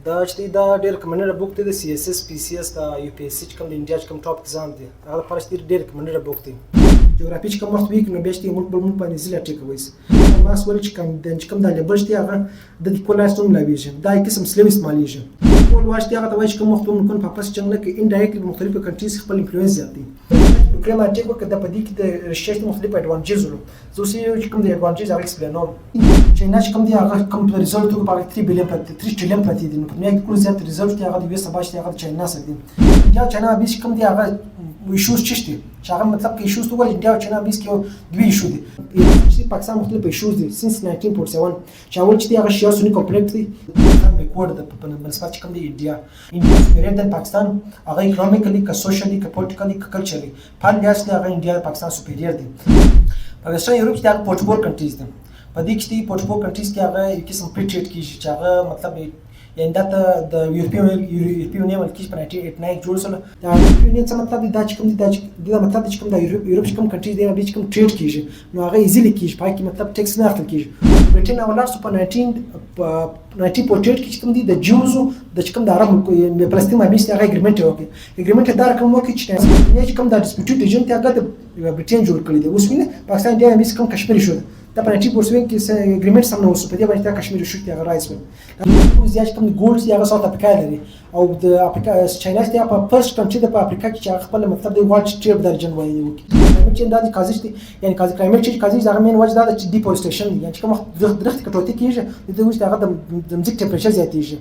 دا چې دا ډېر ریکمنډډ بوک دی د سی اس اس پی سی اس دا یو پی اس سی چې کوم د انډیا چې کوم ټاپ اگزام دی هغه لپاره چې ډېر ریکمنډډ بوک دی. جغرافي چې کوم وخت وي نو بیا چې ملک بل ملک باندې ځي ټیکوي ماس ول چې کوم د لیبل چې هغه د کولاسټوم لاویږي دا قسم سلیم استعمالېږي کول واشتي هغه د وایي چې کوم وخت ممکن په پاس څنګه کې انډایرکټلی مختلفو کنټریز خپل انفلوئنس زیاتوي. پروګراماټیک وکړه د پدې کې د ریسرچ مختلف اډوانټیجز ورو زه اوس چې کوم د اډوانټیج هغه ایکسپلینوم چې نه چې کوم دی هغه کوم ریزلټ په 3 بلین پرتی 3 ټریلیون پرتی دي نو په میاں کې کول زیات ریزلټ هغه د ویس باش هغه چاینا سره دي یا چاینا به کوم دی هغه ایشوز چشتي چې هغه مطلب کې ایشوز تو ول انډیا او چاینا بیس کې دوی ایشو دي چې پاکستان مختلف ایشوز دي سینس 1947 چې اول چې هغه شیا سونی کمپلیټ دي بیکورډ د په نسبت چې کوم دی انډیا سپیریټ د پاکستان هغه اکونومیکلی که سوشلی که پولیټیکلی که کلچرلی په لیاس هغه انډیا پاکستان سپیریور دي. په ویسټرن یورپ کې هغه پورټفول کنټریز دي په دې کې پورټفول کنټریز کې هغه یو قسم پریټریټ کیږي چې هغه مطلب یعنی دا د یورپین یونین کې په 1989 جوړ شول دا یورپین یونین څه مطلب دی دا چې کوم دی دا مطلب چې کوم د یورپ چې کوم کنټریز دی به چې کوم ټریډ کیږي نو هغه ایزیلی کیږي په کې مطلب ټیکس نه اخلي کیږي. برټن او لارس په 1948 کې چې کوم دی د جوزو د چې کوم د عرب فلسطین باندې هغه اګریمنت وکړي اګریمنت دا رقم وکړي چې کوم د ډیسپیوټډ ایجنټ هغه د برټن جوړ کړی دی اوس وینه پاکستان دی همیش کوم کشمیر شو دا په 1947 کې اګریمنت سم نو اوس په دې باندې کشمیر شو چې هغه رایس و اوس یا کوم ګولډ هغه ساوث افریقا لري او د افریقا چاینا ته په فرست کنټری د افریقا کې چې خپل مطلب د واټ ټریپ درجن وایي وکړي چې دا د کازش دي یعنی کازش کلایمټ چینج کازش هغه مین وجه دا چې ډیفورستیشن یعنی کوم درخت کټوتی کیږي د اوس هغه د ځمکې ټمپریچر زیاتېږي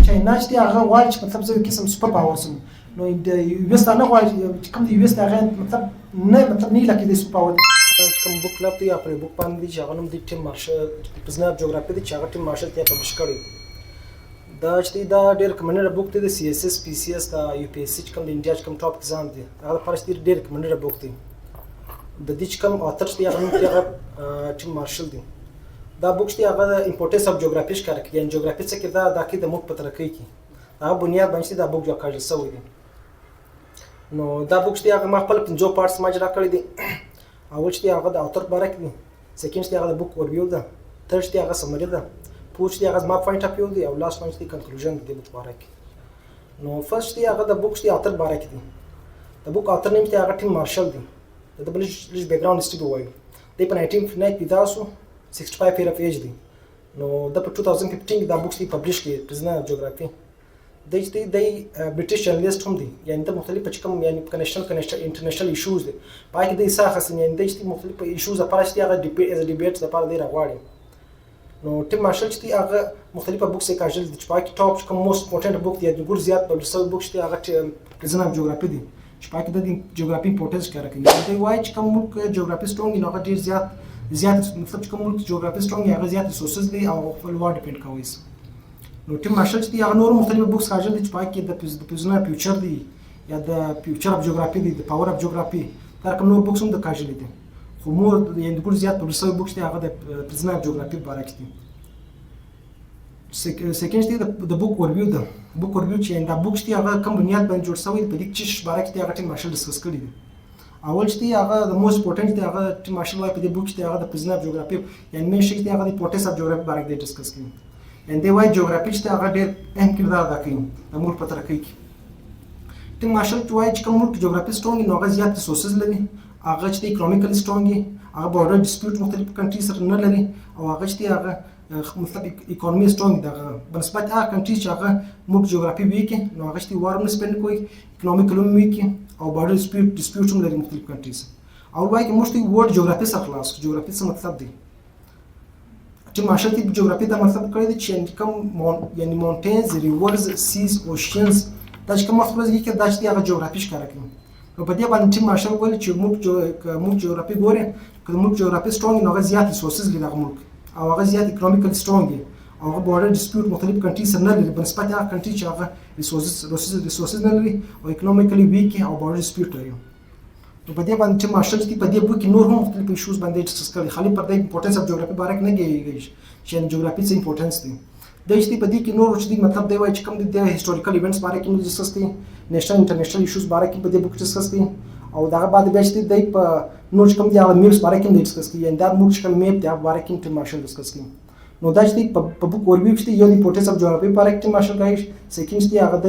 چاینا چې هغه واټ مطلب زه قسم سپر پاور سم نو د یو اس نه غواړي کوم د یو اس هغه مطلب نه لکه د سپر پاور کوم بوک کلب دی یا پر بوک باندې چې هغه نوم دی ټیم مارشل پزناب جغرافي دی چې هغه ټیم مارشل ته پبلش کړی دا چې دا ډېر ریکمنډډ بوک دی د سی اس اس پی سی اس دا یو پی اس سی چې کوم د انډیا چې کوم ټاپ اگزام دی هغه لپاره ډېر ریکمنډډ بوک دی. د دې چې کوم اتر چې هغه نوم دی هغه ټیم مارشل دی. دا بوک چې هغه د امپورټنس اف جغرافي ښکاره کوي یعنی جغرافي څه کې دا کې د ملک په ترقۍ کې هغه بنیاد باندې دا بوک جوړ کړل شوی دی. نو دا بوک چې هغه ما خپل 5 پارټس ما جوړ کړی دی. اول چې هغه د اوتر باره کې دی سیکنډ چې هغه د بوک اورویو ده تھرډ چې هغه سمری ده فورث چې هغه زما پوینټ اف ویو دی او لاست پوینټ چې کنکلوژن دی د بوک باره کې. نو فرست چې هغه د بوک چې اوتر باره کې دی د بوک اوتر نیم چې هغه ټیم مارشل دی د بل لږ بیک گراوند هسټري به وایو دی په 1959 پیدا شو 65 ایئر اف ایج دی. نو د په 2015 کې دا بوک چې پبلش کړي پرزنر جغرافي د برټش جرنالیست هم دي یعنی د مختلف په کوم یعنی کنیشنل انټرنیشنل ایشوز دي پای کې د ایسا خاصن یعنی د مختلف ایشوز لپاره چې هغه ډیبیټ لپاره دی راغواړي. نو ټیم مارشل چې هغه مختلفه بوکس یې کاژل دي چې پای کې ټاپ کوم موست امپورټنت بوک دی د ګور زیات پبلش شوی بوک چې هغه پرزنر جغرافي دی چې پای کې د جغرافي امپورټنس ښکاره کوي. دوی وایي چې کوم ملک جغرافي سترونګ نو هغه ډیر زیات مطلب چې کوم ملک جغرافي سترونګ هغه زیات ریسورسز دی او خپل وړ ډیپند کوي. نو ټیم مارشل چې هغه نور مختلف بوکس کاژل دي چې پای کې د پوزیشنر فیوچر دی یا د فیوچر اف جغرافي دی د پاور اف جغرافي دا کوم نور بوکس هم د کاژل دي خو مور یعنی ګور زیات پبلش شوی بوکس دی هغه د پوزیشنر اف جغرافي باره کې دی. سیکنډ چې د بوک اورویو ده بوک اورویو چې دا بوک چې هغه کوم بنیاد باندې جوړ شوی په دې چې باره کې هغه ټیم مارشل ډسکس کړی دی. اول چې هغه د موست امپورټنت دی هغه ټیم مارشل وايي په دې بوک چې هغه د پوزیشنر اف جغرافي یعنی مې شي چې هغه د امپورټنس اف جغرافي باره کې ډسکس کړي and they why geography چې هغه ډېر اهم کردار ادا کوي د ملک په ترقۍ کې. ټیم مارشل چې وایي چې کوم ملک جغرافي سترونګ نو هغه زیات ریسورسز لري هغه چې اکونومیکلی سترونګ هغه بورډر ډیسپیوټ مختلف کنټری سره نه لري او هغه چې هغه مطلب اکونومي سترونګ دغه بنسبت هغه کنټری چې هغه ملک جغرافي وی کې نو هغه چې وار نه سپند کوي اکونومیکلی وی کې او بورډر ډیسپیوټ هم لري مختلف کنټریز او وایي چې موږ ورډ جغرافي سره خلاص جغرافي څه مطلب دی چې مارشل ټیپ جغرافي دا مطلب کړی دی چې کوم یعنی مونټینز ریورز سیز اوشنز دا چې کوم مطلب دی چې دا چې هغه جغرافي ښکاره کوي. نو په دې باندې چې مارشل ویل چې موږ جغرافي ګوري که موږ جغرافي سترونګ نو هغه زیات ریسورسز لري هغه ملک او هغه زیات اکونومیکلی سترونګ دی او هغه بورډر ډیسپیوټ مختلف کنټری سره نه لري بنسبت هغه کنټری چې هغه ریسورسز نه لري او اکونومیکلی ویک او بورډر ډیسپیوټ لري. نو په دې باندې چې مارشل چې په دې بوک کې نور هم مختلف ایشوز باندې ډسکس کړي خالي پر د امپورټنس اف جغرافي باره کې نه کېږي چې جغرافي څه امپورټنس دی د چې په دې کې نور چې مطلب دی وایي چې کوم د هیستوریکل ایونټس باره کې موږ ډسکس کړي نېشنل انټرنیشنل ایشوز باره کې په دې بوک ډسکس کړي او دغه بعد بیا چې د په نور کوم دی هغه میپس باره کې ډسکس کړي یعنی دا موږ چې کوم میپ دی هغه باره کې ټیم مارشل ډسکس کړي. نو دا چې په بوک اورویو کې یو د امپورټنس اف جغرافي په اړه کې مارشل کوي سیکنډ چې هغه د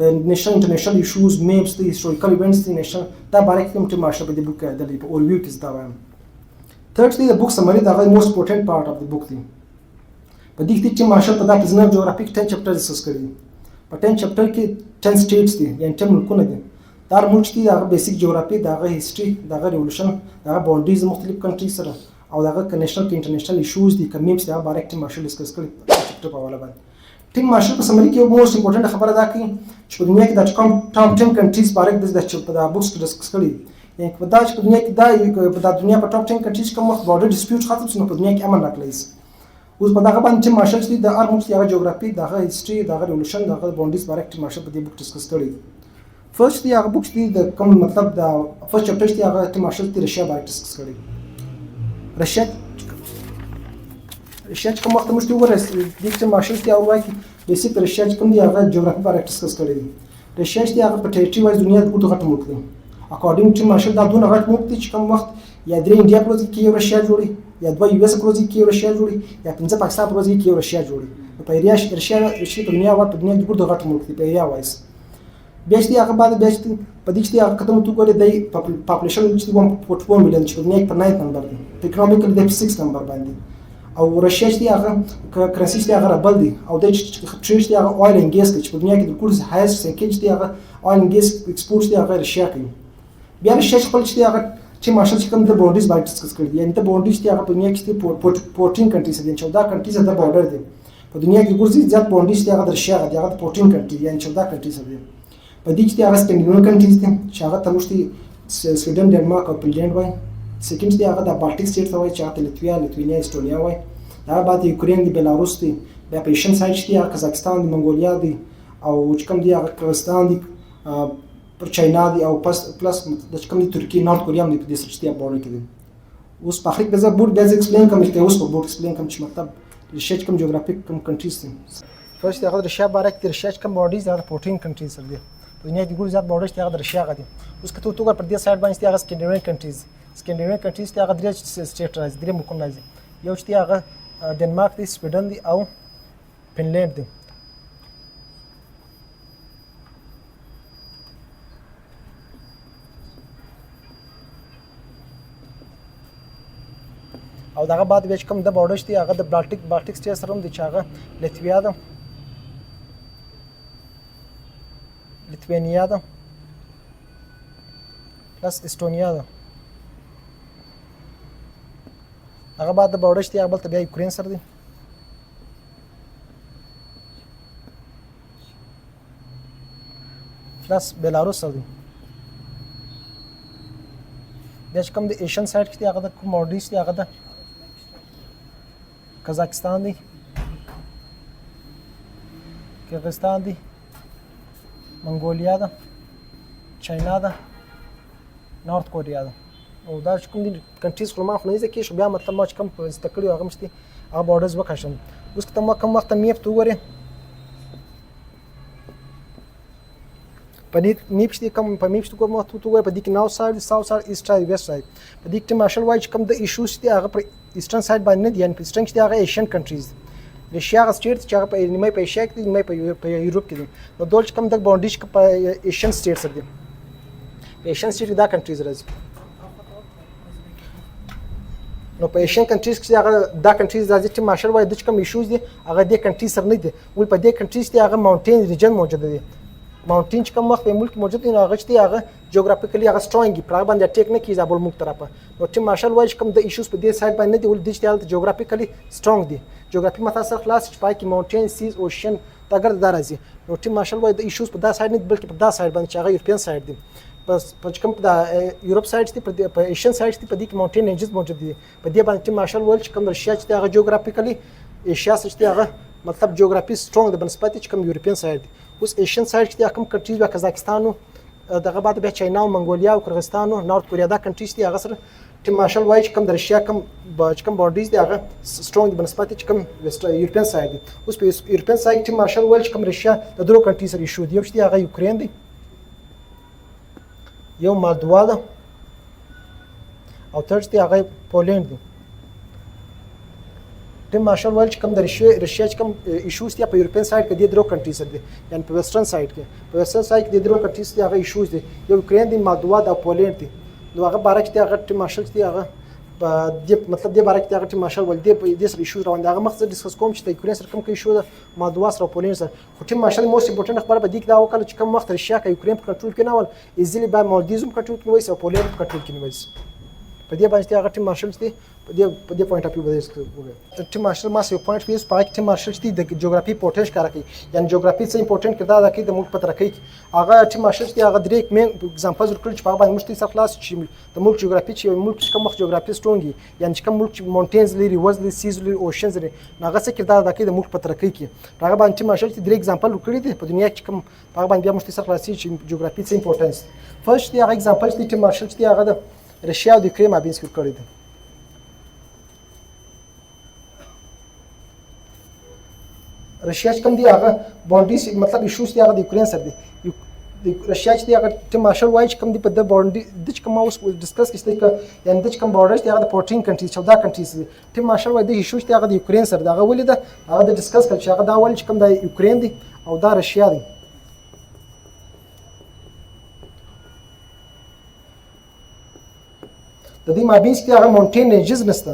نېشنل انټرنیشنل ایشوز میپس د هیستوریکل ایونټس د نېشنل دا باندې کوم چې مارشل په دې بوک کې د اورویو کې زده وایم تھرډ دی د بوک سمری دا موست امپورټنت پارت اف د بوک دی په دې کې چې مارشل په دا پرزنر جغرافي 10 چپټر ډسکس کړی په 10 چپټر کې 10 سټیټس دي یعنی 10 ملکونه دي دا ملک چې دا بیسیک جغرافي دا هیستوري دا ریولوشن دا باونډریز مختلف کنټری سره او دا کنیشنل کې انټرنیشنل ایشوز دي کمیمس دا باندې ټیم مارشل ډسکس کړی چپټر په حواله باندې ټیم مارشل په سمری کې یو موست امپورټنت خبره دا کوي چې په دنیا کې د ټاپ 10 کنټریز باندې د په دا بوکس کې ډسکس کړی یعنی په دا چې په دنیا کې دا په دنیا په ټاپ 10 کنټریز کوم وخت بارډر ډیسپیوټ ختم شي نو په دنیا کې امن راغلی اوس په دغه باندې چې مارشل چې د هر ملک یو جغرافي دغه هیستوري دغه ریولوشن دغه باونډریز باندې چې مارشل په دې بوک ډسکس کړی فرست دی هغه بوک چې د کوم مطلب دا فرست چپټر چې هغه چې مارشل د رشیا باندې ډسکس کړی رشیا چې کوم وخت موږ ته وګورئ د چې مارشل چې هغه وایي بیسیک رشیا چې کوم دی هغه جغرافي باندې ډسکس کړی دی رشیا چې هغه په ټریټری وایز دنیا د ټولو غټ ملک دی اکورډینګ ټو مارشل دا دونه غټ ملک دی چې کوم وخت یا درې انډیا پروژې کې یو رشیا جوړي یا دوه یو اس پروژې کې یو رشیا جوړي یا پنځه پاکستان پروژې کې یو رشیا جوړي په ایریا رشیا په دنیا په دنیا کې ډېر غټ ملک دی په ایریا وایز بیا چې هغه بعد بیا چې په دې چې هغه کتم تو ګورې د پاپولیشن چې 1.4 میلیون چې په دنیا کې په 9 نمبر دی په اکونومیکل دی 6 نمبر باندې او رشیا چې هغه کرنسي چې هغه ربل دی او د چې هغه اویل اینډ ګیس چې په دنیا کې د کورس هایست سنکیج دی هغه اویل اینډ ګیس ایکسپورټ دی هغه رشیا کوي بیا رشیا خپل چې هغه چې مارشل چې کوم د باونډریز باندې ډسکس کړی یعنی د باونډریز چې هغه په دنیا کې 14 کنټریز دي 14 کنټریز د بارډر دي په دنیا کې ګورځي زیات باونډریز هغه د رشیا دی هغه 14 کنټریز یعنی 14 کنټریز دي په دې کې هغه سکینډینیویان کنټریز دي چې هغه تمشتي سویډن ډنمارک او فنلند وای سیکنډ دی هغه د بالټیک سټیټ وای چې هغه لیتوانیا استونیا وای دا بعد یوکرین دی بلاروس دی بیا په ایشین سایډ کې هغه قزاقستان دی منګولیا دی او چې کوم دی هغه قزاقستان دی پر چاینا دی او پلس د کوم دی ترکیه نورت کوریا هم دی په دې سره چې دی باور کوي اوس په اخر کې زه بورډ بیز ایکسپلین کوم چې اوس په بورډ ایکسپلین کوم چې مطلب ریسرچ کوم جغرافیک کوم کنټریز دي فرست هغه د رشیا بارک د ریسرچ کوم باډیز هغه 14 کنټریز دي په دنیا کې ګور زیات باډیز هغه د رشیا غدي اوس کته تو پر دې سایډ باندې هغه سکینډینیویان کنټریز هغه درې سټیټ راځي درې ملکونه راځي یو چې هغه ډنمارک دی سویډن دی او فنلند دی او دغه بعد بیا چې کوم د باډر دی هغه د بالټیک سټیټ سره هم دی چې هغه لیتوانیا ده پلس استونیا ده هغه بعد د باډر دی هغه بل ته بیا یوکرین سره دی پلس بیلاروس سره دی بیا چې کوم د ایشین سایډ کې دی هغه د کوم باډر دی هغه د قزاقستان دی قرغیزستان دی منګولیا ده چاینا ده نورت کوریا ده او دا چې کوم دي کنټریز خو ما خو نه ځکه چې بیا مطلب ما چې کوم زده کړي هغه مشتي هغه باډرز وکښم اوس که ته ما کوم وخت میپ ته وګورې په دې میپ چې کوم په میپ چې کوم وخت ته وګورې په دې کې ناو سایډ ساوث سایډ ایست سایډ ویست سایډ په دې کې مارشل وایي چې کوم د ایشوز دي هغه پر ایسټرن سایډ باندې نه دي یعنی په ایسټرن کې هغه ایشین کنټریز رشیا هغه سټیټ چې هغه په نیمه په ایشیا کې دي نیمه په یورپ کې دي نو دول چې کوم د باونډریز په ایشین سټیټ سره دي په ایشین سټیټ دا کنټریز راځي نو په ایشین کنټریز کې هغه دا کنټریز راځي چې مارشل وایي د کوم ایشوز دي هغه د کنټریز سره نه دي ول په دې کنټریز کې هغه ماونټین ریجن موجود دي ماونټین چې کوم وخت په ملک موجود دي هغه چې هغه جغرافیکلی هغه سترونګ پر باندې اٹیک نه کیږي ابل ملک طرفه نو چې مارشل وایي کوم د ایشوز په دې سایډ باندې دي ول د چې جغرافیکلی سترونګ دي جغرافي متاثر خلاص چې پای کې ماونټین سیز اوشن تاګر دا راځي نو چې مارشل وایي د ایشوز په دا سایډ نه بلکې په دا سایډ باندې چې هغه یورپین سایډ دي پس کوم د یورپ سایډ دي په ایشین سایډ دي په دې کې ماونټین رینجز موجود دي په دې باندې چې مارشل وایي کوم رشیا چې هغه جغرافیکلی ایشیا چې هغه مطلب جغرافي سترونګ د بنسبت چې کوم یورپین سایډ دي اوس ایشین سایډ کې کوم کنټریز وا قزاقستان دغه بعد بیا چاینا او منګولیا او قرغیزستان او نورت کوریا دا کنټریز دي هغه سره چې مارشل وایي کوم د رشیا کوم باډیز دي هغه سترونګ د بنسبت چې کوم یورپین سایډ دي اوس په یورپین سایډ چې مارشل وایي کوم رشیا د درو کنټریز سره شو دی یو چې هغه یوکرین دی یو مالدوا ده او ترڅ دی هغه پولند دی ټیم مارشل ویل چې کوم د رشیا چې کوم ایشوز دي په یورپین سایډ کې د درو کنټریز دي یعنی په ویسټرن سایډ کې په ویسټرن سایډ کې د درو کنټریز دي هغه ایشوز دي یو یوکرین دی مالدووا او پولینډ دي نو هغه باره کې هغه ټیم مارشل دی هغه د مطلب د باره کې هغه ټیم مارشل ول دی په دې سره ایشوز روان دي هغه مخزه ډیسکس کوم چې د یوکرین سره کوم کې ایشو ده مالدووا سره پولینډ سره خو ټیم مارشل موست امپورټنت خبره به دي دا وکړه چې کوم وخت رشیا کې یوکرین په کنټرول کې نه ول ایزیلی به مالدیزم کنټرول کې وایي او پولینډ په کنټرول کې نه وایي په دې باندې هغه ټیم مارشل دی په دې پوینټ اف ویو باندې ټیم مارشل ما یو پوینټ ویس پای ټیم مارشل دی د جغرافي پورټنس کار کوي یعنی جغرافي څه امپورټنت کړه دا کوي د ملک په ترقۍ کې هغه ټیم مارشل دی هغه درې مین اگزامپلز ورکړل چې په باندې مشتي سره خلاص چې د ملک جغرافي چې ملک کوم وخت جغرافي سترونګي یعنی چې کوم ملک مونټینز لري ریورز لري سیز لري اوشنز لري هغه څه کړه دا کوي د ملک په ترقۍ کې هغه باندې ټیم مارشل دی درې اگزامپل ورکړي دي په دنیا کې کوم په باندې بیا مشتي سره خلاص چې جغرافي څه امپورټنس فرست دی هغه اگزامپل دی ټیم مارشل دی هغه د رشیا او د یوکرین مابینس کې ورکړي دي رشیا چې کوم دی هغه باونډریز مطلب ایشوز دی هغه د یوکرین سره دی د رشیا چې دی هغه ټیم مارشل وایي چې کوم دی په د باونډري د چې کوم اوس ډیسکس کیږي یعنی د چې کوم باونډریز دی هغه د 14 کنټریز 14 کنټریز دي ټیم مارشل وایي د ایشوز دی هغه د یوکرین سره دی هغه ولې ده هغه د ډیسکس کړ چې هغه دا ول چې کوم د یوکرین دی او دا رشیا دی د دې مابینس کې هغه مونټین رینجز نشته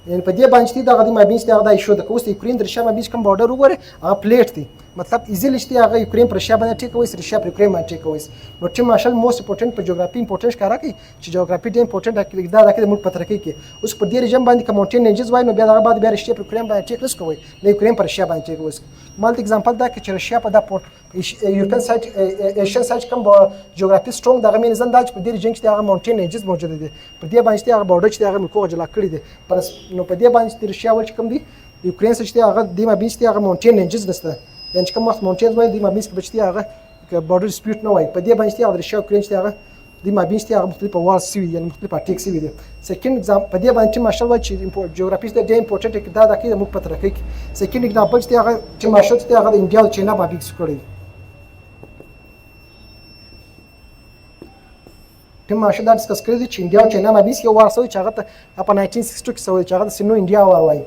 یعنی په دې باندې د هغه مابینس د هغه ایشو د کوست یوکرین د رشیا مابینس کوم بارډر وګوره هغه پلیټ دی مطلب ایزیلی چې هغه یوکرین پر رشیا باندې ټیک وایي رشیا پر یوکرین باندې ټیک وایي نو ټیم مارشل موست امپورټنت په جغرافي امپورټنس کار کوي چې جغرافي ډېر امپورټنت دا د ملک په ترقۍ کې اوس په دې رژیم باندې کوم مونټین رینجز وایي نو بیا دغه بعد بیا رشیا پر یوکرین باندې ټیک نس کوي نه یوکرین پر رشیا باندې ټیک وایي مالت اگزامپل دا چې رشیا په دا یورپین سایډ ایشین سایډ کوم جغرافي سترونګ دغه مین زنده چې په دې رژیم کې هغه مونټین رینجز موجود دي په دې باندې هغه بارډر چې هغه ملکو جلا کړی دي نو په دې باندې رشیا ول چې کوم دی یوکرین سره هغه د مابینس هغه مونټین رینجز نشته یعنی چې کوم وخت مونټینز وایي د مابینس کې بچتي هغه بارډر ډیسپیوټ نه وایي په دې باندې هغه رشیا یوکرین چې هغه د مابینس هغه مختلف وارز سوي یعنی مختلف اټیک سوي دي سیکنډ اگزام په دې باندې مارشل وایي چې جغرافي د ډېر امپورټنت دا د کې د ملک په ترقۍ کې سیکنډ اگزامپل چې هغه چې مارشل چې هغه د انډیا او چاینا مابینس کړی ټیم مارشل دا ډیسکس کړی چې انډیا او چاینا مابینس یو وار سوي چې هغه ته په 1962 کې سوي چې هغه د سینو انډیا وار وایي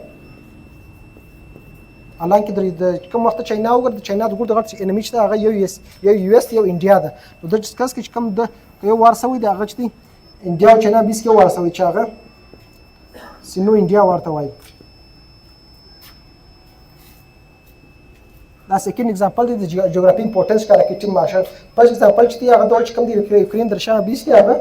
حالانکه د کوم وخت چاینا وګور د چاینا د ګور د غټ انمي چې هغه یو اس یو انډیا ده نو د ډیسکس کې کوم د یو وار سوي د هغه چې انډیا او چاینا بیس کې وار سوي چې هغه سینو انډیا ورته وایي دا سیکنډ اگزامپل دی د جغرافي امپورټنس کار کوي ټیم مارشل فرست اگزامپل چې هغه د کوم دی یوکرین د رشیا بیس کې هغه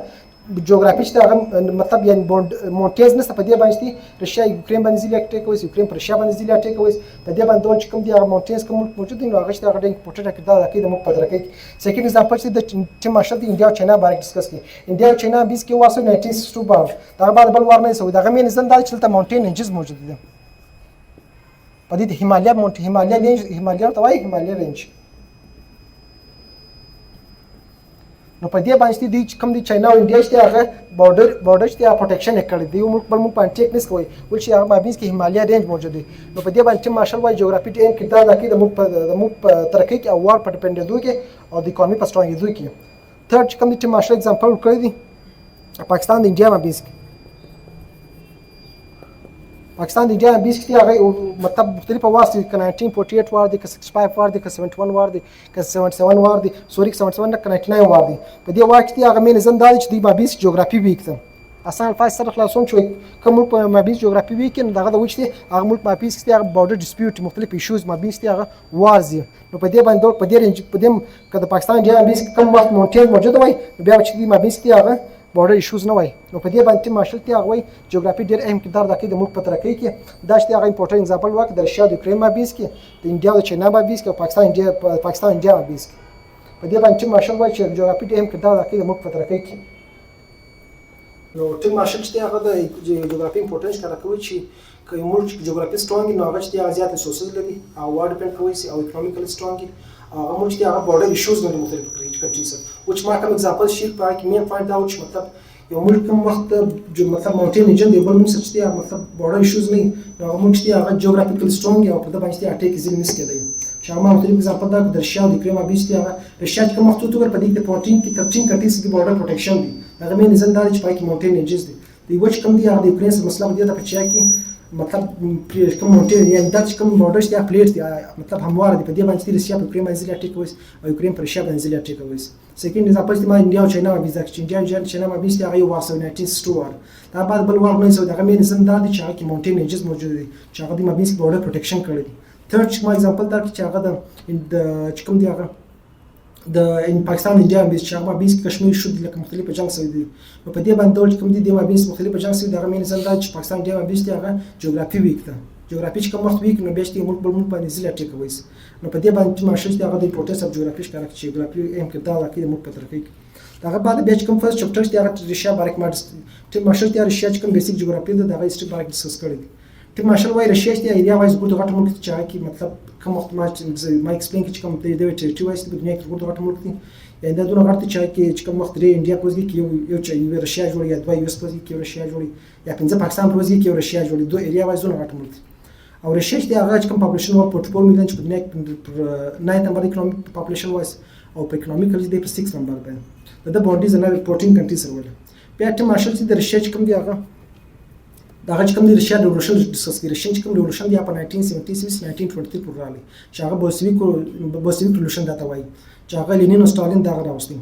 جغرافي چې هغه مطلب یعنی مونټیز نشته په دې باندې رشیا یوکرین باندې ځلی اټیک کوي یوکرین پر رشیا باندې ځلی اټیک کوي په دې باندې چې کوم دی هغه مونټیز کوم موجود دي نو هغه چې هغه د امپورټنت کړه دا کې د مخ پدره کې سیکنډ اگزامپل چې د ټیم مارشل د انډیا او چاینا باره ډیسکس کړي انډیا او چاینا بیس کې واسه 1962 باندې دا بعد بل ور نه سوي دا مین زنده چې تل مونټین رینجز موجود دي په دې هیمالیا ته وایي هیمالیا رینج نو په دې باندې د کوم دی چاینا او انډیا چې هغه بارډر چې پروټیکشن کړی دی ملک بل ملک باندې ټیک نس کوي ول چې هغه مابینس کې هیمالیا رینج موجود دی نو په دې باندې مارشل وایي جغرافي ټین کې دا د ملک په ترقۍ کې او وار په ډیپندنټو کې او د اکانومي په سترونګېدو کې ثرد چې کوم دی چې مارشل اگزامپل کړی دی پاکستان د انډیا مابینس کې پاکستان د انډیا مابینس کې هغه مطلب مختلف وار دي که 1948 وار دي که 65 وار دي که 71 وار دي که 77 وار دي سوري 77 نه که 99 وار دي په دې وخت کې هغه مین زنده دي چې د مابینس جغرافي ویکتم اسان الفاظ سره خلاصوم چې کوم ملک په مابینس جغرافي ویکن دغه د وچ دي هغه ملک مابینس کې هغه بارډر ډیسپیوټ مختلف ایشوز مابینس کې هغه وارز دي نو په دې باندې په دې رنج په دې که د پاکستان انډیا مابینس کوم وخت مونټین موجود وي بیا چې د مابینس کې هغه بارډر ایشوز نه وای نو په دې باندې مارشل ته هغه وای جغرافي ډېر اهم کردار ادا کوي د ملک په ترقۍ کې دا چې هغه امپورټنت اگزامپل واک د رشیا د یوکرین مابینس کې د انډیا او چاینا مابینس کې او پاکستان انډیا مابینس کې په دې باندې مارشل وای چې جغرافي ډېر اهم کردار ادا کوي د ملک په ترقۍ کې نو ټیم مارشل چې هغه د جغرافي امپورټنس کار کوي چې که یو ملک جغرافي سترونګ نو هغه چې هغه زیات سوسیال لري او وار ډیپند کوي او اکونومیکل سترونګ هغه ملک چې هغه بارډر ایشوز لري مختلف کنټریز which ما کوم اگزامپل شي په کې مین پوینټ دا چې مطلب یو ملک کوم وخت مطلب مونټین رینجن دی بل ملک چې مطلب بارډر ایشوز نه نو هغه ملک چې هغه جغرافیکل سترونګ او په دې باندې اټیک ځین نس کېدای چې هغه مختلف اگزامپل دا د رشیا د یوکرین مابینس کې هغه رشیا کوم وخت تو په دې کې 14 کې 13 کنټریز کې بارډر پروټیکشن دی هغه مین زنده چې پای کې مونټین رینجز دي د وچ کوم دی هغه د یوکرین سره مسله دی د پچیا کې مطلب کوم مونټین یعنی دا چې کوم بورډر شته پلیټ دی مطلب همواره دی په دې باندې روسیا په یوکرين باندې اټیک وایي او یوکرين پر رشیا باندې اټیک وایي سکند اگزامپل چې ما انډیا او چاینا باندې ځکه چې انډیا او چاینا باندې هغه یو وارسو 1962 دا بعد بل وار نه سو دا غمه نظام دا چې هغه کې مونټین رینجز موجود دي چې هغه د مابینس بورډر پروټیکشن کړی دي ثرد چې ما اگزامپل دا چې هغه د چې کوم دی هغه د پاکستان انډیا باندې چې هغه مابینس کشمیر شو د مختلفو جنگ سوي دي نو په دې باندې ډول کوم دي د مابینس مختلفو جنگ سوي دا غمه نظام دا چې پاکستان انډیا باندې هغه جغرافي ویک ده جغرافي چې کوم وخت ویک نو بیا چې ملک بل ملک باندې ځل اټیک وایي نو په دې باندې ماشین چې هغه د امپورټنس اف جغرافي ښکاره چې جغرافي اهم کردار اخی د ملک په ترقی هغه بعد بیا چې کوم فرست چپټر چې هغه رشیا بارک ماډ ټیم ماشین چې رشیا چې کوم بیسیک جغرافي ده هغه هیستوري بارک ډیسکس کړی دي ټیم ماشین وايي رشیا چې ایریا وایز ګوت غټ ملک چې هغه کې مطلب کوم وخت ما ایکسپلین چې کوم د ټریټری وایز په دنیا کې ګوت غټ ملک دي یعنی دا دونه غټ چې کوم وخت لري انډیا کوزي کې یو چې رشیا جوړي یا دوه یو اس کوزي کې رشیا جوړي یا پنځه پاکستان کوزي کې رشیا جوړي دوه ایریا وایز دونه غټ ملک او رشیا چې هغه کوم پاپولیشن و 44 میلیون چې په دنیا کې 9 نمبر اکونومیک پاپولیشن وایز او په اکونومیکلی دی په 6 نمبر باندې د باونډریز نه 14 کنټریز سره ول بیا ټیم مارشل چې د رشیا چې کوم دی هغه دا چې کوم د رشیا ریولوشن ډیسکس کړي رشیا چې کوم ریولوشن دی په 1976 1923 پورې راغلی چې هغه بولشویک ریولوشن دا ته وایي چې هغه لینین او ستالین دا راوستي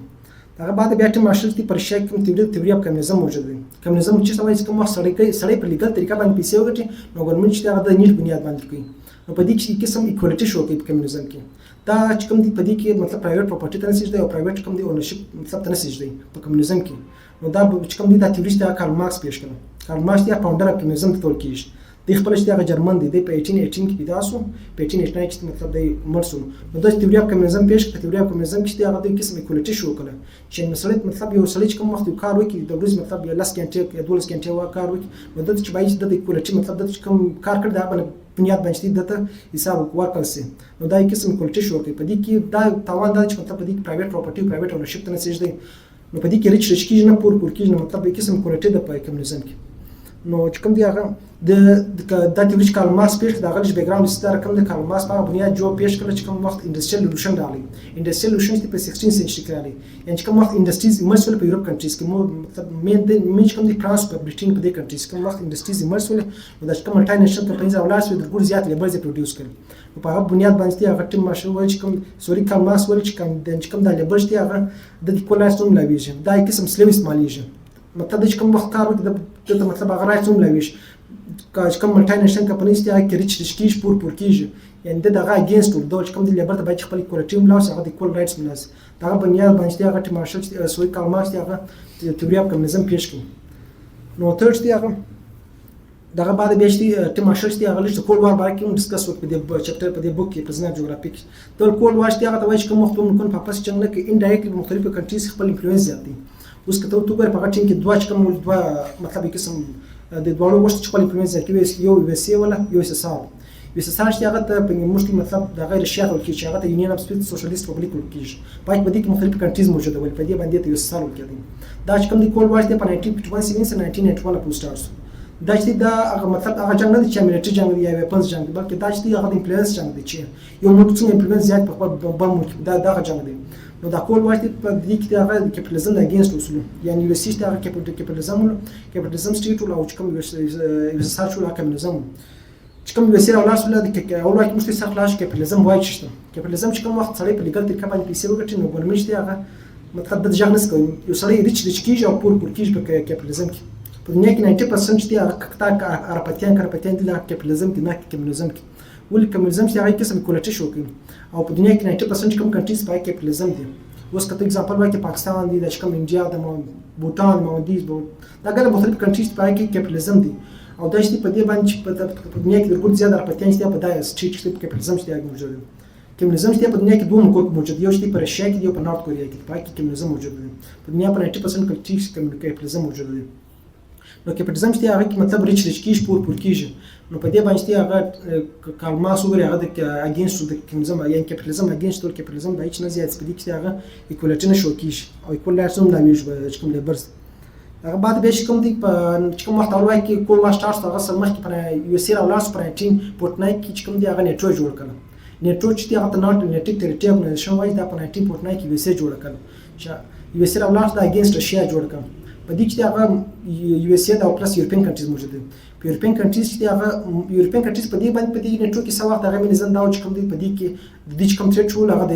هغه بعد بیا ټیم مارشل چې پر رشیا کوم تیوري اف کمیونیزم موجود دی کمیونیزم چې سوای کوم وخت سړی په لیګل طریقه باندې پیسې وګټي نو ګورنمنت چې هغه د نیټ بنیاد باندې کوي نو په دې کې قسم ایکوالټی شو کوي په کمیونیزم کې دا چې کوم دی په دې کې مطلب پرایویټ پراپرټي ته نسیږي او پرایویټ کوم دی اونرشپ مطلب ته نسیږي په کمیونیزم کې نو دا چې کوم دی دا تیوري چې کارل مارکس پیش کړ کارل مارکس دی فاونډر اف کمیونیزم ته تول کیږي د خپل چې هغه جرمن دی په 1818 کې پیدا شو په 1889 کې مطلب دی مړ شو نو د تیوري اف کمیونیزم پیش کړ تیوري اف کمیونیزم چې هغه د قسم ایکوالټي شو کړ چې مسله مطلب یو سړی چې کوم وخت کار وکړي د ورځې مطلب یو لاس کېنټه یا 12 کېنټه کار وکړي نو د چې باید د ایکوالټي مطلب د کوم کار کړ دا باندې بنیاد باندې دته حساب ورکړل سي نو دا قسم ایکوالټي شو کوي په دې کې دا توان دا چې مطلب په دې کې پرایویټ پراپرټي پرایویټ اونرشپ ته نسیږي نو په دې کې ریچ کیږي نه پور کیږي نو مطلب قسم ایکوالټي د په کمیونیزم کې نو چې کوم دی هغه د تیوري چې کارل مارکس پیش کړ دا غلش بیک ګراوند ستاره کوم د کارل مارکس په بنیاد جو پیش کړ چې کوم وخت انډستریال ریولوشن راغلی انډستریال ریولوشن چې په 16 سنچري کې راغلی یعنی چې کوم وخت انډستریز ایمرس ول په یورپ کنټریز کې مطلب مین چې کوم دی فرانس په برټین په دې کنټریز کوم وخت انډستریز ایمرس ول نو د کوم ملټي نیشنل کمپنیز او لاس د ګور زیات لیبر زی پروډوس کړي په هغه بنیاد باندې هغه ټیم ماشو وایي چې کوم سوري کارل مارکس وایي چې کوم د لیبر چې هغه د کولاستون لاویږي دا قسم سلیو استعمالېږي مطلب چې کوم وخت کار وکړي د مطلب هغه راځي لاویږي چې کوم ملټي نیشنل کمپنیز ته هغه ریچ کیږي پور کیږي یعنی دغه اگینست ول چې کوم د لیبر ته باید خپل ایکوالټي ملاوس هغه د ایکوال رائټس ملاوس دا بنیاد باندې هغه ټیم مارشل چې سوی کارل مارکس هغه تیوري اف کمیونیزم پیش کړ نو ترڅ دی هغه دغه بعد بیا چې ټیم مارشل چې هغه لږ کول وار باندې کوم ډیسکس وکړ په دې چپټر په دې بوک کې پرزنټ جغرافیک د کول وار چې هغه ته وایي چې کوم وخت موږ په پاس څنګه کې انډایرکټلی مختلفو کنټریز خپل انفلوئنس زیات دي اوس کته تو په هغه ټیم کې دوه چې کوم دوه مطلب قسم د دوه وخت خپل انفلوئنس کې یو وسی ولا یو اساسار وسسان چې هغه ته په مشکل مطلب د غیر شیعه ولکې چې هغه ته یونین اف سپیټ سوشلیست ریپبلیک ولکې پای په دې کې مختلف کنټریز موجود ول په دې باندې ته یو سال ولکې دا چې کوم د کول وار ته په 1921 سره 1991 په سٹارټ دا چې دا هغه مطلب هغه جنگ نه دی چې ملټری جنگ دی یا ویپنز جنگ دی بلکې دا چې هغه د انفلوئنس جنگ دی چې یو ملک څنګه انفلوئنس زیات په خپل بل ملک دا جنگ دی نو دا کول وار ته په دې کې هغه د کیپټالیزم اگینست اصول یعنی یو سیستم هغه کیپټالیزم سټیټ او چې کوم یو سارچ ولا کمیونیزم چې کوم وسیله ولاس ولا د اولای کې مشته سخلاش کیپټالیزم وایي چې کیپټالیزم چې کوم وخت سړی په لیګل طریقه باندې پیسې وګټي نو ګورنمنت دی هغه مطلب د ځان نس کوي یو سړی ریچ کیږي او پور کیږي په کیپټالیزم کې په دنیا کې 90% چې هغه ارپاتیان دي د کیپټالیزم کې نه کمیونیزم کې ول کمیونیزم چې هغه قسم ایکوالټي شو کوي او په دنیا کې 90% کوم کنټریز په کیپټالیزم دي اوس کته اگزامپل وایي چې پاکستان دی د کوم انډیا د بوتان مالدیز دا ګل مختلف کنټریز په کیپټالیزم دي او دا چې په دې باندې په دنیا کې د ګډ زیات ارپاتیان چې په دای سټریټ کې کیپټالیزم چې موجود دی کمیونیزم چې په دنیا کې دوه ملکونه موجود یو چې په رشیا کې دی او په نارت کوریا کې په کې کمیونیزم موجود دی په دنیا په 90% کنټریز کې کیپټالیزم موجود دی نو کیپټالیزم چې هغه کې مطلب ریچ کیږي پور کیږي نو په دې باندې هغه کارل مارکس وګوري هغه د اگینست د کمیونیزم یا کیپټالیزم اگینست ټول کیپټالیزم د هیڅ نه زیات په دې کې هغه ایکوالټی نشو کیږي او ایکوال رائټس هم نه ویږي چې کوم لیبرز هغه بعد به چې کوم دی په کوم وخت اولای کې کول وا سٹارټ هغه سره مخکې پر یو سیر او لاس پر 18 پورټنای کې چې کوم دی هغه نیټورک جوړ کړ نیټورک چې هغه ته ناټ نیټیک ټریټي اورګنایزیشن وایي دا په 19 پورټنای کې وسه جوړ کړ چې یو سیر او لاس د اگینست رشیا جوړ کړ په دې کې هغه یو اس ای او پلس یورپین کنټریز موجود دي. په یورپین کنټریز کې هغه یورپین کنټریز په دې باندې په دې نیټورک کې څه وخت هغه منظم دا چې کوم دی په دې کې د دې کوم ټریډ شول هغه د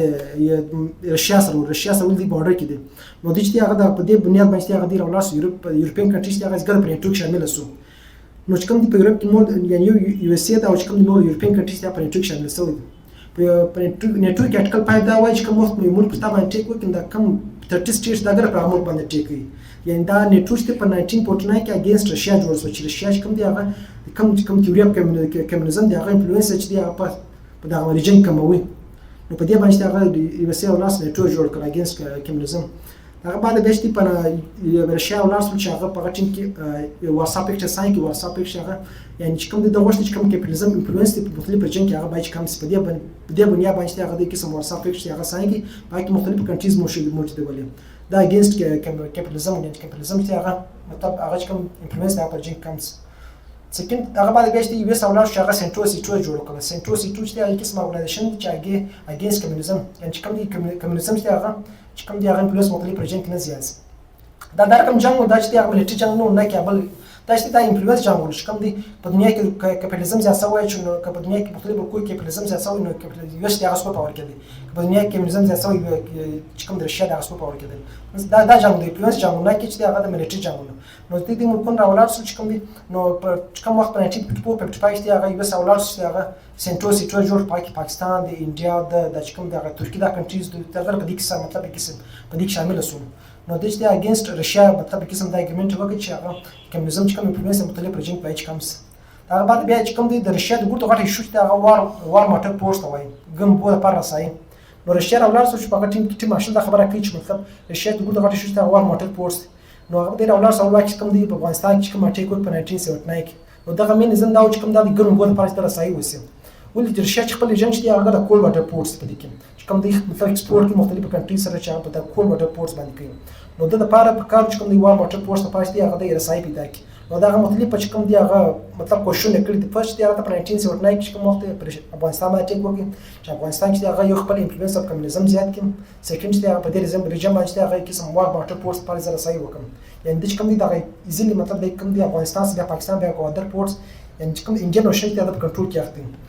رشیا سره ولدي بارډر کې دي. نو د دې هغه د په دې بنیاد باندې هغه دی راولاس یورپین کنټریز هغه ځګر په نیټورک شامل شو. نو چې کوم دی په یورپ کې مور یعنی یو اس ای او چې کوم نور یورپین کنټریز په نیټورک شامل شوی دي. په نیټورک کې اټکل پای دا وایي چې کوم وخت ملک په تابع ټیک وکړي دا کم 30 سټیټس دا غره په عمل باندې ټیک وي. یعنی دا نیټورک په 1949 کې اگینست رشیا جوړ شو چې رشیا کوم دی هغه کوم تیوري اف کمیونیزم دی هغه انفلوئنس چې دی هغه په دغه ریجن کوموي. نو په دې باندې هغه یو څه ولاس نیټورک جوړ کړ اگینست کمیونیزم. هغه بعد به شتي په رشیا ولاس چې هغه په ټیم کې واتساپ کې ساين کې واتساپ کې هغه یعنی چې کوم د غوښتنې چې کوم کمیونیزم انفلوئنس دی په مختلفو ریجن کې هغه باید کوم په دې بنیاد باندې هغه د قسم واتساپ کې هغه ساين کې باید مختلفو کنټریز موجود دي. دا اگینست کیپیټالیزم او کیپیټالیزم چې هغه مطلب هغه کوم انفلوئنس دا پر جن کمز. سکند هغه باندې بهشتي یو ساولار چې هغه سنټروس ایټو جوړ کړل. سنټروس ایټو چې هغه قسم اورګنایزیشن چې هغه اگینست کمیونیزم یعنی چې کوم دی کمیونیزم چې هغه د هغه انفلوئنس مختلف رجن کې نه زیات. دا رقم جنگ دا چې هغه ملټي جنگ نه کېبل دا چې دا انفلوئنس جنگ چې کوم دی په دنیا کې کیپیټالیزم زیات شوی چې نو په دنیا کې مختلف کوی کیپیټالیزم زیات شوی نو کیپیټالیزم یو هغه سپور پاور کېدی. په دنیا کې کمیونیزم زیات شوی چې کوم د رشیا د سپور پاور کېدی. دا جنگ دی انفلوئنس جنگ نه کې چې هغه د ملټي جنگ نو د دې ملکونو راولار چې کوم دی نو په کوم وخت په 1955 کې هغه یو ساولار چې هغه سنټروس ایټو جوړ پاکستان د انډیا د کوم د ترکیه د کنټریز د هغه په دې کې مطلب کې په دې کې شامل شول. نو د دې اگینست رشیا مطلب قسم د اګریمنت وکړي چې هغه کمیونیزم چې کوم انفلوئنس مختلف رژیم پای چې کمس. دا بعد بیا چې کوم د رشیا د ګوتو غټي شو چې هغه وار ماټر پوسټ وای ګم بو پر رسای. نو رشیا راولار چې په هغه ټیم ماشل د خبره کوي چې مطلب رشیا د ګوتو غټي شو چې هغه وار ماټر پوسټ. نو هغه د راولار سره چې کوم دی په افغانستان کې کوم ټیک په 1979 کې نو دغه مين نظام دا چې کوم د ګم بو پر رسای وسی. ولې د رشیا چې خپل ایجنټ دی هغه د کول واټر پورټس په دې کې چې کوم دی مطلب ایکسپورټ کې مختلفو کنټری سره چې په د کول واټر پورټس باندې کوي. نو د لپاره په کار چې کوم دی وار واټر پورټس په پاتې هغه د رسای پیدا کی. نو دا مختلف چې کوم دی هغه مطلب کوشش کړی د فرست دی هغه په 1979 کې کوم وخت په افغانستان باندې ټیک وکړي چې افغانستان کې هغه یو خپل انفلوئنس اف کمیونیزم زیات کړي. سیکنډ دی هغه په دې ریجن باندې هغه قسم وار واټر پورټس په ځای رسای وکړي. یعنی د کوم دی دا ایزیلی مطلب د کوم دی افغانستان سره پاکستان بیا کوادر پورټس یعنی کوم انډین اوشن کې د کنټرول کې اخته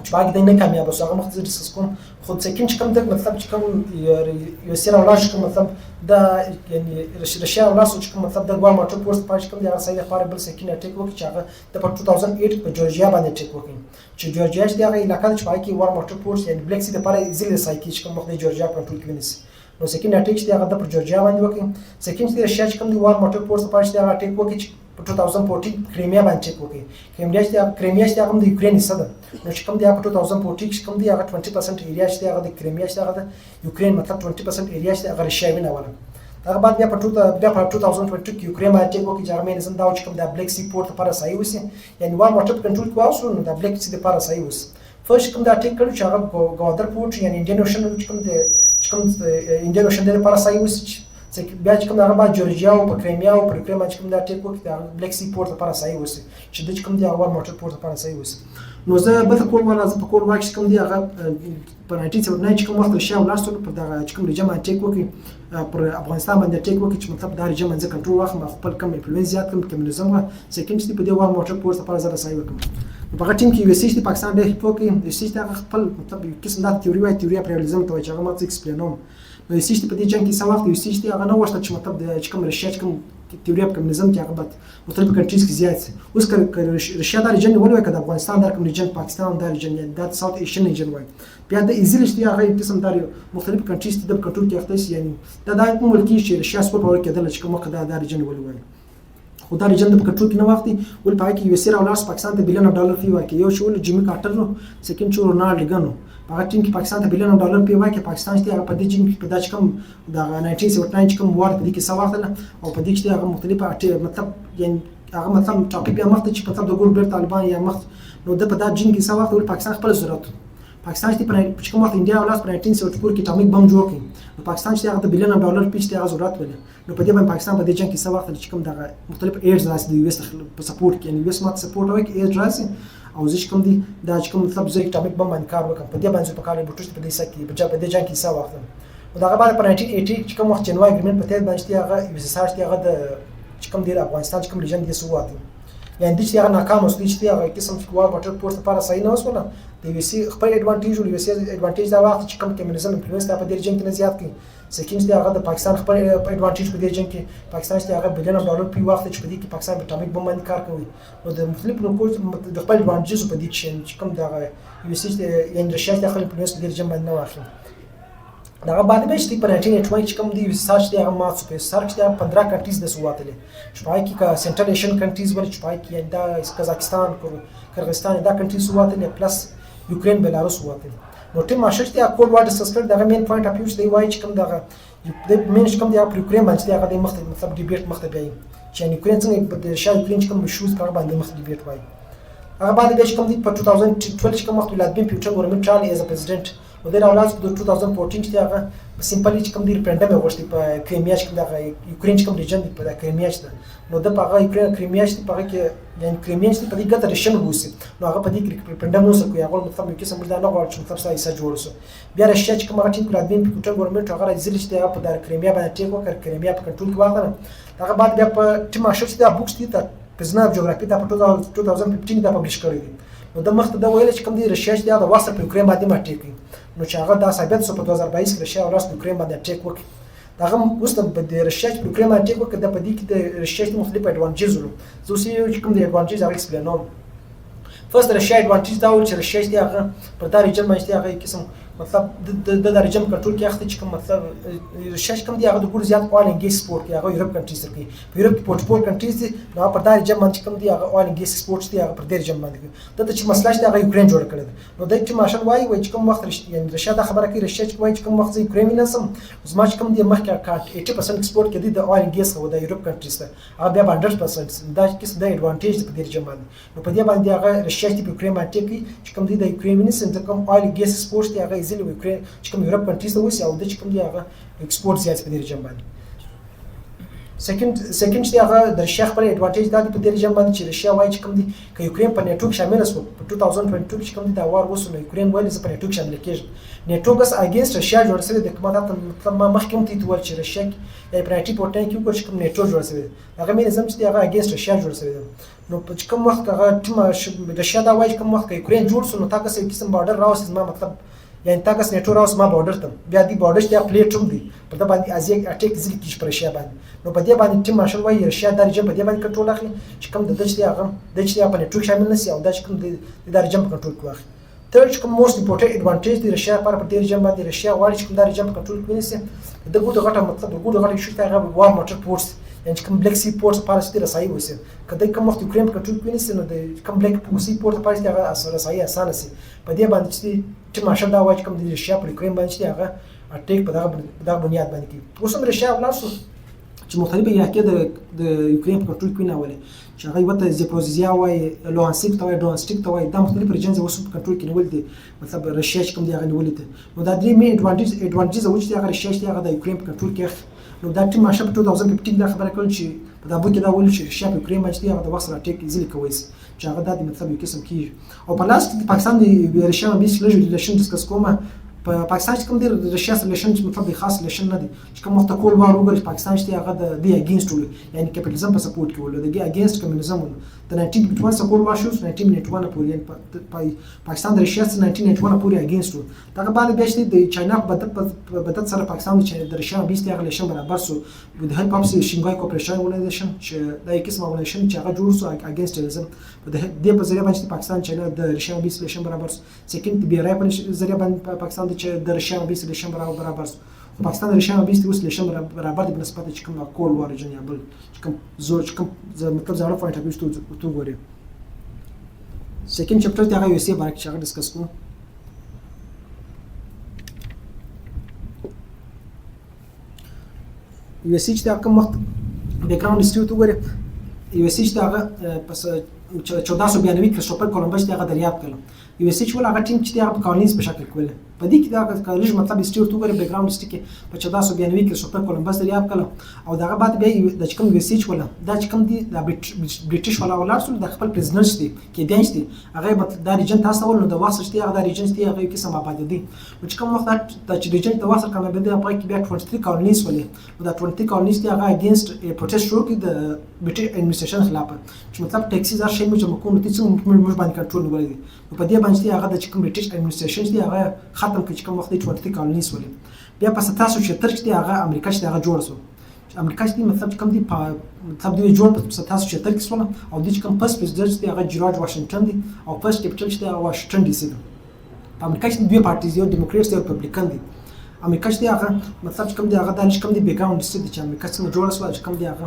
چې باقي د نه کامیاب اوسه هغه مخ ډیسکس کوم. خو سیکنډ کوم د مطلب چې کوم یو سره ولاش کوم مطلب دا یعنی رشیا ولاس چې کوم مطلب د وار ماټر پورټس پاش کوم د هغه سایه لپاره بل سیکنډ اټیک وکړي چې هغه د 2008 په جورجیا باندې اټیک وکړي چې جورجیا چې هغه علاقې چې پای کې وار ماټر پورټس یعنی بلیک سی د لپاره ایزیلی سایکی چې کوم مخ د جورجیا کنټرول کې ونیسي. نو سیکنډ اټیک چې هغه د جورجیا باندې وکړي. سیکنډ د رشیا چې کوم د وار ماټر پورټس پاش د هغه اټیک وکړي په 2014 کریمیا باندې چک وکړي. کریمیا چې هغه د یوکرین حصہ ده. نو چې کوم دی په 2014 کې کوم دی هغه 20% ایریا چې هغه د کریمیا چې هغه د یوکرین مطلب 20% ایریا چې هغه رشیا ونیوله. هغه بعد بیا په 2022 کې یوکرین باندې چک وکړي چې هغه نظام دا چې کوم د بلیک سی پورت لپاره صحیح وسی یعنی وار واټر کنټرول کواسو نو د بلیک سی لپاره صحیح وسی. فرست کوم دا ټیک کړو چې هغه ګوادر پورت یعنی انډین اوشن چې کوم د انډین اوشن لپاره صحیح وسی. بیا چې کوم هغه بعد جورجیا او په کریمیا او په کریمیا چې کوم دا ټیک وکړي د بلیک سی پورت لپاره صحیح وسی چې د کوم دی هغه وار واټر پورت لپاره صحیح وسی. نو زه به کول ولا زه په کول واکس کوم دی هغه په 1979 چې کوم وخت رشیا ولاستو په دغه چې کوم رژیم ټیک وکړي پر افغانستان باندې ټیک وکړي چې مطلب دا رژیم باندې کنټرول واخلم خپل کم انفلوئنس زیات کم کمیونیزم سیکنډ چې په دې وار واټر پورت لپاره زه رسای وکم. په هغه ټیم کې یو سیستم پاکستان ډېر هیټ وکړي. د سیستم خپل مطلب قسم دا تیوري وای تیوري پراليزم ته چې هغه ماته ایکسپلینوم. نو یو سیستم په دې جنګ کې څه وخت یو سیستم هغه نه وشته چې مطلب د کوم رشیا کوم تیوري اف کمیونیزم چې هغه په مختلفو کنټریز کې زیات اوس که رشیا دا ریجن ولوي که د افغانستان دا کوم ریجن پاکستان دا ریجن دا ساوث ایشین ریجن وای بیا د ایزیلی چې هغه قسم دا مختلف کنټریز ته د کنټرول کې اخته یعنی دا کوم ملک چې رشیا سپور پاور کېدل چې کوم دا ریجن ولوي. خو دا ریجن د کنټرول کې نه وختي ول پای کې یو سره ولاس پاکستان ته بلین ډالر فی ورکړي. یو شول جیمی کارټر سیکنډ شو رونالډ ریګن هغه ټیم کې پاکستان ته بلین ډالر پی ورکړي. پاکستان چې هغه په دې جنګ کې په داش کم د 1979 کوم وار په دې کې سواختل او په دې کې هغه مختلفه مطلب یعنی هغه مطلب ټاپک بیا مخته چې په د ګول بیر طالبان یا مخ نو د په دا جنګ کې سواختل پاکستان خپل ضرورت پاکستان چې په کوم وخت انډیا ولاس په 1974 کې ټامیک بم جوړ کړ نو پاکستان چې هغه د بلین ډالر پیچ ته ضرورت ولې نو په دې باندې پاکستان په دې جنګ کې سواختل چې کوم دغه مختلف ایډز راځي د یو اس په سپورټ کې یو اس مات سپورټ وایي ایډز راځي او زه کوم دي دا چې کوم مطلب زه ټاپک بم باندې کار وکم په دې باندې په کار بوټوس په دې سکه په دې جنګ کې سواختل او دغه بعد په 1980 چې کوم وخت جنوای اګریمنت په تیر باندې هغه یو ساش دی هغه د چې کوم دی افغانستان چې کوم لیجن دی سوات یعنی د چې هغه ناکام اوس چې هغه قسم چې وار واټر پورت لپاره صحیح نه وسوله د وی سی خپل اډوانټیج او وی سی اډوانټیج دا وخت چې کوم کمیونیزم انفلوئنس په دې جنگ کې زیات کړي سکینز دی هغه د پاکستان خپل اډوانټیج په دې جنگ کې پاکستان چې هغه بلین ډالر په وخت چې په دې کې پاکستان په اټامیک بم باندې کار کوي نو د مختلف نقطو د خپل اډوانټیج په دې چې کوم دا یو سی یعنی رشیا د خپل انفلوئنس په دې جنگ باندې نه واخلي دغه بعد به چې په 1981 چې کوم دی سرچ دی هغه مات په سرچ دی 15 کنټریز د سواتلې شپای کې کا سنټرل ایشین کنټریز ول شپای کې دا قزاقستان قرغیزستان دا کنټریز سواتلې پلس یوکرین بلاروس سواتلې نو ټیم ماشش دی کول واټر سسپند دغه مین پوینټ اپ یوز دی وای چې کوم دغه د مین چې کوم دی په یوکرین باندې هغه د مطلب ډیبیټ مخته بیاي چې یوکرین څنګه د شای یوکرین چې کوم شوز کار باندې مخته ډیبیټ وای هغه بعد به چې کوم دی په 2012 چې کوم وخت ولادمیر پوتین ګورنمنت ټرایل ایز ا پریزیډنټ و د اولاد په 2014 کې هغه سیمپلی چې کوم دی ریفرندم وغوښتي په کریمیا چې کوم د یوکرین چې کوم ریجن دی په کریمیا چې نو د هغه یوکرین کریمیا چې په هغه کې یعنی کریمیا چې په دې ګټه ریشن ووسی نو هغه په دې کې ریفرندم نو سکو هغه مطلب یو قسم دا نه غواړي چې مطلب سایه جوړ شو بیا راشي چې کوم هغه ټیم ولادمیر پوتین ګورنمنت هغه راځي چې هغه په کریمیا باندې ټیک وکړ کریمیا په کنټرول کې واغله هغه بعد بیا په ټیم ماشر چې دا بوکس دی ته پزنا جغرافي دا په 2015 دا پبلش کړی دی نو د مخته دا ویل چې کوم دی رشیا چې دا واسه په یوکرین باندې ماټی کوي نو چې هغه دا ثابت شو په 2022 کې رشیا ورس یوکرین باندې اټیک وکړي دا هم اوس د رشیا چې یوکرین باندې اټیک وکړي د پدې کې د رشیا چې مختلف اډوانټیجز ورو زه چې کوم دی اډوانټیج هغه ایکسپلینوم فرست رشیا اډوانټیج دا و چې رشیا چې هغه په دا ریجن باندې هغه قسم مطلب د ریجن کنټرول کې اخته چې کوم مطلب رشیا کوم دی هغه د ګور زیات اول انګیج سپورت کې هغه یورپ کنټریز کوي په یورپ کې پورټفول کنټریز دي نو په دا ریجن باندې کوم دی هغه اول انګیج سپورت دی هغه پر دې ریجن باندې د چې مسله چې هغه یوکرین جوړ کړی نو د چې ماشن وای چې کوم وخت یعنی رشیا دا خبره کوي رشیا چې وای چې کوم وخت یوکرین نه سم زما چې کوم دی مخکې کاټ 80% ایکسپورت کې دی د اول انګیج خو د یورپ کنټریز ته هغه بیا 100% دا چې د اډوانټیج په دې ریجن باندې نو په دې باندې هغه رشیا چې یوکرین باندې کوي چې کوم دی د یوکرین منسم کوم اول انګیج سپورت دی هغه ایزیلی یوکرین کوم یورپ کنټریز ته وسی او د کوم دی هغه ایکسپورت زیات په دې ریجن باندې سیکنډ چې هغه د رشیا خپل اډوانټیج دا په دې ریجن باندې چې رشیا وایي چې کوم دی ک یوکرین په نیټو کې شامل شو په 2022 کې کوم دی دا وار وسو نو یوکرین وایي چې په نیټو کې شامل کېږي نیټو بس اگینست رشیا جوړ شوی د کومه مطلب ما مخکې ته تول چې رشیا یې پراټی پورټن کې وکړ چې کوم نیټو جوړ شوی هغه مې نظم چې هغه اگینست رشیا جوړ شوی نو په کوم وخت هغه ټیم رشیا دا وایي کوم وخت یوکرین جوړ شو نو تاسو یو قسم بارډر راوځي ما مطلب یعنی تاسو نیټو راوس ما بارډر ته بیا دی بارډر چې پلیټ هم دی په دا باندې ازي اټیک ځل کیش پر رشیا باندې نو په دې باندې ټیم مارشل وایي رشیا درجه په دې باندې کنټرول اخلي چې کوم د دشتي هغه د چې په نیټو شامل نشي او د چې کوم د درجه په کنټرول کوي تر چې کوم موست امپورټنت اډوانټیج دی رشیا لپاره په دې ریجن باندې رشیا غواړي چې کوم درجه په کنټرول کوي نشي د ګوډ غټه مطلب د ګوډ غټه شو ته هغه وار موټر پورټس یعنی کوم بلیک سی پورټس لپاره چې رسایي وسی کله کوم وخت یوکرین په کنټرول کوي نشي نو د کوم بلیک سی پورټ لپاره چې هغه رسایي اسانه سي په دې باندې چې مارشل دا وایي کوم د رشیا په یوکرین باندې چې هغه اټیک په دغه بنیاد باندې کوي اوس هم رشیا ولاسو چې مختلفه علاقې د یوکرین په کنټرول کې نه ولې چې هغه وته زپروزیا وای لوهانسک ته وای دونسټیک ته وای دا مختلف ریجنز اوس په کنټرول کې نیول دي مطلب رشیا چې کوم دی هغه نیولې ده نو دا درې مین اډوانټیج او چې هغه رشیا چې هغه د یوکرین په کنټرول کې نو دا ټیم ماشه په 2015 دا خبره کول چې په دا بو کې دا ول چې رشیا په یوکرین باندې هغه د وخت راټیک ایزلی کوي چې هغه د مطلب یو قسم کې او په لاس کې پاکستان د رشیا باندې لږ ریلیشن ډیسکس کومه په پاکستان کې کوم دی رشیا سره ریلیشن چې مطلب خاص ریلیشن نه دي چې کوم وخت کول وار وګورئ پاکستان چې هغه د اگینست ول یعنی کیپټالیزم په سپورټ کې ول د اگینست کمیونیزم د 1991 سره کول وار شو 1991 پورې پاکستان د رشیا سره 1991 پورې اگینست ول دا بعد بیا چې د چاینا په بدت سره پاکستان چې د رشیا بیس ته ریلیشن برابر سو د هیلپ اف شینګای کوپریشن ولایشن چې د یو قسم ولایشن چې هغه جوړ سو اگینستریزم په دې په ذریعہ باندې پاکستان چې د رشیا بیس ریلیشن برابر سو سیکنډ بیا راي په ذریعہ باندې پاکستان چې د رشیا بیس ریلیشن برابر سو خو پاکستان رشیا بیس اوس ریلیشن برابر دي بنسبت چې کوم کول وار ریجن یا بل چې کوم زور چې کوم مطلب زړه پوینټ اپ تو ګوري سیکنډ چپټر ته هغه یو سی بارک چې هغه ډیسکس کوو یو سی چې کوم وخت بیک گراوند انسټیټیوټ وګوري یو سی چې هغه پس 1492 کې کریسټوفر کولمبس هغه دریافت کړ یو سی چې ول هغه ټیم چې هغه په کالونیز په شکل کول په دې کې دا کالج مطلب هسټري ورته وګورئ بیک ګراوند هسټري کې په 1492 کې سوپر کولمبس دریاب کله او دغه بعد بیا د کوم ویسیچ ولا دا چې کوم دي د برټیش ولا ولارسول د خپل پریزنرز دي کې دینش دي هغه دا ریجن تاسو ول نو د واسه چې هغه د ریجن دي هغه کې سم آباد دي چې کوم وخت د ریجن د واسه کوم بده په کې بیا 23 کالونیز ولې او دا 23 کالونیز دي هغه اگینست پروتست شروع کړي د برټیش اډمنستریشن خلاف چې مطلب ټیکسیز هر شی موږ کوم نو تاسو موږ باندې کنټرول ولري په دې باندې هغه د کوم برټیش اډمنستریشن دي هغه ختم کړي کوم وخت 23 کالونیز ولې بیا په 1776 کې هغه امریکا چې هغه جوړ شو امریکا چې مطلب کوم دي مطلب دوی جوړ په 1776 کې سول او د کوم پس پریزیډنټ دی هغه جورج واشنگټن دی او پس کیپټل چې هغه واشنگټن ډي سي دی امریکا چې دوی پارټیز یو ډیموکریټس او ریپبلیکن دي امریکا چې هغه مطلب کوم دی هغه د کوم دی بیک ګراوند ستې چې امریکا څنګه جوړ شو چې کوم دی هغه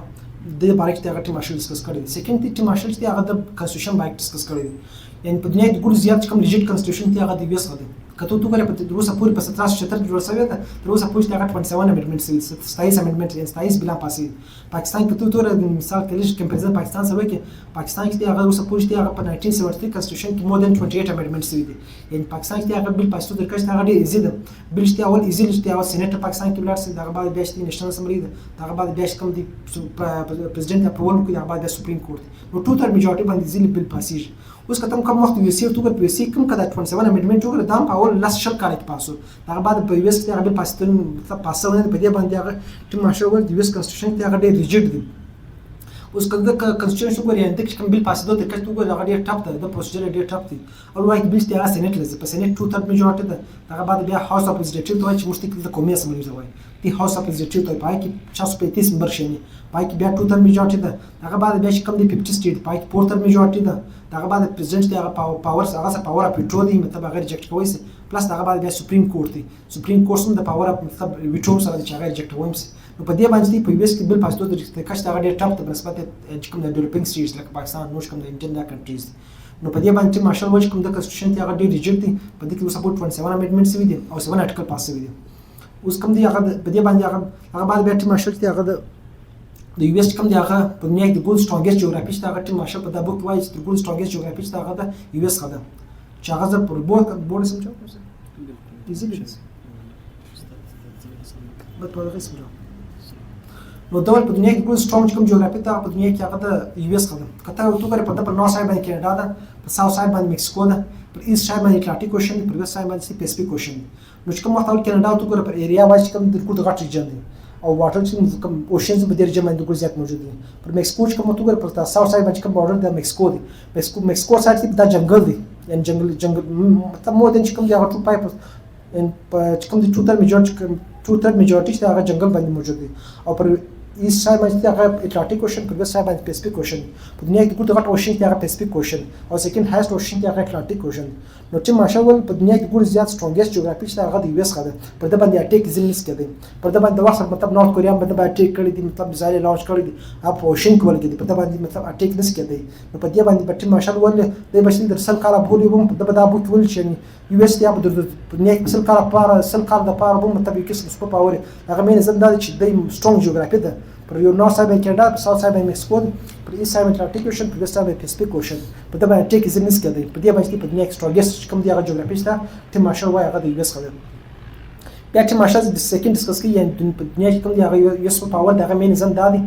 د بارک ته هغه ټیم مارشل ډسکس کړی دی سیکنډ ټیم مارشل چې هغه د کانسټیټیوشن بارک ډسکس کړی دی یعنی په دنیا کې ګور زیات کوم لیجیټ کانسټیټیوشن ته هغه دی ویس غوډي کته تو غره په روسا پورې په 1776 کې جوړ شوی دا روسا پورې هغه 27 امندمنت سوي 27 امندمنت یې 27 بلا پاسي پاکستان کې تو مثال کلیش کمپیریزن پاکستان سره کې پاکستان کې هغه روسا پورې هغه په 1973 کانسټیټیوشن کې مور دان 28 امندمنت سوي دي یعنی پاکستان کې هغه بل پاسو د کښته هغه ډیر ایزي ده بل چې اول ایزي چې هغه سېنیټ پاکستان کې ولر سي دغه بعد بیا چې نېشنل اسمبلی ده دغه بعد بیا کوم دي پریزیدنت اپروول کوي دغه بعد سپریم کورت نو ټوټل میجورټي باندې ځل بل پاسیج اوس کتم کوم وخت یو سی ورته په سی کوم کدا 27 امندمنت وګړه دام په اول لاس شل کال کې پاسو دغه بعد په یو اس کې هغه پاستون مطلب پاسونه په دې باندې هغه ټیم ماشور د یو اس کانسټیټیوشن ته هغه ډېر ریجیډ دي اوس کله کانسټیټیوشن وګورئ د کوم بل پاسدو ته کټ وګورئ هغه ډېر ټاپ ده د پروسیجر ډېر ټاپ دي او وايي بل ته هغه سېنیټ لزه په سېنیټ 2/3 میجورټي ده هغه بعد بیا هاوس اف ریپرزنټیټیو ته چې مستقل د قومي اسمبلی ته وایي دی هاوس اف ریپرزنټیټیو ته پای کې 635 ممبر شي پای کې بیا 2/3 میجورټي ده هغه بعد بیا کوم دی 50 سټیټ پای کې 4/3 میجورټي ده هغه بعد پریزیدنت دی هغه پاور هغه سره پاور اپ ویټو دی مطلب هغه ریجکټ کوي پلس هغه بعد بیا سپریم کورت دی سپریم کورت هم د پاور اپ مطلب ویټو سره چې هغه ریجکټ کوي نو په دې باندې په یو اس کې بل پاسدو د کښته هغه ډېر ټاپ ته نسبت کوم د ډیولپینګ سټیټس لکه پاکستان نو کوم د انډین کنټریز نو په دې باندې مارشل وایي کوم د کانسټیټیوشن ته هغه ډېر ریجکټ دی په دې کې سپورټ 27 امندمنت سوي دي او 7 ارټیکل پاس سوي دي اوس کوم دی هغه په دې باندې هغه بعد بیا مارشل ته هغه د یو اس کوم دی هغه په دنیا کې د ګول سټرونګست جغرافي چې هغه ټیم مارشل په دا بوک وایي چې د ګول سټرونګست جغرافي چې هغه د یو اس خده چې هغه پر بورډ سمجو ایزیلی په هغه سمجو نو دا په دنیا کې ګول سټرونګ کوم جغرافي ته په دنیا کې هغه د یو اس خده کته تو غره په نورث ساید باندې کینیډا ده په ساوث ساید باندې میکسیکو ده پر ایست ساید باندې اټلانټیک اوشن پر ویست ساید باندې پیسفیک اوشن نو چې کوم وخت کینیډا تو غره پر ایریا وایي کوم د کوټ غټ ریجن دی او واټر چې کوم اوشنز په دې ریجن باندې ګور زیات موجود دي پر میکسیکو چې کوم تو غره پر ساوث ساید باندې کوم بارډر د میکسیکو دی میکسیکو ساید کې دا جنگل دی یعنی جنگل مطلب مو د چې کوم دی هغه ټو پایپ په کوم د ټوټل میجورټي چې هغه جنگل باندې موجود دي او پر ایست ساید باندې هغه اټلانټیک اوشن پر ویست ساید باندې پیسفیک اوشن په دنیا کې ګوت غټ اوشن کې هغه پیسفیک اوشن او سیکنډ هایست اوشن کې هغه اټلانټیک اوشن نو چې ماشاءالله په دنیا کې ګور زیات سټرونګست جغرافي چې هغه د یو اس خده پر د باندې اټیک ځینې کېدی پر د باندې وخت مطلب نورث کوریا باندې اټیک کړی دي مطلب میزایل لانچ کړی دي اپ اوشن کې ولګي پر د باندې مطلب اټیک نس کېدی نو په دې باندې په ماشاءالله د بشین در سل کاله بولی وم په د بوت ول چې یو اس ته په دنیا کې سل کاله د پاره وم مطلب کې سپور پاور هغه مې نظم دا چې د سټرونګ جغرافي ده پر یو نورث ساید باندې کینیډا په ساوث ساید باندې میکسیکو پر ایست ساید باندې اټلانټیک اوشن پر ویست ساید باندې پیسفیک اوشن په دې باندې ټیک ځینې کېدی په دې باندې په دنیا کې سټرونګست کوم دی هغه جغرافي شته ټیم مارشل وایي هغه د یو اس خده بیا ټیم مارشل د سیکنډ ډسکس کې یعنی په دنیا کې کوم دی هغه یو اس پاور دغه مې نظم دا دی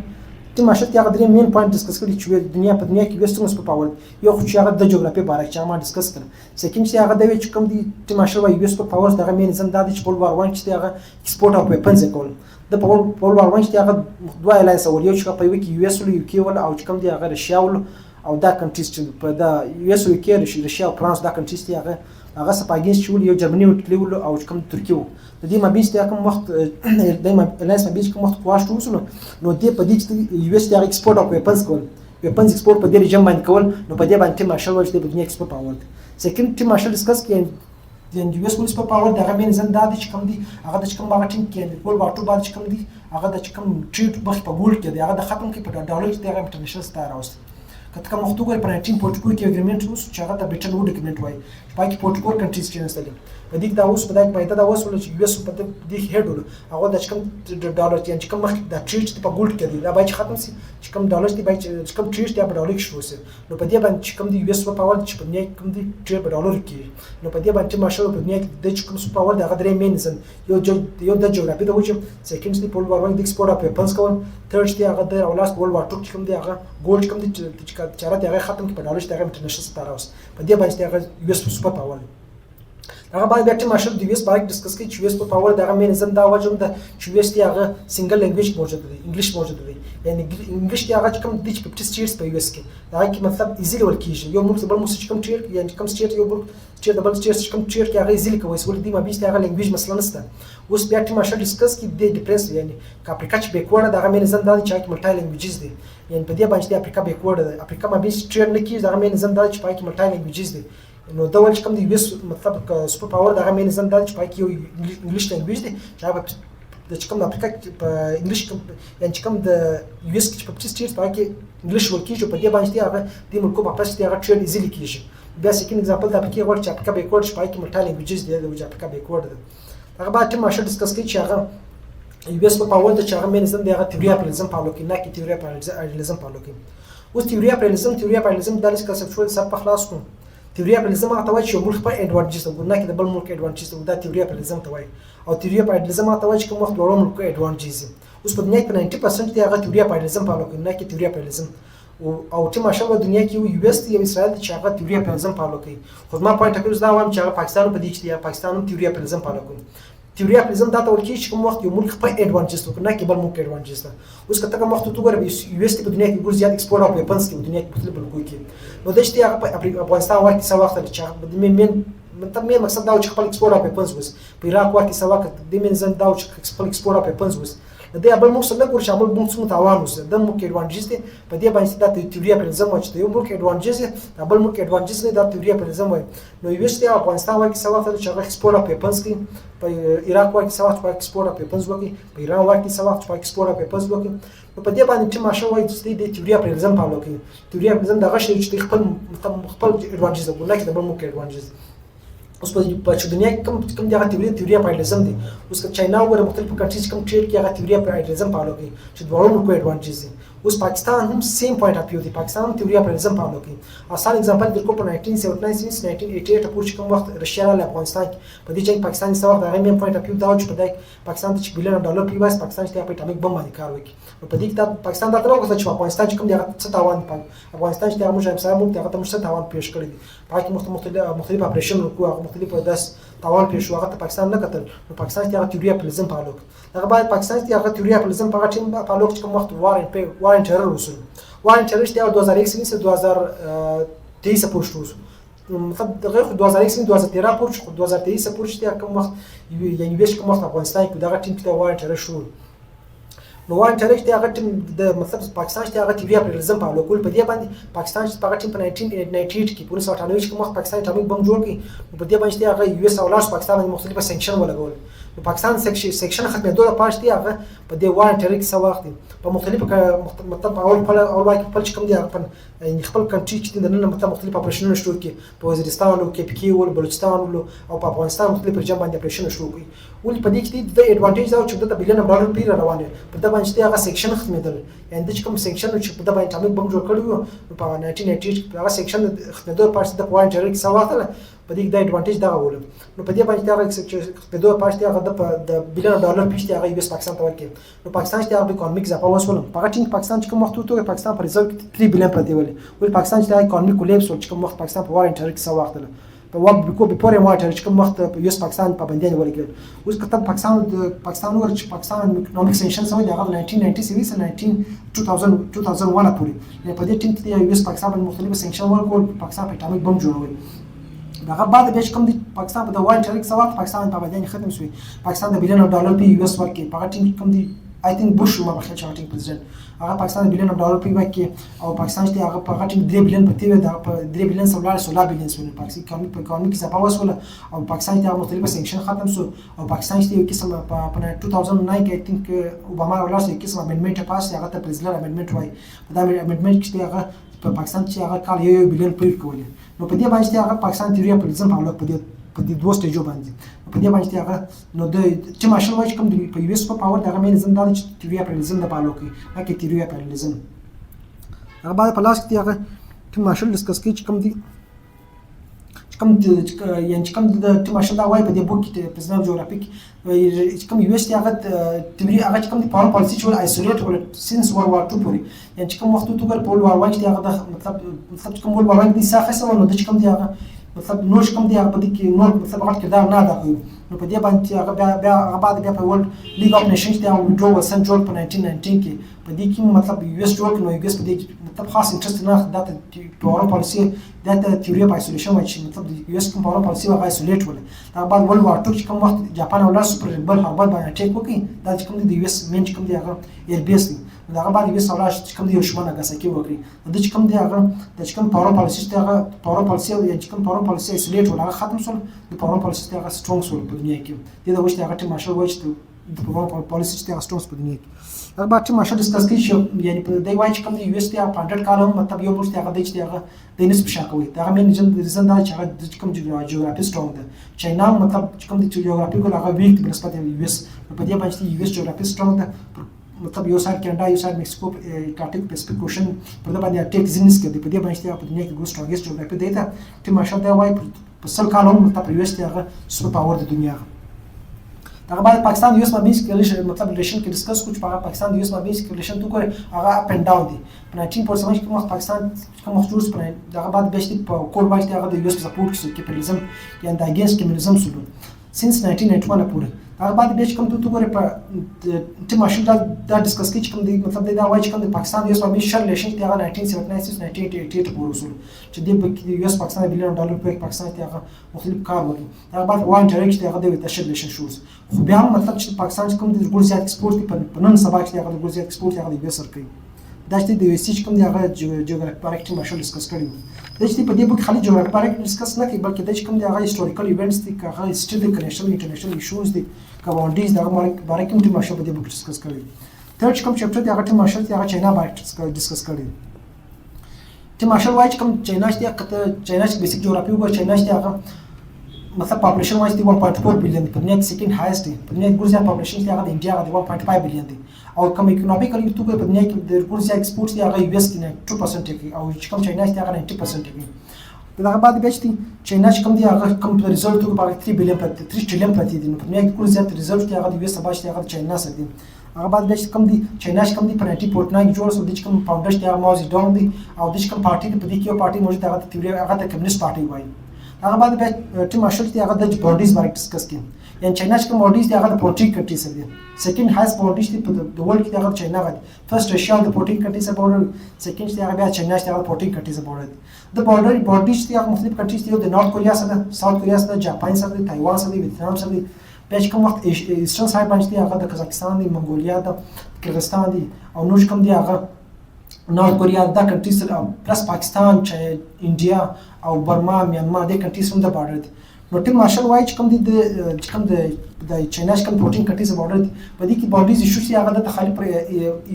ټیم مارشل هغه درې مین پوینټ ډسکس کړي چې دنیا په دنیا کې وسترن سپر پاور یو خو چې هغه د جغرافي باره چې ما ډسکس کړ سیکنډ چې هغه د وی چې کوم دی ټیم مارشل وایي یو اس پاور دغه مین نظم دا دی چې په ور وان چې هغه ایکسپورټ اف ویپنز کول د په ور وان چې هغه دوه الایس ور یو چې په یو کې یو اس او یو کې ول او چې کوم دی هغه رشیا ول او دا کنټریز چې په دا یو اس او کې رشیا او فرانس دا کنټریز چې هغه سپاګینس چې یو جرمني وټلیول او چې کوم ترکیه د دې مابینس ته کوم وخت د الایس مابینس کوم وخت کواشت وسلو نو دې په دې چې یو اس ته ایکسپورټ اف ویپنز کول ویپنز ایکسپورټ په دې ریجن باندې کول نو په دې باندې مارشل وایي چې په دنیا ایکسپورټ پاور سیکنډ ټیم مارشل ډسکس کې د یو اس پولیس په پاور دغه مې نظم دا چې کوم دی هغه د کوم هغه ټیم کې د ګول واټو باندې چې کوم دی هغه د کوم ټریډ مخ په ګول کې دی هغه د ختم کې په ډالر کې هغه انټرنیشنل ستار اوس کته کوم وخت وګور پر 1942 کې اګریمنت اوس چې هغه د بریټن وډ اګریمنت وای پای کې 44 کنټریز کې نستل په دې دا اوس په دای پیدا دا اوس ول چې یو اس په دې هډ ول هغه د چکم ډالر چې کوم مخ د ټریډ په ګولډ کې دی دا باید ختم شي چې کوم ډالر دی باید چې کوم ټریډ دی په ډالر کې شروع شي نو په دې باندې چې کوم دی یو اس په پاور چې په دنیا کې کوم دی ټریډ په ډالر کې نو په دې باندې ماشاءالله په دنیا کې د کوم سو پاور د غدرې مینزن یو د جغرافي د وجه سیکنډ دی په ور باندې ایکسپورټ اپ پیپلز کول ثرد دی هغه د اولاس ورلد وار 2 کوم دی هغه ګولډ کوم دی چې چارت هغه ختم کې په ډالر کې هغه انټرنیشنل ستاره اوس په دې باندې هغه یو اس په پاور هغه باید بیا ماشل د ویس بارک ډسکس کوي چې ویس په پاور دغه مینزم دا وجه ده چې ویس دی هغه سنگل لنګویج موجود دی انګلیش موجود دی یعنی انګلیش دی هغه کوم د 50 سټیټس په ویس کې دا کې مطلب ایزیلی ول کیږي یو موږ بل موږ کوم ټیر یعنی کوم سټیټ یو بل ټیر د بل سټیټ کوم ټیر کې هغه ایزیلی کوي ول دی ما بیس هغه لنګویج مثلا نشته اوس بیا ماشل ډسکس کې د ډیفرنس یعنی افریقا چې بیکورډ دغه مینزم دا چې ملټای لنګویجز دی یعنی په دې باندې افریقا بیکورډ ده افریقا ما بیس ټیر نه کیږي دغه مینزم دا چې پای کې ملټای لنګویجز دی نو دا ول چې کوم دی ویس مطلب سپر پاور دغه مینزم دا چې پای کې یو انګلیش لنګویج دی چې هغه د کوم افریقا په انګلیش یعنی چې کوم د یو اس کې په 50 سټیټس پای کې انګلیش ورکیږي په دې باندې هغه د ملکو په پاس دی هغه ټریډ ایزیلی کیږي بیا سیکنډ ایگزامپل د افریقا ورچ افریقا بیکورډ چې پای کې ملټای لنګویجز دی د افریقا بیکورډ دی هغه باید ماشه ډسکس کوي چې هغه یو اس په پاور د چې هغه مینزم دی هغه تیوري اپریزم فالو کوي نه کې تیوري اپریزم فالو کوي اوس تیوري اپریزم د لیس کنسپچوال سب په خلاص کوم تیوري اپریزم هغه ته وایي چې ملک په اډوانټیج ته ګورنه کې د بل ملک اډوانټیج ته دا تیوري اپریزم ته وایي او تیوري اپریزم هغه ته وایي چې کوم وخت ډول ملک اډوانټیج اوس په دنیا کې 90% دی هغه تیوري اپریزم فالو کوي نه کې تیوري اپریزم او چې ماشاءالله دنیا کې یو اس دی اسرائیل چې هغه تیوري اپریزم فالو کوي خو ما پوینټ اکوز دا وایم چې هغه پاکستان په دې کې دی پاکستان هم تیوري اپریزم فالو کوي تیوري اپریزم دا ته ورکی چې کوم وخت یو ملک په اډوانټیج ته نه کې بل ملک اډوانټیج ته اوس کته کوم وخت تو ګورې یو اس په دنیا کې ګور زیات ایکسپورټ او ویپنز کې دنیا کې مختلف ملکو کې نو د شتي هغه په افغانستان وخت څه وخت چې د مین مقصد دا چې خپل ایکسپورټ او ویپنز وس په عراق وخت څه وخت د مین زند دا چې خپل ایکسپورټ او ویپنز وس د دې بل مقصد نه ګور چې عمل موږ څه تاوان وس د ملک اډوانټیج دی په دې باندې دا تیوري اپریزم وایي چې یو ملک اډوانټیج دی د بل ملک اډوانټیج نه دا تیوري اپریزم وایي نو یو شتي افغانستان وخت څه وخت چې ایکسپورټ او ویپنز کې په عراق وخت څه وخت په ایکسپورټ او ویپنز وکي په ایران وخت څه وخت په ایکسپورټ او ویپنز وکي نو په دې باندې چې ماشه وایي چې د تیوري اپریزم فالو کوي تیوري اپریزم دغه شی چې خپل اډوانټیج دی ګورنه کې د بل ملک اډوانټیج اوس په دنیا کې کوم دغه تیوري اپریزم دی اوس که چاینا وګوره مختلفو کنټریز کوم ټریډ کې هغه تیوري اپریزم فالو کوي چې دوه ملکو اډوانټیج دی اوس پاکستان هم سیم پوینټ اپ یو دی پاکستان هم تیوري اپریزم فالو کوي آسان ایگزامپل درکو په 1979 1988 پورې کوم وخت رشیا له افغانستان په دې چې پاکستان سره هغه مین پوینټ اپ یو دا چې په دې پاکستان ته بلین ډالر پیواس پاکستان ته په اټامیک بم باندې کار وکړي نو په دې کې پاکستان دا تر اوسه چې افغانستان چې کوم دی څه تاوان پاک افغانستان چې موږ هم سره موږ ته څه تاوان پیښ کړی دی پاکي مختلف اپریشن وکړو هغه مختلف داس تاوان پیښ هغه ته پاکستان نه کتل نو پاکستان ته تیوري اپریزم فالو هغه باید پاکستان ته هغه تیوري اپریزم په ټیم فالو چې کوم وخت وار ټرر وسو وار ټرر چې 2001 سے 2023 پورې شو مطلب دغه 2001 2013 پورې 2023 پورې کوم وخت یعنی ویش کوم وخت افغانستان کې دغه ټیم ته وار ټرر شو نو وان ټرک ته هغه ټیم د مطلب پاکستان ته هغه تیوري اپریزم فالو کول په دې باندې پاکستان چې هغه ټیم په 1998 کې 1998 کې وخت پاکستان اټامیک بم جوړ کړي په دې باندې هغه یو اس اولاش پاکستان باندې مختلفه سنکشن ولګول نو پاکستان سیکشن ختمېدو لپاره چې هغه په دې وان ټرک څه وخت په مختلفه مطلب اول واکي خپل کوم دی هغه خپل کنټری چې د نن مطلب مختلف اپریشنونه شروع کړي په وزیرستان او کې پی کې او بلوچستان او په افغانستان مختلف رجم باندې اپریشن شروع کړي ول په دې کې د اډوانټیج دا چې د بلین ډالر پیر روانه په دې باندې هغه سیکشن ختمېدل یعنی د کوم سیکشن چې په دې باندې اټامیک بم جوړ کړی وو په 1998 هغه سیکشن ختمېدو لپاره د پوینټ ټرک څه وخت په دې د اډوانټیج دا ول نو په دې باندې هغه چې په دوه پاش هغه د بلین ډالر پیښته هغه یو پاکستان ته ورکړي نو پاکستان چې هغه اکونومیک ځپا وسول په ټینګ پاکستان چې کوم وخت وته پاکستان پر ریزلټ 3 بلین پاتې ول پاکستان چې اکونومیک کولیپس چې کوم وخت پاکستان په وار انټرک څه وخت په وخت بکو به پورې ماټر چې کوم وخت په یوس پاکستان په باندې ولګل اوس کته پاکستان ور چې پاکستان اکونومیک سنکشن سوي هغه 1997 سره 2001 پورې په دې ټیم کې یوس پاکستان په مختلفو سنکشن ورکول پاکستان په اټامیک بم جوړول دغه بعد به کوم د پاکستان په وان ټریک سوات پاکستان په باندې ختم شوی پاکستان د بلین ډالر په یو اس ورکې په ټیم کوم دی I think Bush ما بخښه چاټینګ پریزیدنت هغه پاکستان بلین ډالر په ورکې او پاکستان چې هغه په ټیم 3 بلین په تیوه د 3 بلین سولار 16 بلین سونه پاکستان په اکونومیک ځپا وسول او پاکستان ته مختلفه سنکشن ختم شو او پاکستان چې یو قسم په 2009 کې I think اوباما ولاسه یو قسم امندمنت پاس هغه ته پریزیدنت امندمنت وای په دا امندمنت کې هغه په پاکستان چې هغه کال 1 بلین پر کولې نو په دې باندې هغه پاکستان تیوري اپریزم فالو په دې په دې دوه سټیجو باندې په دې باندې هغه نو د ټیم مارشل وایي چې کوم په یو اس په پاور دغه مینزم دا چې تیوري اپریلیزم د پالو کوي هغه تیوري اپریلیزم هغه بعد په لاس کې هغه ټیم مارشل ډسکس کوي چې کوم دي کوم د ټیم مارشل دا وایي په دې بوک کې په ځنه جغرافیک چې کوم یو اس هغه تیوري هغه چې کوم د پاور پالیسی چې ول آیسولیټ ول سینس ورلد وار 2 پورې یعنی چې کوم وخت ته ګر په ورلد وار 1 کې هغه مطلب کوم ورلد وار 1 کې ساخه سره نو د کوم دی هغه مطلب نوش کوم دی هغه په دې کې نور مطلب هغه کردار نه ادا کوي نو په دې باندې هغه هغه بعد بیا په ورلد لیګ اف نیشنز ته وډرو وسن جوړ په 1919 کې په دې کې مطلب یو اس جوړ نو یو اس په دې مطلب خاص انټرست نه دا پاور پالیسی دا تیوري اف آیسولیشن وایي چې مطلب یو اس کوم پاور پالیسی هغه آیسولیټ ول دا بعد ورلد وار 2 چې کوم وخت جاپان او لاس پر بل هربل باندې اٹیک وکړي دا چې کوم دی یو اس مین چې کوم دی هغه ایر بیس دی دا هغه بعد یو اس اولاش چې کوم دی یوشیما ناګاساکي وکړي د چې کوم دی هغه د چې کوم پاور پالیسی ته هغه پاور پالیسی او چې کوم پاور پالیسی آیسولیټ ول هغه ختم شول د پاور پالیسی ته هغه سترونګ شول په دنیا کې دا وشته هغه ټیم مارشل وایي چې د پاور پالیسی ته هغه سترونګ په دنیا کې هغه بعد ټیم مارشل ډسکس کوي چې یعنی په دې وایي چې کوم دی یو اس ته 100 کال مطلب یو مشته هغه دی چې هغه د نس په شاکوي دا مې ریزن دا چې هغه د کوم جغرافي سترونګ ده چاینا مطلب کوم دی جغرافي کو هغه ویک په نسبت یو اس په دې باندې یو اس جغرافي سترونګ ده مطلب یو سایډ کینیډا یو سایډ میکسیکو اټلانټیک پیسفیک اوشن په دې باندې اټیک زینس کې په دې باندې په دنیا کې ګو سترونګست جغرافي دی ته ټیم مارشل دا وایي په سل کال هم مطلب یو اس ته هغه سپر پاور د دنیا هغه بعد پاکستان یو اس مابینس کې مطلب ریلیشن کې ډسکس کوو چې په پاکستان یو اس مابینس کې ریلیشن تو کوي هغه اپ اند ډاون دي په 1947 کې وخت پاکستان کوم وخت جوړ سپره هغه بعد بهشتي په کور باندې هغه د یو اس سپورټ کې کیپټالیزم یا د اگینست کمیونیزم سولو سینس 1991 پورې هغه بعد به کوم تو کوي په ټیم مارشل دا ډسکس کوي چې کوم دی مطلب دا وایي چې کوم د پاکستان یو اس مابینس شر ریلیشن کې هغه 1979 پورې وصول چې د یو اس پاکستان بلین ډالر په پاکستان کې هغه مختلف کار وکړي هغه بعد وان ډایرکټ هغه د شر ریلیشن شوز خو بیا هم مطلب چې پاکستان کوم د ګول زیات ایکسپورټ په نن سبا کې هغه د ګول زیات ایکسپورټ هغه د یو اس سر کوي دا چې د یو اس کوم دی هغه جغرافیک پارک ټیم مارشل ډسکس کړی دا چې په دې بوک خالي جغرافیک پارک ډسکس نه کوي بلکې دا چې کوم دی هغه هیستوریکل ایونټس دي هغه هیستوري د کنیکشن انټرنیشنل ایشوز دي باونډریز دا باره کې ټیم مارشل په دې بوک ډسکس کړی تھرد کوم چپټر دی هغه ټیم مارشل دی هغه چاینا باندې ډسکس کړی ټیم مارشل وایي چې کوم چاینا چې چاینا چې بیسیک جغرافي وګور چاینا چې هغه مطلب پاپولیشن وایي 1.4 بلین په دنیا کې سیکنډ هایست دی په دنیا کې ګورځي پاپولیشن چې هغه د انډیا د 1.5 بلین دی او کوم اکونومیکلی تو په دنیا کې د ګورځي ایکسپورټ دی هغه یو اس کې 2% کوي او چې کوم چاینا چې هغه 90% کوي دغه بعد بیا چې چاینا چې کوم دی هغه کوم ریزلټ په 3 بلین په 3 ټریلیون پاتې دي نو په دنیا کې ګورځي ریزلټ دی هغه د یو اس سبا چې هغه چاینا سره دی هغه بعد بیا چې کوم دی چاینا چې کوم دی په 1949 جوړ شو د کوم فاونډر چې هغه ماو زیډونګ دی او د کوم پارټي په دې کې یو پارټي موجود هغه تیوري هغه د کمیونست پارټي وایي هغه بعد بیا ټیم مارشل دی هغه د باډیز باندې ډسکس کړي یعنی چاینا چې کوم باډیز دی هغه د 40 کنټری سره دی سیکنډ هایست باډیز دی په د ورلد کې هغه چاینا غوډي فرست رشیا د 40 کنټری سره بورډر سیکنډ دی هغه بیا چاینا چې هغه 40 کنټری سره بورډر د بورډر باډیز دی هغه مختلف کنټریز دی د نارت کوریا سره ساوث کوریا سره جاپان سره تایوان سره ویتنام سره بیا چې کوم وخت ایسټرن سایډ باندې دی هغه د قزاقستان دی منګولیا د کرغستان دی او نور کوم دی هغه نارت کوریا دا کنټریز پلس پاکستان انډیا او برما میانمار د کنټریز هم د بارډر دي نو ټیم مارشل وایي چې کوم دی د چاینا چې کوم 14 کنټریز بارډر دي په دې کې باډیز ایشو چې هغه د خالي پر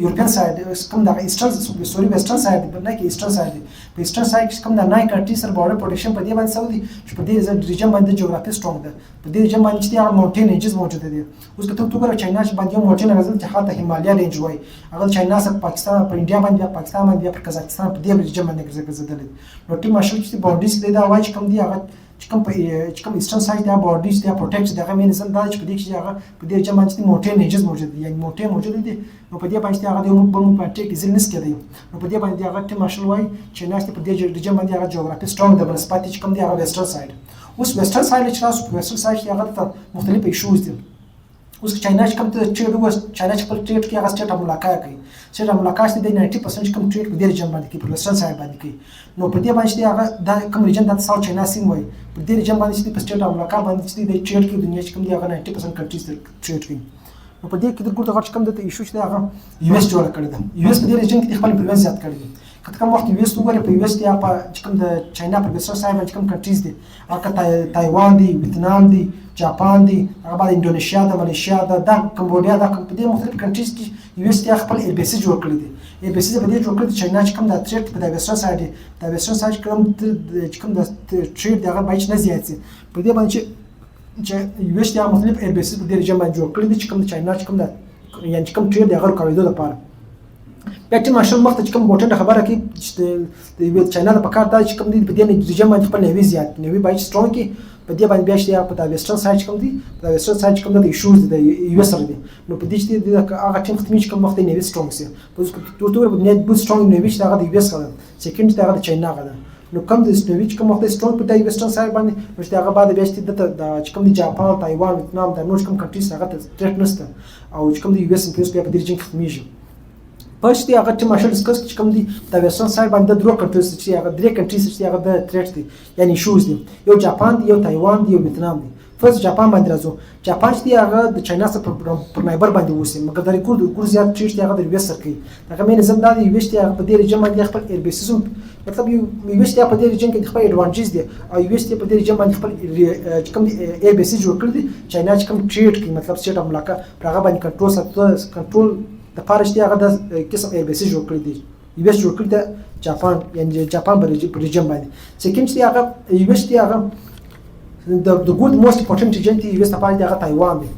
یورپین سایډ کوم د ایسټرن سوري ویسټرن سایډ نه کې ایسټرن سایډ په ایسټرن سایډ کې کوم د 9 کنټریز سره بارډر پروټیکشن په دې باندې سعودي چې په دې ریجن باندې جغرافي سترونګ ده په دې ریجن باندې چې هغه ماونټین رینجز موجود دي اوس که ته وګورې چاینا چې باندې یو ماونټین راځي چې هغه هیمالیا رینج وایي هغه چاینا سره پاکستان پر انډیا باندې پاکستان باندې پر قزاقستان په دې ریجن باندې ګرځېدل نو ټیم مارشل چې باډیز دا وایي چې کوم دی هغه چې کوم ایسټرن سایډ دا باډیز دا پروټیکټ دغه مینزم دا چې په دې کې هغه په دې ریجن باندې ماونټین رینجز موجود دي یعنی ماونټین موجود دي نو په دې باندې هغه د یو بل په اټیک زلنس کېدی نو په دې باندې هغه ټیم مارشل وایي چې ناشته په دې ریجن باندې هغه جغرافي سترونګ ده بنسبت چې کوم دی هغه ویسټرن سایډ اوس ویسټرن سایډ چې تاسو په ویسټرن سایډ کې هغه مختلف ایشوز دي اوس چاینا چې کوم ته ټریډ وس چاینا چې په ټریډ کې هغه سټیټ ملاقات کوي سټیټ ملاقات د 90% کوم ټریډ په دې ریجن باندې کې په ویسټرن سایډ باندې کوي نو په دې باندې هغه دا کوم ریجن د ساوث چاینا سیم وایي په دې ریجن باندې چې په سټیټ ملاقات باندې چې د ټریډ کې دنیا چې کوم دی هغه 90% کنټریز ټریډ کوي نو په دې کې د ګورته غټ کم د ایشو چې هغه یو اس جوړ کړی دی یو اس په دې ریجن کې خپل انفلوئنس زیات کړی دی کته کوم وخت یو اس وګوري په یو اس کې په کوم د چاینا په ویسټرن سایډ باندې کوم کنټریز دي هغه تایوان دی ویتنام دی جاپان دی هغه بعد انډونیشیا د ملیشیا د کمبودیا د په دې مختلف کنټریز کې یو اس تی خپل ال بي سي جوړ کړی دی ال بي سي په دې جوړ کړی چاینا چې کوم د تریډ په د ویسټرن سایډ دی د ویسټرن سایډ کوم د تریډ دغه بایچ نه زیات سي په دې باندې چې یو اس تی مختلف ال بي سي په دې رجم باندې جوړ کړی دی چې کوم چاینا چې کوم د یعنی کوم تریډ دغه کویدو لپاره بیا ټیم مارشل مخته چې کوم بوټن خبره کوي چې د چاینا د پکار دا چې کوم دی په دې رجم باندې خپل نوی زیات نوی بایچ سترونګ کی په دې باندې بیا چې په د ویسټرن سایډ کوم دی په ویسټرن سایډ کوم د ایشوز د یو اس سره دي نو په دې چې د هغه ټیم ختمي چې کوم وخت نوی سترونګ سي په ټوټور په نه بو سترونګ نوی چې هغه د یو اس سره سیکنډ ته هغه د چاینا غره نو کوم د نوی چې کوم وخت سترونګ په د ویسټرن سایډ باندې نو چې هغه بعد بیا چې د چې کوم د جاپان تایوان ویتنام د نور کوم کنټریز هغه ته ټریټ نشته او چې کوم د یو اس په بیا په دې رجم ختميږي پښ دی هغه چې مارشل ډسکس چې کوم دی د ویسټرن سایډ باندې درو کنټریز چې هغه درې کنټریز چې هغه د تریټ دي یعنی شوز دي یو جاپان دی یو تایوان دی یو ویتنام دی فرض جاپان باندې راځو جاپان چې هغه د چاینا سره پر نایبر باندې وسی مګر د ریکورډ زیات تریټ هغه د ویسټر کوي هغه مې نظم دا دی ویسټ هغه په دې رجم باندې خپل ال بي سي مطلب یو ویسټ په دې رجم کې خپل ایڈوانټیج دي او ویسټ په دې رجم باندې خپل کوم ال بي سي جوړ کړی دي چاینا چې کوم تریټ کوي مطلب سټ اپ ملاکه هغه باندې کنټرول د پارشتي هغه د قسم ال بي سي جوړ کړی دی یو اس جوړ کړی دی جاپان یعنی جاپان په رجم باندې سیکنډ چې هغه یو اس تی هغه د ګود موست امپورټنت ایجنټ یو اس په هغه تایوان دی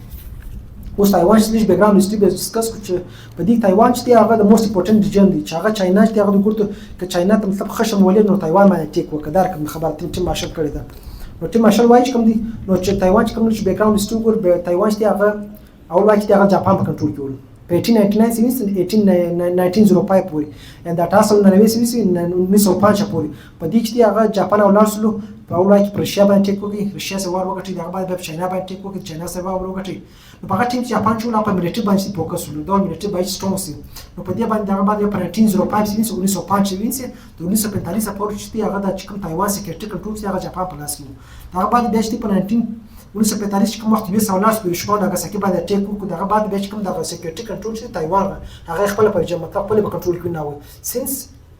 اوس تایوان چې لږ بیکګراوند هیستوري به ډسکس کړو چې په دې تایوان چې هغه د موست امپورټنت ایجنټ دی چې هغه چاینا چې هغه د ګورته ک چاینا ته مطلب خشم ولې نو تایوان باندې ټیک وکړه کوم خبر ټیم مارشل کړی دا نو ټیم مارشل وایي کوم دی نو چې تایوان چې کوم چې بیکګراوند هیستوري ګور تایوان چې هغه اول وایي چې هغه جاپان په کنټرول کې و په 1899 1905 پورې ان دا تاسو نه نوې سوي 1905 پورې په دې کې هغه جاپان او لارسلو په اول کې پر رشیا باندې ټیک وکړي رشیا سره ور وکړي دغه بعد په چاینا باندې ټیک وکړي چاینا سره ور وکړي نو په هغه ټیم چې جاپان شو لا په ملټری باندې فوکس وکړي دا ملټری باندې سترونګ سي نو په دې باندې دغه بعد په 1905 1905 د 1945 پورې چې هغه د کوم تایوان سکیورټي کنټرول چې هغه جاپان په لاس کې دغه بعد بیا چې په 1945 کوم وخت ویس اولاس په شپه ناګاساکي باندې ټیک وکړو دغه بعد بیا کوم دغه سکیورټي کنټرول چې تایوان هغه خپل په جمع خپل په کنټرول کې نه و سینس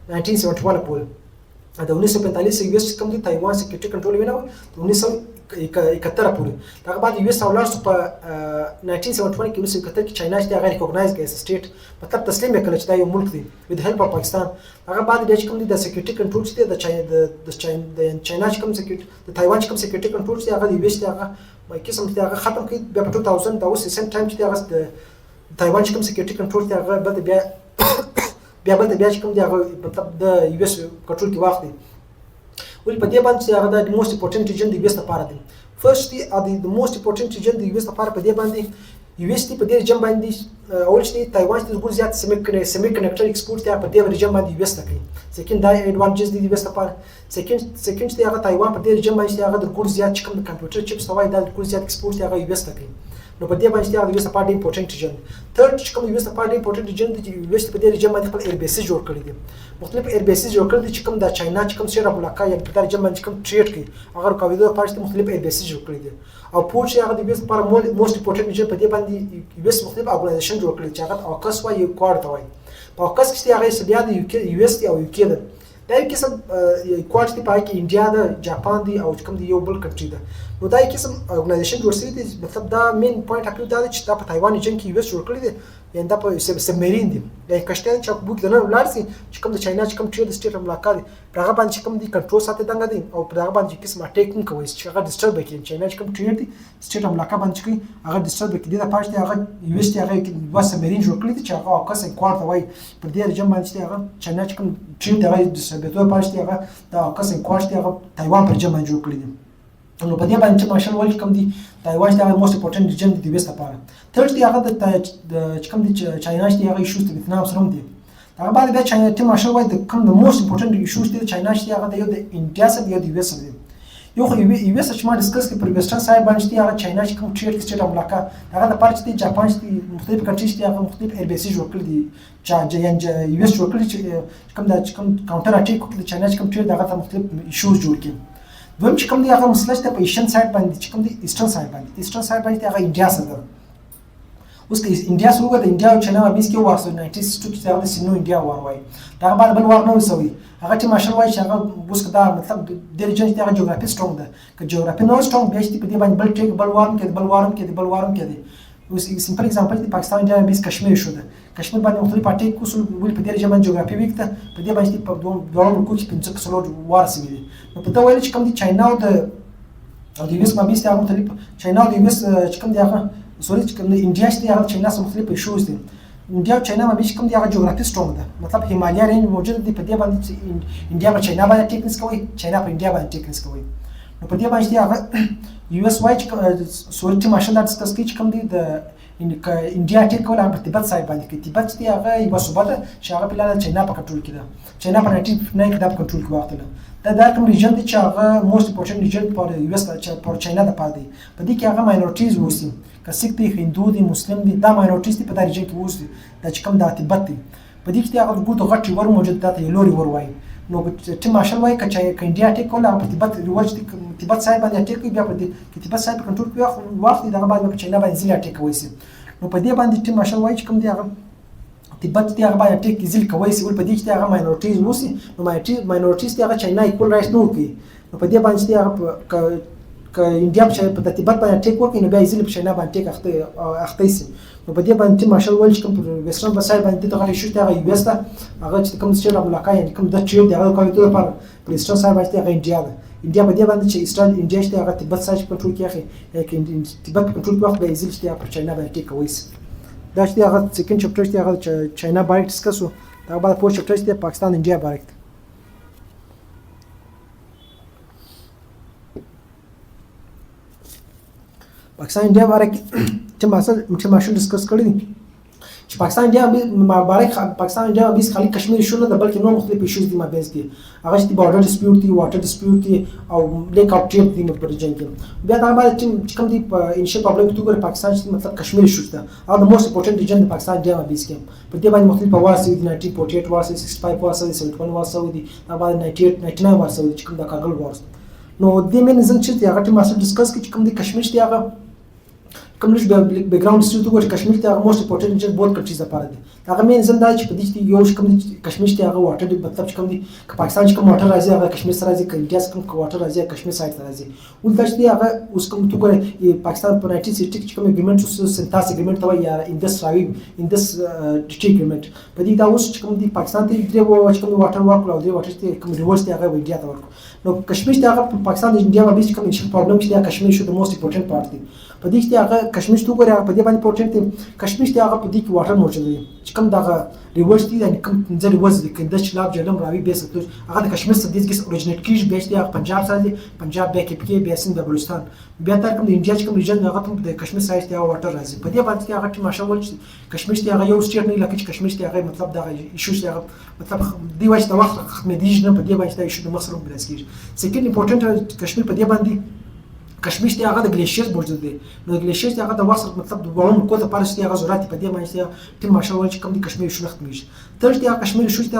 1971 پورې د 1945 یو اس کوم دی تایوان سکیورټي کنټرول ویناو 1971 پورې دغه بعد یو اس اولاس په 1971 کې 1971 کې چاینا چې هغه ریکوګنایز کړي سټیټ مطلب تسلیم کړي چې دا یو ملک دی with help of پاکستان هغه بعد بیا کوم دی د سکیورټي کنټرول چې د چاینا چې کوم سکیورټي د تایوان چې کوم سکیورټي کنټرول چې هغه دی ویش هغه مې قسم ته هغه ختم کړي بیا په 2000 دا اوس سیم ټایم چې هغه د تایوان چې کوم سکیورټي کنټرول ته هغه بل بیا چې کوم دی هغه مطلب د یو اس کنټرول کې واخلي ول په دې باندې هغه د موست امپورټنت ایجنټ دی ویست لپاره دی فرست دی د موست امپورټنت ایجنټ دی ویست لپاره په دې باندې یو اس تی په دې رجم باندې اول چې تایوان چې ګور زیات سیمي کنډکټر ایکسپورټ ته په دې رجم باندې یو اس کوي سیکنډ دا ایڈوانټیج دی ویست لپاره سیکنډ چې هغه تایوان په دې رجم باندې هغه د ګور زیات کوم د کمپیوټر چپس توای دا ګور زیات ایکسپورټ هغه یو اس کوي نو په دې باندې هغه یو سپارټ امپورټنت ایجنټ ثرد چې کوم یو سپارټ امپورټنت ایجنټ دی یو اس په دې رجم باندې خپل ال بي سي جوړ کړی دی مختلف ال بي سي جوړ کړی چې کوم د چاینا چې کوم سره ملاقات یا په دې رجم باندې کوم ټریډ کوي هغه کویدو لپاره مختلف ال بي سي جوړ کړی دي او پور چې هغه د بیس لپاره موست امپورټنت ایجنټ په دې باندې یو اس مختلف اورګنایزیشن جوړ کړی چې هغه اوکس وایي کوارټ وایي په اوکس کې هغه بیا د یو اس او یو کې ده دا یو قسم کوارټ دی په کې انډیا ده جاپان دی او کوم دی یو بل کنټری ده نو دا یو قسم اورګنایزیشن جوړ شوی دی مطلب دا مین پوینټ اپ دا چې دا په تایوان ایجنټ کې یو اس جوړ کړی دی یعنی دا په سبمرین دی دا کشتان چې بوک دنه ولارسي چې کوم د چاینا چې کوم ټریډ سټیټ ملاقات هغه باندې کوم دی کنټرول ساتي دنګ دی او په هغه باندې قسم اٹیک کوي چې هغه ډیسټرب کوي چاینا چې کوم ټریډ دی سټیټ ملاقات باندې کوي هغه ډیسټرب کوي دا پاتې هغه یو اس تی هغه کې سبمرین جوړ کړی دی چې هغه اوکس کوارټ وای په دې رجم باندې هغه چاینا چې کوم ټریډ هغه ډیسټرب دوه پاتې هغه دا اوکس کوارټ هغه تایوان پر جمع جوړ کړی دی نو په دې باندې مارشل ول کوم دی تایوان دا موست امپورټنت ایجنټ دی ویست لپاره ثرد دی هغه د کوم دی چاینا چې هغه ایشوز د ویتنام سره دی هغه بعد بیا چاینا ټیم مارشل وای د کوم د موست امپورټنت ایشوز دی چاینا چې هغه د یو د انډیا سره یو د ویست دی یو خو یو اس چې ما ډسکس کې پر ویسټرن سایډ باندې هغه چاینا چې کوم ټریډ سټیټ ملاقات هغه د پارچ دی جاپان چې مختلف کنټریز دی هغه مختلف ال بي سي جوړ کړی دي چې یو اس جوړ کړی چې کوم د کاونټر اټیک کوي چاینا چې کوم ټریډ هغه مختلف ایشوز جوړ کړي دویم چې کوم دی هغه مسله چې په ایشن سایډ باندې چې کوم دی ایسټرن سایډ باندې هغه انډیا سره ده اوس که انډیا سره وګورئ د انډیا او چاینا مابینځ کې وار سوی 1962 کې هغه د سینو انډیا وار وایي د هغه بعد بل وار نه وي سوی هغه ټیم مارشل وایي چې هغه اوس که دا مطلب د ریجن چې هغه جغرافي سټرونګ ده که جغرافي نه سټرونګ بیا چې په دې باندې بل ټیک بل وارم کې بل وارم کې دی اوس سمپل اگزامپل د پاکستان انډیا مابینځ کشمیر شو ده کشمیر باندې مختلف اټیک وسول ولې په دې ریجن باندې جغرافي ویک ده په دې باندې په دوه ملکو کې 15 کسلو وار سوي دي نو په دا ویل چې کوم دي چاینا او د یو اس مابینځ ته مختلف چاینا او د یو اس چې کوم دی هغه سوري چې کوم انډیا چې هغه چاینا سره مختلف ایشوز دي انډیا او چاینا مابینځ کوم دی هغه جغرافي سټرونګ ده مطلب هیمالیا رینج موجود دی په دې باندې انډیا په چاینا باندې ټیکنس کوي چاینا په انډیا باندې ټیکنس کوي نو په دې باندې هغه یو اس وايي چې سوري چې ماشین دا ډسکس کوي چې کوم دی د انډیا ټیک کول هغه تبت صاحب باندې کوي تبت چې هغه یو صوبه ده چې هغه په لاره چاینا په کنټرول کې ده چاینا په 1959 کې دا په کنټرول کې واخله دا کوم ریجن دی چې هغه موست امپورټنت ریجن پر یو اس پر چاینا د پاره دی په دې کې هغه ماینورټیز ووسی که سیک دی هندو دی مسلم دی دا ماینورټیز دی په دا ریجن کې ووسی دا چې کوم د تبت دی په دې کې هغه ګوت غټ ور موجود ده یو لوري ور وای نو چې ماشل وای که انډیا ټیک کول هغه په تبت ریورج دی تبت صاحب باندې ټیک کوي بیا په دې کې تبت صاحب کنټرول کوي وخت دغه بعد په چاینا باندې ځل ټیک کوي نو په دې باندې چې ماشل وای چې کوم دی هغه تبت دی هغه باندې ټیک ځل کوي ول په دې کې هغه ماینورټیز ووسی نو ماینورټیز دی هغه چاینا ایکول رائټ نه کوي نو په دې باندې هغه ک انډیا په تبت باندې ټیک ورکړي نو بیا ځل په چاینا باندې ټیک اخته سي نو په دې باندې ماشل وای چې کوم ویسټرن بسایل باندې دغه ایشو ته هغه یو اس ته هغه چې کوم څه ملاقات یعنی کوم د چیو دی هغه کوي ته پر پرېسټر سره باندې هغه انډیا ده انډیا په دې باندې چې ایسټرن انډیا چې هغه تبت سره کنټرول کوي کې تبت کنټرول کوي به ځل چې په چاینا باندې ټیک کوي دا چې هغه سیکنډ چپټر چې هغه چاینا باندې ډسکس وو دا بعد پوسټ چپټر چې پاکستان انډیا باندې پاکستان انډیا باندې چې ماشل ډسکس کړی دي چې پاکستان انډیا مبارک پاکستان انډیا بیس خالي کشمیر شو نه بلکې نور مختلف ایشوز دي مابینځ کې هغه چې بارډر ډسپیوټ دي واټر ډسپیوټ دي او لیک اپ ټریپ دي په ریجن کې بیا دا باندې چې کوم دي انشي پرابلم تو ګره پاکستان چې مطلب کشمیر شو ده او د موست امپورټنت ریجن د پاکستان انډیا مابینځ کې په دې باندې مختلف وار سوي دي 1948 وار سوي 65 وار سوي 71 وار سوي دي دا باندې 98 99 وار سوي چې کوم د کاګل وار نو دې مې نظر چې هغه ټیم ماسل ډسکس کې کوم دي کشمیر چې هغه کوم لږ بیک ګراوند ستوري وګورئ کشمیر ته هغه موست امپورټنت ریجن بوت کنټریز لپاره دي هغه مې نظر دا چې په دې کې یو کوم کشمیر ته هغه واټر مطلب چې کوم دي که پاکستان چې کوم واټر راځي هغه کشمیر سره راځي که انډیا کوم واټر راځي کشمیر سایډ ته راځي ولدا چې هغه اوس کوم تو ګورئ پاکستان په 1960 کې کوم اګریمنت اوس سنتاس اګریمنت وایي یا اندس راوي اندس ټی اګریمنت په دې دا اوس چې کوم دي پاکستان ته درې و چې کوم واټر ورکړو او دې واټر ته کوم ریورس ته هغه انډیا ته ورکړو نو کشمیر ته هغه پاکستان د انډیا باندې کوم انشي پرابلم چې دا کشمیر شو د موست امپورټنت پارت دی په دې کې هغه کشمیر ته وګورئ په دې باندې امپورټنت دی کشمیر ته هغه په دې کې واټر موجود دی چې کوم دغه ریورس دی یعنی کوم ځل ریورس دی کنده چلاب جلم راوي به څه هغه د کشمیر څخه د دې اوريجینیټ کیږي به چې هغه پنجاب سره دی پنجاب به کې پکې به سند بلوچستان بیا تر کوم د انډیا چې کوم ریجن هغه د کشمیر سایډ ته واټر راځي په دې باندې هغه چې ماشاءالله چې کشمیر ته هغه یو سټیټ نه لکه چې کشمیر ته هغه مطلب دغه ایشو هغه مطلب دی وایي د وخت ختمې دیږي نه په دې باندې ایشو د مصر په لاس کې سیکنډ امپورټنت کشمیر په دې باندې کشمیر ته هغه د ګلیشیر موجود دی نو ګلیشیر ته هغه د وخت مطلب د وړم کو ته پارس ته هغه ضرورت په دې باندې ټیم ماشاءالله چې کوم د کشمیر شو نخت میش تر دې هغه کشمیر شو ته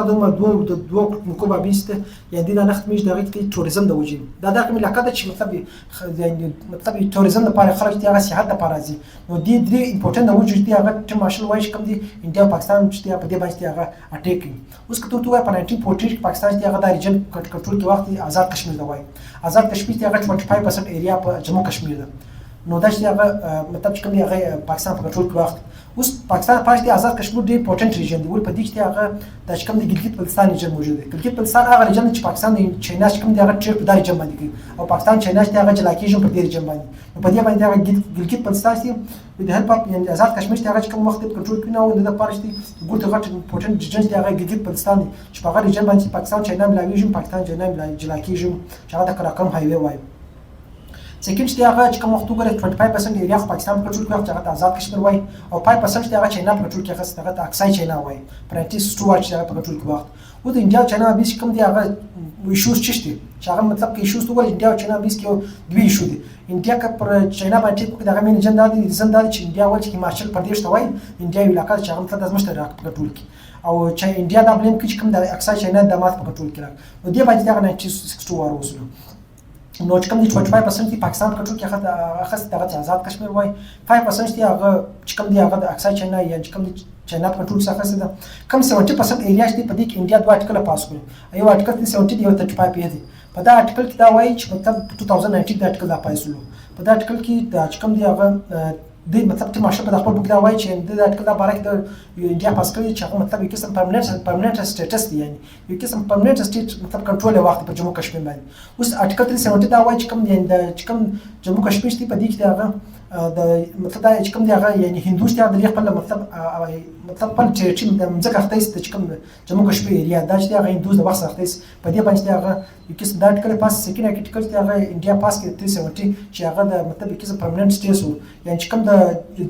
د دوه مکوبه بیسته یعنی دا نخت میش دغه کې توریزم د وجین دا د کوم علاقه چې مطلب توریزم لپاره خلک ته هغه سیاحت لپاره راځي نو دې درې امپورټنت د وجود دی هغه ټیم ماشاءالله وایي کوم دی انډیا پاکستان چې په دې باندې هغه اٹیک اوس کته تو په 1948 پاکستان ته هغه د ریجن کنټرول کې وخت آزاد کشمیر دا وایي آزاد کشمیر ته هغه 25% ایریا په جموں کشمیر ده نو دا چې هغه مطلب چې کوم دی هغه پاکستان په کنټرول کې وخت اوس پاکستان پاتې آزاد کشمیر ډېر امپورټنت ریجن دی ول په دې کې هغه د کوم دی ګلګت بلتستان ریجن موجود دی ګلګت بلتستان هغه ریجن چې پاکستان چاینا چې کوم دی هغه ټریپ په دای ریجن باندې کوي او پاکستان چاینا چې هغه جلاکیږي په دې ریجن باندې نو په دې باندې هغه ګلګت بلتستان چې د هر پاپ یعنی آزاد کشمیر چې هغه کوم وخت کنټرول کوي نو د پاره چې ګوت غټ امپورټنت ریجن دی هغه ګلګت بلتستان چې په هغه ریجن باندې پاکستان چاینا ملاویږي پاکستان چاینا جلاکیږي چې هغه د کراکم هایوي وایي سیکنډ چې هغه چې کوم وخت وګورئ 25% ایریا خو پاکستان په کنټرول کې هغه آزاد کشمیر وایي او 5% چې هغه چاینا په کنټرول کې هغه ستغه اکسای چاینا وایي پرانتیس ټو چې هغه په کنټرول کې وخت و د انډیا چاینا بیس کوم دی هغه ایشوز چشتي چې هغه مطلب کې ایشوز وګورئ انډیا او چاینا بیس کې دوی ایشو دي انډیا کا پر چاینا باندې کې دغه مين جن دادي زنده چې انډیا ول چې هیماچل پردیش ته وایي انډیا علاقې چې هغه مطلب د مشترک په کنټرول کې او چې انډیا د بلیم کې کوم د اکسای چاینا د مات په کنټرول کې راغلی نو دی باندې هغه 1962 وار وسلو نو چې کوم دي 25% دي پاکستان په کنټرول کې هغه اخست دغه آزاد کشمیر وای 5% دي هغه چې کوم دي هغه د اکثر چاینا یا چې کوم دي چاینا په کنټرول څخه څه ده کم 70% ایریا چې په دې کې انډیا دوه اټکل پاس کړو یو اټکل 70 دی او 35 دی په دا اټکل کې دا وایي چې مطلب 2019 دا اټکل دا پایسلو په دا اټکل کې دا چې کوم دی هغه د مطلب ټیم ماشه په خپل بوک دا وایي چې د اټکل دا باره کې د انډیا پاس کړی چې هغه مطلب یو قسم پرمننت سټیټس دی یعنی یو قسم پرمننت سټیټ مطلب کنټرول وخت په جمهور کشمیر باندې اوس اټکل 70 دا وایي چې کوم دی چې کوم جمهور کشمیر دی په دې کې هغه د مطلب دا چې کوم دی هغه یعنی هندوستان د خپل مطلب په ټیم د مځکه اخته چې کوم جمهور کشمیر ایریا دا چې هغه هندوز د وخت اخته په دې باندې هغه یو قسم دا اټکل پاس سکین اټکل چې هغه انډیا پاس کړی 370 چې هغه د مطلب یو قسم پرمننت سټیټس وو یعنی چې کوم د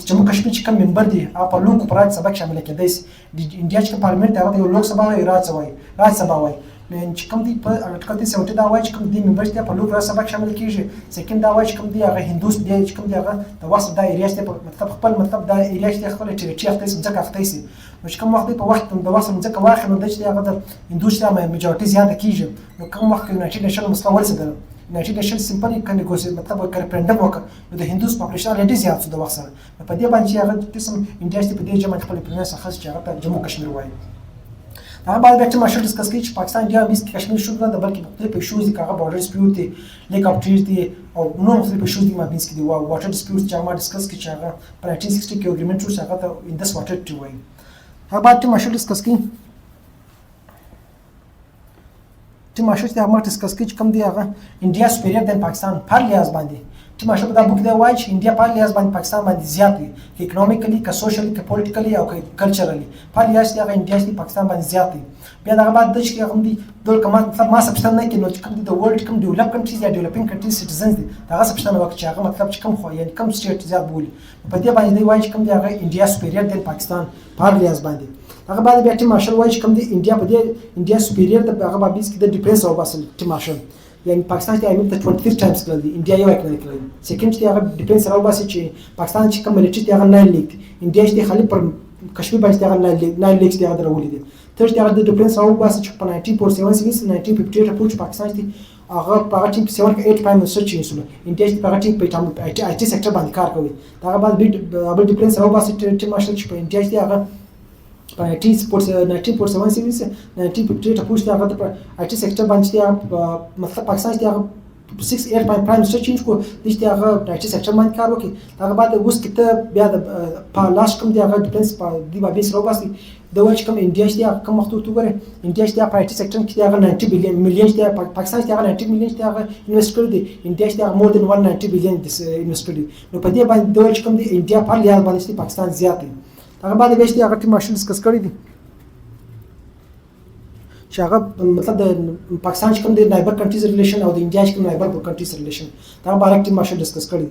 جمهور کشمیر چې کوم ممبر دی هغه په لوکو پرات سبق شامل کېدای شي د انډیا چې پارلیمنت هغه یو لوک سبا وای راج سبا وای چې کوم دی په اټکل 370 دا وایي چې کوم دی ممبر چې په لوک را سبق شامل کیږي سکین دا وایي چې کوم دی هغه هندوس دی چې کوم دی هغه د واسط د ایریا چې مطلب خپل مطلب د ایریا چې خپل ټریټری اخته ځکه اخته سي نو چې کوم وخت په وخت د واسط ځکه واخل نو د چې هغه د هندوس ته میجورټي زیاته کیږي نو کوم وخت کې یونایټډ نیشن مسله ورسېدل یونایټډ نیشن سمپلی کنه مطلب ریفرندم وکړ نو د هندوس پاپولیشن الریډي زیات شو د وخت سره په دې باندې هغه قسم انډیا چې په دې جمع خپل پرنس خاص چې هغه په جمهور کشمیر وایي هغه بعد بیا چې ماشل ډسکس کوي چې پاکستان انډیا بیس کشمیر شو نه د بلکې مختلف ایشوز دي هغه بارډر ډسپیوټ دي لیک اف ټریټ دي او نو مختلف ایشوز دي ما بیس کې دي واټر ډسپیوټ چې هغه ډسکس کوي چې هغه په 1960 کې اګریمنت شو چې هغه ته ان دس واټر ټری وایي هغه بعد چې ماشل ډسکس کوي چې ماشل چې هغه ډسکس کوي چې کوم دی هغه انډیا سپیریئر دین پاکستان پر لیاز باندې چې ماشه په دا بوک دی وایي چې انډیا په لیاز باندې پاکستان باندې زیات دی که اکونومیکلی که سوشلی که پولیټیکلی او که کلچرلی په لیاز چې هغه انډیا چې پاکستان باندې زیات دی بیا دغه بعد د چې هغه دی دول کما مطلب ما سبسټن نه کې نو چې کوم د ورلد کوم ډیولپ کنټریز یا ډیولپینګ کنټریز سټیزنز دي هغه سبسټن وکړي چې هغه مطلب چې کوم خو یعنی کوم سټیټ زیات بولي په دې باندې دی وایي چې کوم دی هغه انډیا سپیریئر دی پاکستان په لیاز باندې هغه بعد بیا چې مارشل وایي چې کوم دی انډیا په دې انډیا سپیریئر د هغه باندې کې د ډیفنس او باسل چې مارشل یعنی پاکستان چې ایمن ته 23 ټایمز کړل دي انډیا یو کړل کړل سیکنډ چې هغه ډیفنس راو باسي چې پاکستان چې کوم ملټری ته هغه نه لیک انډیا چې خالي پر کشمیر باندې هغه نه لیک چې هغه درولې دي تر چې هغه د ډیفنس راو باسي چې په 1947 1958 اپروچ پاکستان چې هغه په ټیم 78 پایم سرچ یې سره انډیا چې په ټیم په ټام آی ټي سېکټر باندې کار کوي هغه بعد ډبل ډیفنس راو باسي چې مارشل چې په انډیا چې هغه په 1947 1958 اپروچ هغه په آی ټي سېکټر باندې مطلب پاکستان چې هغه 68 پایم سرچ چینج کو د چې هغه آی ټي سېکټر باندې کار وکړي هغه بعد اوس کې بیا د په لاس کوم دی هغه ډیفنس په دی باندې سره وباسي د وایي کوم انډیا چې کوم وخت وګوره انډیا چې په آی ټي سېکټر کې هغه 90 میلیون چې پاکستان چې هغه 90 میلیون چې هغه انویسټ کړی دی انډیا چې هغه مور دین 190 میلیون انویسټ کړی نو په دې باندې د وایي کوم دی انډیا په لیاز باندې پاکستان زیات دی هغه بعد بیا چې هغه ټیم مارشل ډسکس کړی دی چې هغه مطلب د پاکستان چې کوم د نایبر کنټریز ریلیشن او د انډیا چې کوم نایبر کنټریز ریلیشن دا باره کې مارشل ډسکس کړی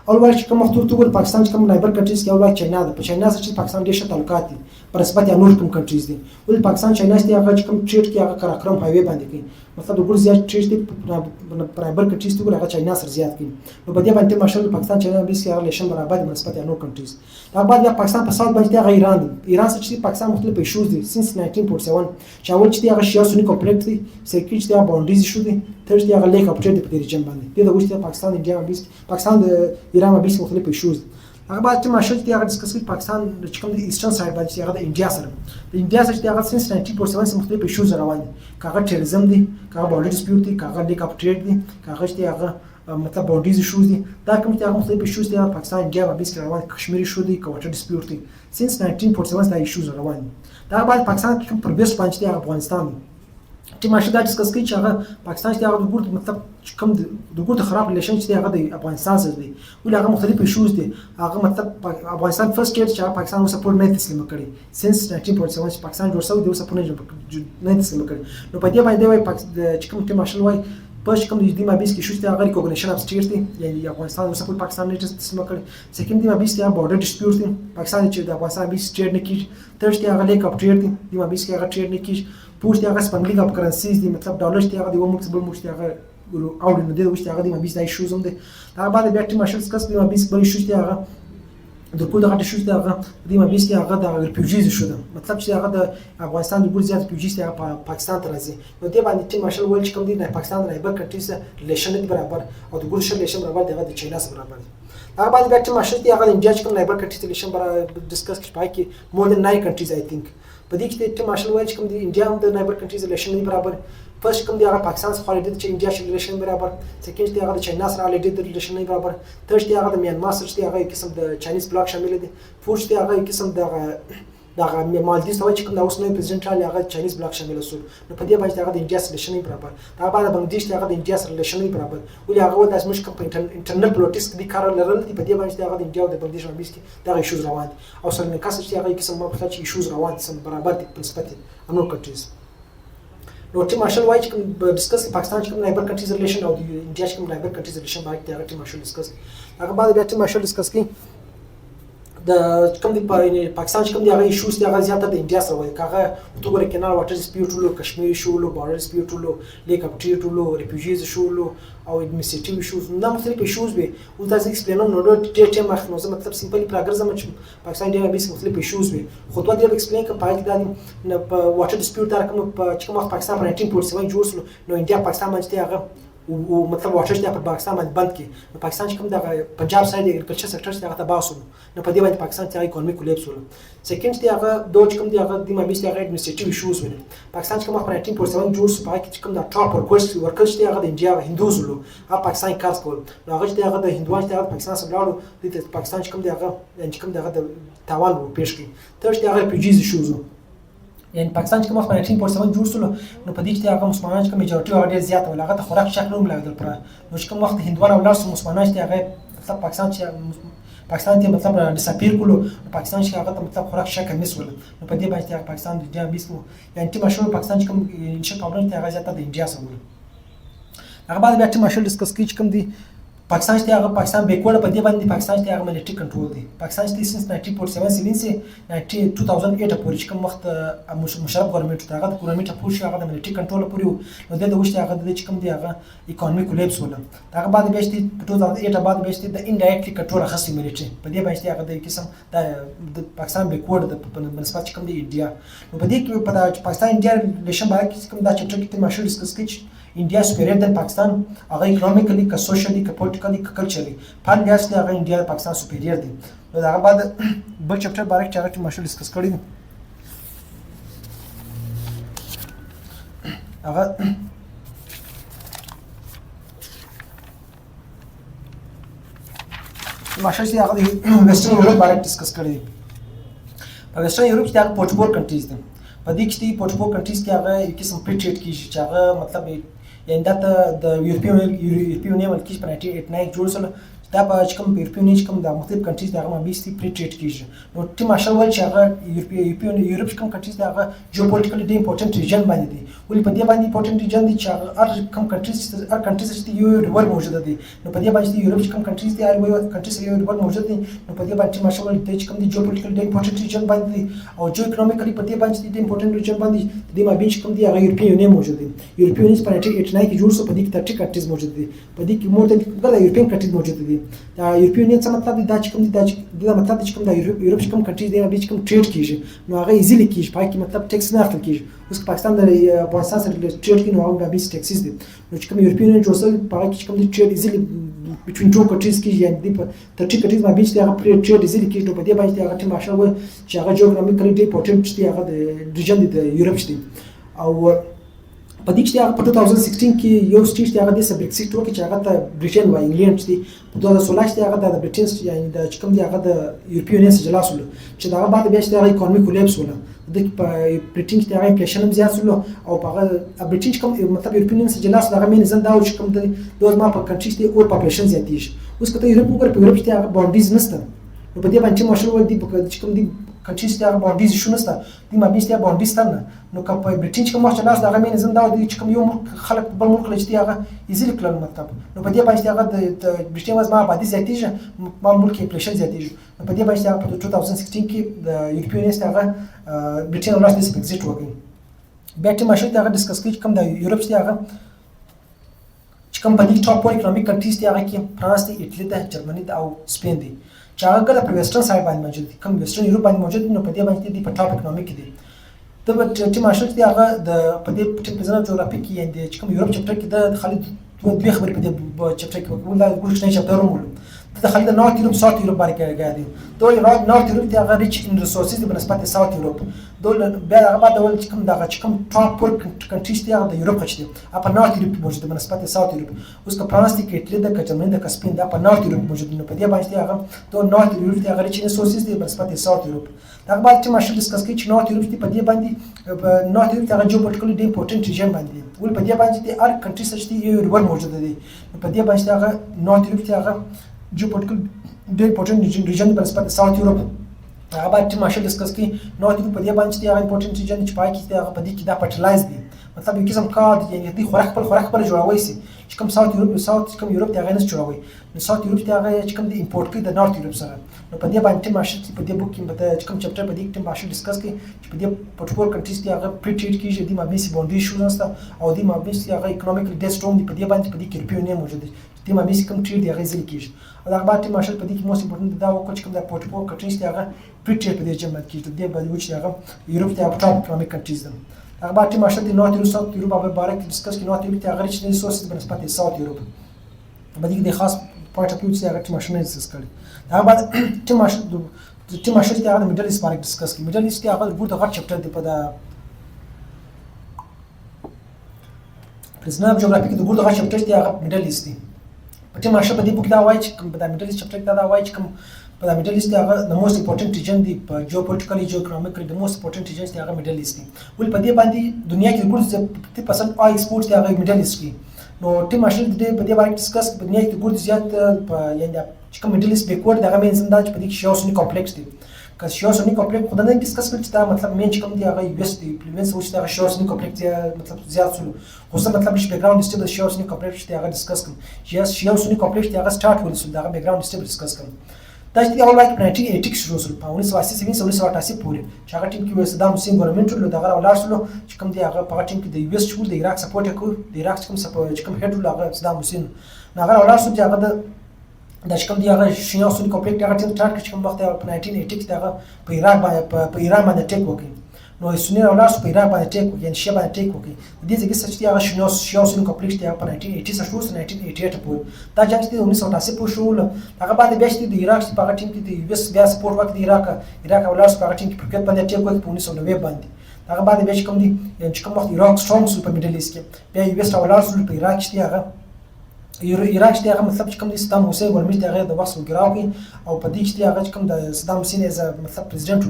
اول وایي چې کوم وخت ورته پاکستان چې کوم نایبر کنټریز کې اول وایي چاینا ده په چاینا سره چې پاکستان ډېر ښه تعلقات دي په نسبت یا نور کوم کنټریز دي ولې پاکستان چاینا چې هغه چې کوم ټریډ کې هغه کراکرم هایوي باندې کوي مطلب د ګور زیات ټریډ دي په نایبر کنټریز ته هغه چاینا سره زیات کوي نو په دې باندې مارشل پاکستان چاینا بیس کې هغه ریلیشن برابر دي په نسبت یا نور کنټریز دا بعد یا پاکستان په ساوث باندې هغه ایران دی ایران سره چې پاکستان مختلف ایشوز دي سینس 1947 چې اول چې هغه شیا سونی کنفلیکټ دي سیکریټ چې هغه باونډریز ایشو دي تر چې هغه لیک اف ټریډ په دې ریجن باندې د وښته پاکستان انډیا بیس پاکستان د ایران بیس مختلف ایشوز هغه بعد چې مارشل چې هغه ډسکس کوي پاکستان د کوم د ایسټرن سایډ باندې هغه د انډیا سره د انډیا سره چې هغه سینس 1947 مختلف ایشوز روان دي هغه ټیرریزم دي هغه بارډر ډسپیوټ دي هغه لیک اف ټریډ دي هغه چې هغه مطلب باونډریز ایشوز دي دا کوم چې هغه مختلف ایشوز دي پاکستان انډیا بیس روان کشمیر ایشو دي واټر ډسپیوټ دي سینس 1947 دا ایشوز روان دي دا بعد پاکستان کې کوم پروګرس باندې هغه افغانستان چې ماشه دا ډسکس کوي چې هغه پاکستان چې هغه د ګورد مطلب کوم د ګورد خراب ریلیشن چې هغه د افغانستان سره دی ولې هغه مختلف ایشوز دي هغه مطلب افغانستان فرست سټیټ چې پاکستان او سپورټ نه تسلیم کړي سینس 1947 چې پاکستان جوړ شو دی او سپورټ نه تسلیم کړي نو په دې باندې وایي چې کوم ټیم مارشل وایي پښ کوم د دې مابیس کې شوسته هغه ریکوګنیشن اف سټیټ دی یعنی افغانستان او سپورټ پاکستان نه تسلیم کړي سیکنډ دی مابیس کې بارډر ډسپیوټ دی پاکستان چې د افغانستان بیس سټیټ نه کیږي تر چې هغه لیک اف ټریډ دی د مابیس کې هغه ټریډ نه کیږي پوښتنه هغه سپنګلینګ اف کرنسیز دي مطلب ډالر چې هغه د ومکس بل مشته هغه او د دې وشته هغه د مابیس دای شوز هم دي دا بعد بیا ټیم مارشل سکس د مابیس بل شوسته هغه د کول دغه شو چې هغه د ما بیستی هغه د ریفیوجیز شو ده مطلب چې هغه د افغانستان د ګور زیات ریفیوجیز ته پاکستان ته راځي نو دې باندې ټیم مارشل ویل چې کوم دي د پاکستان د نایبر کنټری سره ریلیشن برابر او د ګور سره ریلیشن برابر دغه د چاینا سره برابر هغه باندې ټیم مارشل دی هغه د انډیا چې کوم نایبر کنټری سره ریلیشن برابر ډیسکس کړي کې مور دین 9 کنټریز آی تھنک په دې کې ټیم مارشل ویل چې کوم دي انډیا هم د نایبر کنټریز ریلیشن برابر فرست کوم دی هغه پاکستان سره خالد چې انډیا سره ریلیشن برابر سیکنډ دی هغه د چاینا سره خالد د ریلیشن برابر ترڅ دی هغه د میانمار سره دی هغه قسم د چاینیز بلاک شامل دي فورس دی هغه قسم دغه مالدیز ته چې کوم د اوس نوی پرزیدنت رالی هغه چاینیز بلاک شامل شو نو په دې باندې هغه د انډیا سره ریلیشن برابر دا باندې بنگلاديش دی هغه د انډیا سره ریلیشن برابر ولې هغه د ازمش کوم انټرنل پولیټکس کې کار لرل دي په دې باندې هغه د انډیا او د بنگلاديش باندې کې دا ایشوز روان دي او سره نه کاسه چې هغه قسم ما چې ایشوز روان دي سم برابر دي په نسبت انور کنټریز نو ټیم مارشل وایي چې کوم ډیسکس پاکستان چې کوم نایبر کنټریز ریلیشن او د انډیا چې کوم نایبر کنټریز ریلیشن باندې هغه ټیم مارشل ډیسکس هغه بعد بیا ټیم مارشل ډیسکس کوي د کوم دی پاکستان چې کوم دی هغه ایشوز دی هغه زیاته د انډیا سره وایي هغه وګوره کینال واټر ډسپیوټ ولو کشمیر شو ولو بارډر ډسپیوټ ولو لیک اپ ټریټ ولو ریفیوجیز شو ولو او ایڈمنسټریټیو ایشوز نو مختلف ایشوز به او تاسو ایکسپلینوم نو ډېر ټیم مخ نو مطلب سمپلی پراګرام چې پاکستان دی به مختلف ایشوز به خو دوه دی ایکسپلین کوم پای کې دا واټر ډسپیوټ دا کوم چې کوم پاکستان په 1947 جوړ شو نو انډیا پاکستان باندې هغه او مطلب واټر چې په پاکستان باندې بند کی نو پاکستان چې کوم د پنجاب ساید اګریکلچر سېکټر چې هغه تباہ شو نو په دې باندې پاکستان چې اکونومیک کولیپس ول سیکنډ دی هغه دوج کوم دی هغه د مابیس دی هغه ایڈمنسټریټیو ایشوز ول پاکستان چې کوم په 1947 جوړ شو پای کې چې کوم د ټاپ ورکرز دی هغه د انډیا هندوز ول هغه پاکستان کار کول نو هغه چې هغه د هندوان چې هغه پاکستان سره لاړو د پاکستان چې کوم دی هغه چې کوم دی هغه د تاوان و پیش کړي تر چې هغه ریفیوجیز ایشوز یعنی پاکستان چې کوم په 1947 جوړ شول نو په دې کې هغه مسلمانان چې کوم میجورټي هغه ډېر زیات ول هغه ته خوراک شکل هم لګیدل پر نو چې کوم وخت هندوان او لارس مسلمانان چې هغه مطلب پاکستان ته مطلب ډیسپیر کولو پاکستان چې هغه ته مطلب خوراک شکل نسول نو په دې باندې هغه پاکستان د جام بیسمو یعنی ټیم مشهور پاکستان چې کوم انشاء پرابلم ته هغه زیاته د انډیا سره هغه بعد بیا ټیم مشهور ډیسکس کوي چې کوم دی پاکستان چې هغه پاکستان بیکورډ په دې باندې پاکستان چې هغه ملټری کنټرول دی پاکستان چې سنس 1947 سي 2008 پورې کوم وخت مشرف ګورنمنت ته هغه د ګورنمنت پورې هغه د ملټری کنټرول پورې نو د وشته هغه د چې کوم دی هغه اکونومیک کولیپس ولا هغه بعد بیا چې 2008 بعد بیا چې د انډایرکټلی کنټرول خاصه ملټری په دې باندې هغه د قسم د پاکستان بیکورډ د نسبت کوم دی انډیا نو په دې کې په پاکستان انډیا ریلیشن باندې کوم دا چپټر کې مشهور ډیسکس کړي India is superior than Pakistan هغه economically که socially که politically که culturally په هر لحاظ هغه انډیا د پاکستان superior دی نو هغه بعد بل چپټر باره کې هغه مشهور ډیسکس کړی هغه مشهور دی هغه د ویسټرن یورپ باره ډیسکس کړی په ویسټرن یورپ کې هغه پورټفول کنټریز دي په دې کې پورټفول کنټریز کې هغه یو قسم پری ټریډ کیږي چې هغه مطلب یعنی دا د یورپین یونین کې په 1989 جوړ شول دا په کوم یورپین یونین کوم د مختلف کنټریز دغه مابيستي پری ټریډ کیږي نو ټیم مارشل وایي چې هغه یورپ کوم کنټریز دغه جیوپولیټیکلی ډېر امپورټنت ریجن باندې دي ولې په دې باندې امپورټنت ریجن دي چې هر کوم کنټریز چې یو ریور موجود دي نو په دې باندې یورپ کوم کنټریز دي هر یو کنټریز یو ریور موجود دي نو په دې باندې ټیم مارشل وایي چې کوم دي جیوپولیټیکلی ډېر امپورټنت ریجن باندې دي او جو اکونومیکلی په دې باندې ډېر امپورټنت ریجن باندې د مابین کوم دي هغه یورپین یونین موجود دي یورپین یونین په 1989 کې جوړ شو په دې کې 30 کنټریز موجود دي په دې کې مور د یورپین کنټریز موجود دي دا یورپین یونین څه مطلب دی دا چې کوم دی دا مطلب دی چې کوم د یورپ کوم کنټریز دی به کوم ټریډ کیږي نو هغه ایزیلی کیږي پای کې مطلب ټیکس نه اخلي کیږي اوس پاکستان د افغانستان سره ټریډ کې نو هغه به ټیکسز دي نو چې کوم یورپین یونین جوړ شوی پای کې کوم دی ټریډ ایزیلی between two countries کیږي یعنی د 30 کنټریز ما بیچ دی هغه ټریډ ایزیلی کیږي نو په دې باندې هغه ټیم مارشل وایي چې هغه جیوګرافیکلی ډېر امپورټنت دی هغه د ریجن د یورپ دی او په دې کې هغه په 2016 کې یو سټیټ دی هغه د برېکسیټ وکړي چې هغه ته برټن وایي انګلند دی په 2016 کې هغه د برټن یعنی د کوم دی هغه د یورپین یونین سره جلا شول چې دا بعد بیا چې هغه اکونومیک کولیپس ولا د برټن کې هغه انفلیشن هم زیات شول او په هغه برټن کوم مطلب یورپین یونین سره جلا شول هغه مینه زنده او چې کوم د دوز ما په کنټریز دی او پاپولیشن زیاتېږي اوس کته یورپ وګور په یورپ کې هغه باونډریز نشته نو په دې باندې مشهور ول دي چې کوم دی کنټریز ته باونډریز شو نشته د مابین ته باونډریز تل نو که په برټن کې کوم وخت لاس د غمین زنده او چې کوم یو خلک بل ملک لچتي هغه ایزیلی کلن مطلب نو په دې باندې هغه د برټن واز ما آبادی زیاتېږي ما ملک انفلیشن زیاتېږي نو په دې باندې هغه په 2016 کې د یورپین یونین هغه برټن لاس د ایگزیټ وکړي بیا ټیم مشهور هغه ډیسکس کوي کوم د یورپ ته هغه چې کوم په دې ټاپ 4 اکونومیک کنټریز ته هغه کې فرانس دی ایټلی ده جرمني ده او سپین دی چې هغه ګله په ویسټرن سایډ باندې موجود دي، کوم ویسټرن یورپ باندې موجود دي، نو په دې باندې دي په ټاپ اکونومي کې دي. ته ټیم مارشل چې هغه د په دې ټیم پرزنټ جغرافي کې یعنی چې کوم یورپ چپټر کې د خالد دوه خبرې په دې چپټر کې وکړل، دا ګورښت نه چپټر ومول د خالد نورث یورپ ساوث یورپ باندې کېږي. دوی نورث یورپ ته هغه ریچ ان ریسورسز د بنسبت ساوث یورپ دول بیا هغه بعد ول چې کوم ټاپ پور کنټریز ته د یورپ خچ دي په نورث یورپ موجود بنسبت ساوث یورپ. اوس که فرانس کې اټلی د جرمني د سپین د په نورث یورپ موجود نه په دې باندې هغه ته نورث یورپ ته هغه ریچ ان ریسورسز د بنسبت ساوث یورپ. دا بعد چې ماشل ډیسکس کوي چې نورث یورپ په دې باندې نورث یورپ هغه جیوپولیټیکلی ډی امپورټنت ریجن باندې ول په دې باندې د هر کنټری سره یو ریور موجود دي په دې باندې هغه نورث یورپ هغه جیوپولیټیکل ډی امپورټنت ریجن بنسبت ساوث یورپ. هغه باید چې ماشل ډیسکس کوي نورث یورپ په دې باندې چې هغه امپورټنت ریجن چې پای کې هغه په دې کې دا پټلایز دي مطلب یو قسم کار یعنی دې خوراک خپل جوړوي سي چې کوم ساوث کوم یورپ ته هغه نه جوړوي نو ساوث یورپ ته هغه چې کوم د امپورټ کوي د نورث یورپ سره. نو په دې باندې ماشل په دې بوک کې په کوم چپټر په دې کې ماشل ډیسکس کوي چې په دې پورټفول کنټریز کې هغه پریټریټ کیږي د مابینس باونډري شو نسته او د مابینس هغه اکونومیکلی ډیس سټروم دی په دې باندې په دې کې یورپین نه موجود دي د مابینس کوم ټریډ هغه ځل کیږي. او هغه باندې ماشل په دې کې موست امپورټنت دا وکړي چې کوم د پورټفول کنټریز کې هغه پریټریټ په دې جمع کیږي د دې باندې چې هغه یورپ ته ټاپ اکونومیک کنټریز دي. هغه باندې ماشل د نورث یورپ ساوث یورپ په اړه کې ډیسکس کوي نورث یورپ ته هغه چې ریسورسز بنسبت ساوث یورپ په دې کې د خاص پوینټ اف ویو چې هغه ماشل نه ډیسکس کړي. هغه باندې چې ماشل ته هغه میډل ایست باندې ډیسکس کوي. میډل ایست هغه ورته غټ چپټر دی په دا پرزنټ جغرافي کې د ګورډ غټ چپټر دی هغه میډل ایست دی. په دې ماشل په دې بوک دا وایي چې کوم په دا میډل ایست چپټر کې دا وایي چې کوم په دا میډل ایست هغه د موست امپورټنت ریجن دی په جیوپولیټیکلی جیوګرافیکلی د موست امپورټنت ریجن دی هغه میډل ایست دی. ول په دې باندې دنیا کې ګورډ 30% آی ایکسپورټ دی هغه میډل ایست کې. نو ټیم ماشل د په دې باندې ډیسکس په دنیا کې ګورډ زیات په یعنی چې کوم میډل ایست بیکورډ دغه مین زنده چې په دې کې شیوسونی کمپلیکس دی که شیوسونی کمپلیکس خو نه ډیسکس کړي چې دا مطلب مین چې کوم دی هغه یو اس دی پلیمنس او چې دا شیوسونی کمپلیکس مطلب زیات سول خو څه مطلب چې بیک گراوند سټیبل شیوسونی کمپلیکس دی هغه ډیسکس کوم چې شیوسونی کمپلیکس دی هغه سٹارټ ول سول دا بیک گراوند سټیبل ډیسکس کوم. دا چې اول وایي 1980 شروع شول په 1987 پورې چې هغه ټیم کې صدام حسین ګورنمنت له دغه ولر سره چې کوم دی هغه په ټیم کې د یو اس چول د عراق سپورټ کوي د عراق کوم سپورټ چې کوم هډ له صدام حسین هغه ولر سره چې هغه د کوم دی هغه شیوسونی کمپلیکس هغه ټیم سٹارټ کړ چې کوم وخت په 1980 کې هغه په عراق باندې په ایران باندې ټیک وکړي. نو سنی ولر په عراق باندې ټیک وکړي یعنی شی باندې ټیک وکړي د دې ځکه چې هغه شیوسونی کمپلیکس دی په 1980 سره شروع 1988 پورې دا جنگ د 1988 پورې شروع هغه باندې بیا چې د عراق په ټیم کې د یو اس بیا سپورټ وکړي د عراق ولر په ټیم کې کرکټ باندې ټیک وکړي په 1990 باندې هغه باندې بیا چې کوم دی چې کوم وخت عراق سترونګ سول په میډل ایست کې بیا یو اس ولر سول په عراق کې هغه عراق چې هغه مطلب چې کوم د صدام حسین ګورنمنت هغه د وخت وګراو کی او په دې چې هغه کوم د صدام حسین از مطلب پریزیدنت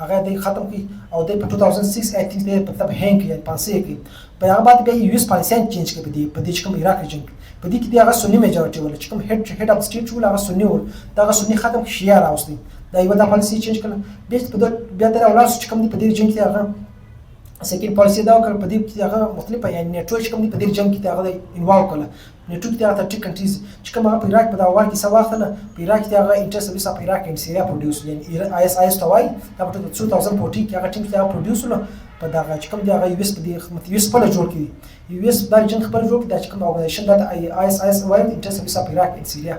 هغه د ختم کی او د 2006 آی تھنک د مطلب هنګ یا پانسې کی په هغه باندې بیا یو اس پالیسي چینج کړي په دې چې کوم عراق ریجن په دې کې هغه سنی میجورټي ول چې کوم هډ اف سټیټ ول هغه سنی ول دا سنی ختم شیعه راوستي دا یو د پالیسي چینج کړه بیا تر اولاد چې کوم په دې ریجن کې هغه سکین پالیسی دا وکړ په دې کې هغه مختلفه یعنی نیټورک چې کوم په دې جنگ کې هغه انوالو کړه نیټورک ته هغه ټیک کنټریز چې کوم هغه په عراق په دا وخت کې سواختله په عراق کې هغه انټر سرویس اف عراق ان سیریا پروډوس یعنی آی اس توای دا په 2014 کې هغه ټیم ته پروډوس ول په دا چې کوم دی هغه یو اس په دې یو اس په جوړ کړي یو اس دا جنگ خپل جوړ کړي چې کوم اورګنایزیشن دا آی اس وای انټر سرویس اف عراق ان سیریا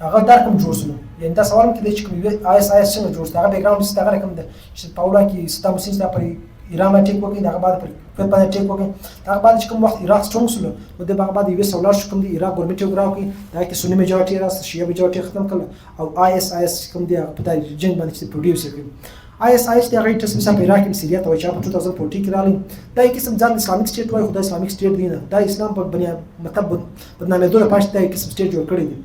هغه دا کوم جوړ سول یعنی دا سوال کې دی چې کوم آی اس څنګه جوړ هغه بیک گراوند څنګه کوم دی چې پاولا کې صدام حسین دا پر ایران باندې ټیک وکړي دغه بعد پر کوم باندې ټیک وکړي دغه بعد چې کوم وخت عراق سترونګ سول نو دغه بعد یو اس ولر کوم دی عراق ګورنمنت وګراو کی دا کې سنی میجورټي راست شیعه میجورټي ختم کړل او آی اس کوم دی په دې جنگ باندې چې پروډوس کړي آی اس د غیټ سم په عراق کې سیریا ته چې په 2014 کې راغلی دا یو قسم ځان اسلامک سټیټ وای خدای اسلامک سټیټ دی نه دا اسلام په بنیاد مطلب بدنامه دوله پښته دا یو قسم سټیټ جوړ کړی دی.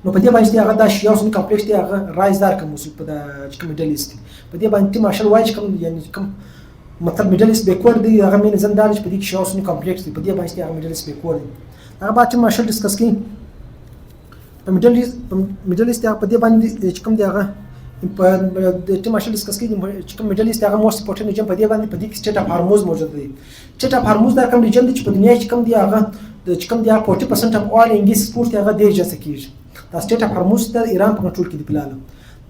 نو په دې باندې هغه د شیوسونی کمپلیکس دی هغه رایز دار کوم په د کوم میډل ایست په دې باندې مارشل وای کوم یعنی کوم مطلب میډل ایست بیکورډ دی هغه مین زندار چې په دې کې شیوسونی کمپلیکس دی په دې باندې هغه میډل ایست بیکورډ دی هغه باندې مارشل ډیسکس کوي په میډل ایست هغه په دې باندې چې کوم دی هغه په د مارشل ډیسکس کوي چې کوم میډل ایست هغه موست امپورټنت ریجن په دې باندې په دې کې سټیټ اف هرموز موجود دی. سټیټ اف هرموز دا کوم ریجن دی چې په دنیا کې کوم دی هغه د چې کوم دی 40% اف اول انګلیس سپورت هغه دی جسه کیږي دا سټیټ اف هرموز د ایران په کنټرول کې دی بلاله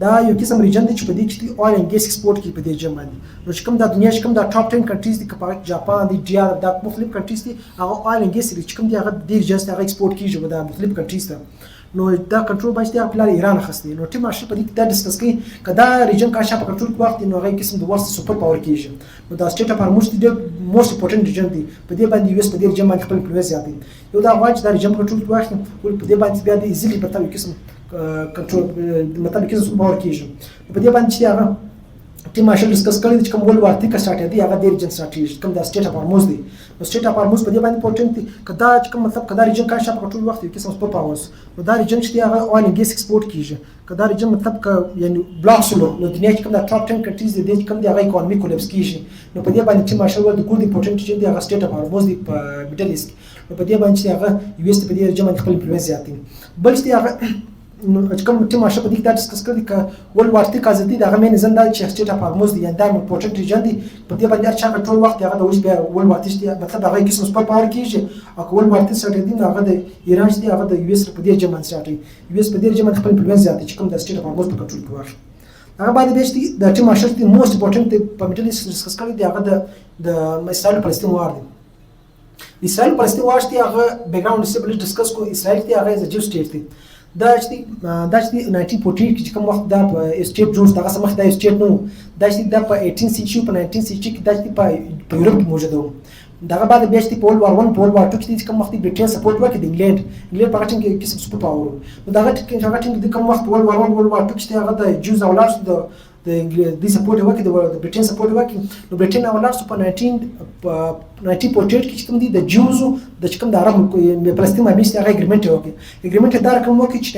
دا یو قسم ریجن دی چې په دې کې اول انګلیس ایکسپورت کوي په دې جام باندې نو چې کوم د دنیا چې کوم د ټاپ 10 کنټریز دي کپا جاپان دي ډي ار د مختلف کنټریز دي هغه اول انګلیس چې کوم دی هغه د ریجن هغه ایکسپورت کیږي د مختلف کنټریز ته نو دا کنټرول باندې هغه پلان ایران اخیستی نو ټیم مارشل په دې کې دا ډسکس کوي که دا ریجن کا شا په کنټرول کې وخت نو هغه قسم د ورست سپر پاور کېږي نو دا سټیټ اف هارموز د موست امپورټنت ریجن دی په دې باندې یو اس په دې ریجن باندې خپل انفلوئنس زیاتوي یو دا غواړي چې دا ریجن کنټرول کې واخلي ول په دې باندې بیا د ایزیلی په تاسو قسم کنټرول مطلب قسم سپر پاور کېږي په دې باندې چې هغه ټیم مارشل ډسکس کړی چې کوم ول ورته کا سٹارټ دی هغه د ریجن سټارټ کوم د سټیټ اف هارموز دی نو سټیټ اف هارموز په دې باندې امپورټنت دی کدا چې کوم مطلب کدا ریجن کا شا په ټول وخت کې سم سپور پاورز نو دا ریجن چې هغه اوایل ګیس ایکسپورټ کیږي کدا ریجن مطلب ک یعنی بلاک سولو نو دنیا کې کوم د ټاپ 10 کنټریز دي چې کوم د هغه اکانومي کولیپس کیږي نو په دې باندې چې مارشل ول د ګول امپورټنت چې دی هغه سټیټ اف هارموز دی په میډل ایست نو په دې باندې چې هغه یو اس په دې ریجن باندې خپل انفلوئنس زیاتوي بل چې هغه نو چې کوم ټیم مارشل په دې کې دا ډسکس کړی ک ول ورته کازه دي دغه مین زنده چې سټیټ اف هارموز دی یعنی دا امپورټنت ریجن دی په دې باندې چې کنټرول وخت هغه د اوس بیا ول ورته چې مطلب هغه قسم سپر پاور کیږي او ول ورته سره دي هغه د ایران چې هغه د یو اس په دې جمع ساتي یو اس په دې جمع خپل انفلوئنس زیات چې کوم د سټیټ اف هارموز په کنټرول کې واخلي هغه باندې به د ټیم مارشل دی موست امپورټنت په میډل ایست ډسکس کړی دی هغه د اسرائیل فلسطین وار دی اسرائیل فلسطین وار چې هغه بیک گراوند ډیسبل ډسکس کو اسرائیل ته هغه د جو سټیټ دی دا چې 1948 کې کوم وخت دا په سټیټ جوړ دغه سمخ دا سټیټ نو دا چې دا په 18 سنچري په 19 سنچري کې دا چې په یورپ کې موجود و دغه بعد بیا چې په ورلد وار 1 په ورلد وار 2 کې کوم وخت برټن سپورټ وکړي د انګلند په ټیم کې کیسه سپورټ پاور نو دغه ټیم د کوم وخت ورلد وار 1 ورلد وار 2 کې هغه د جوز او لارس د سپورټ وکړي د برټن سپورټ وکړي نو برټن او لارس په 1948 کې کوم دي د جوزو د کوم د عرب فلسطین باندې هغه اګریمنت وکړي اګریمنت دا کوم وکړي چې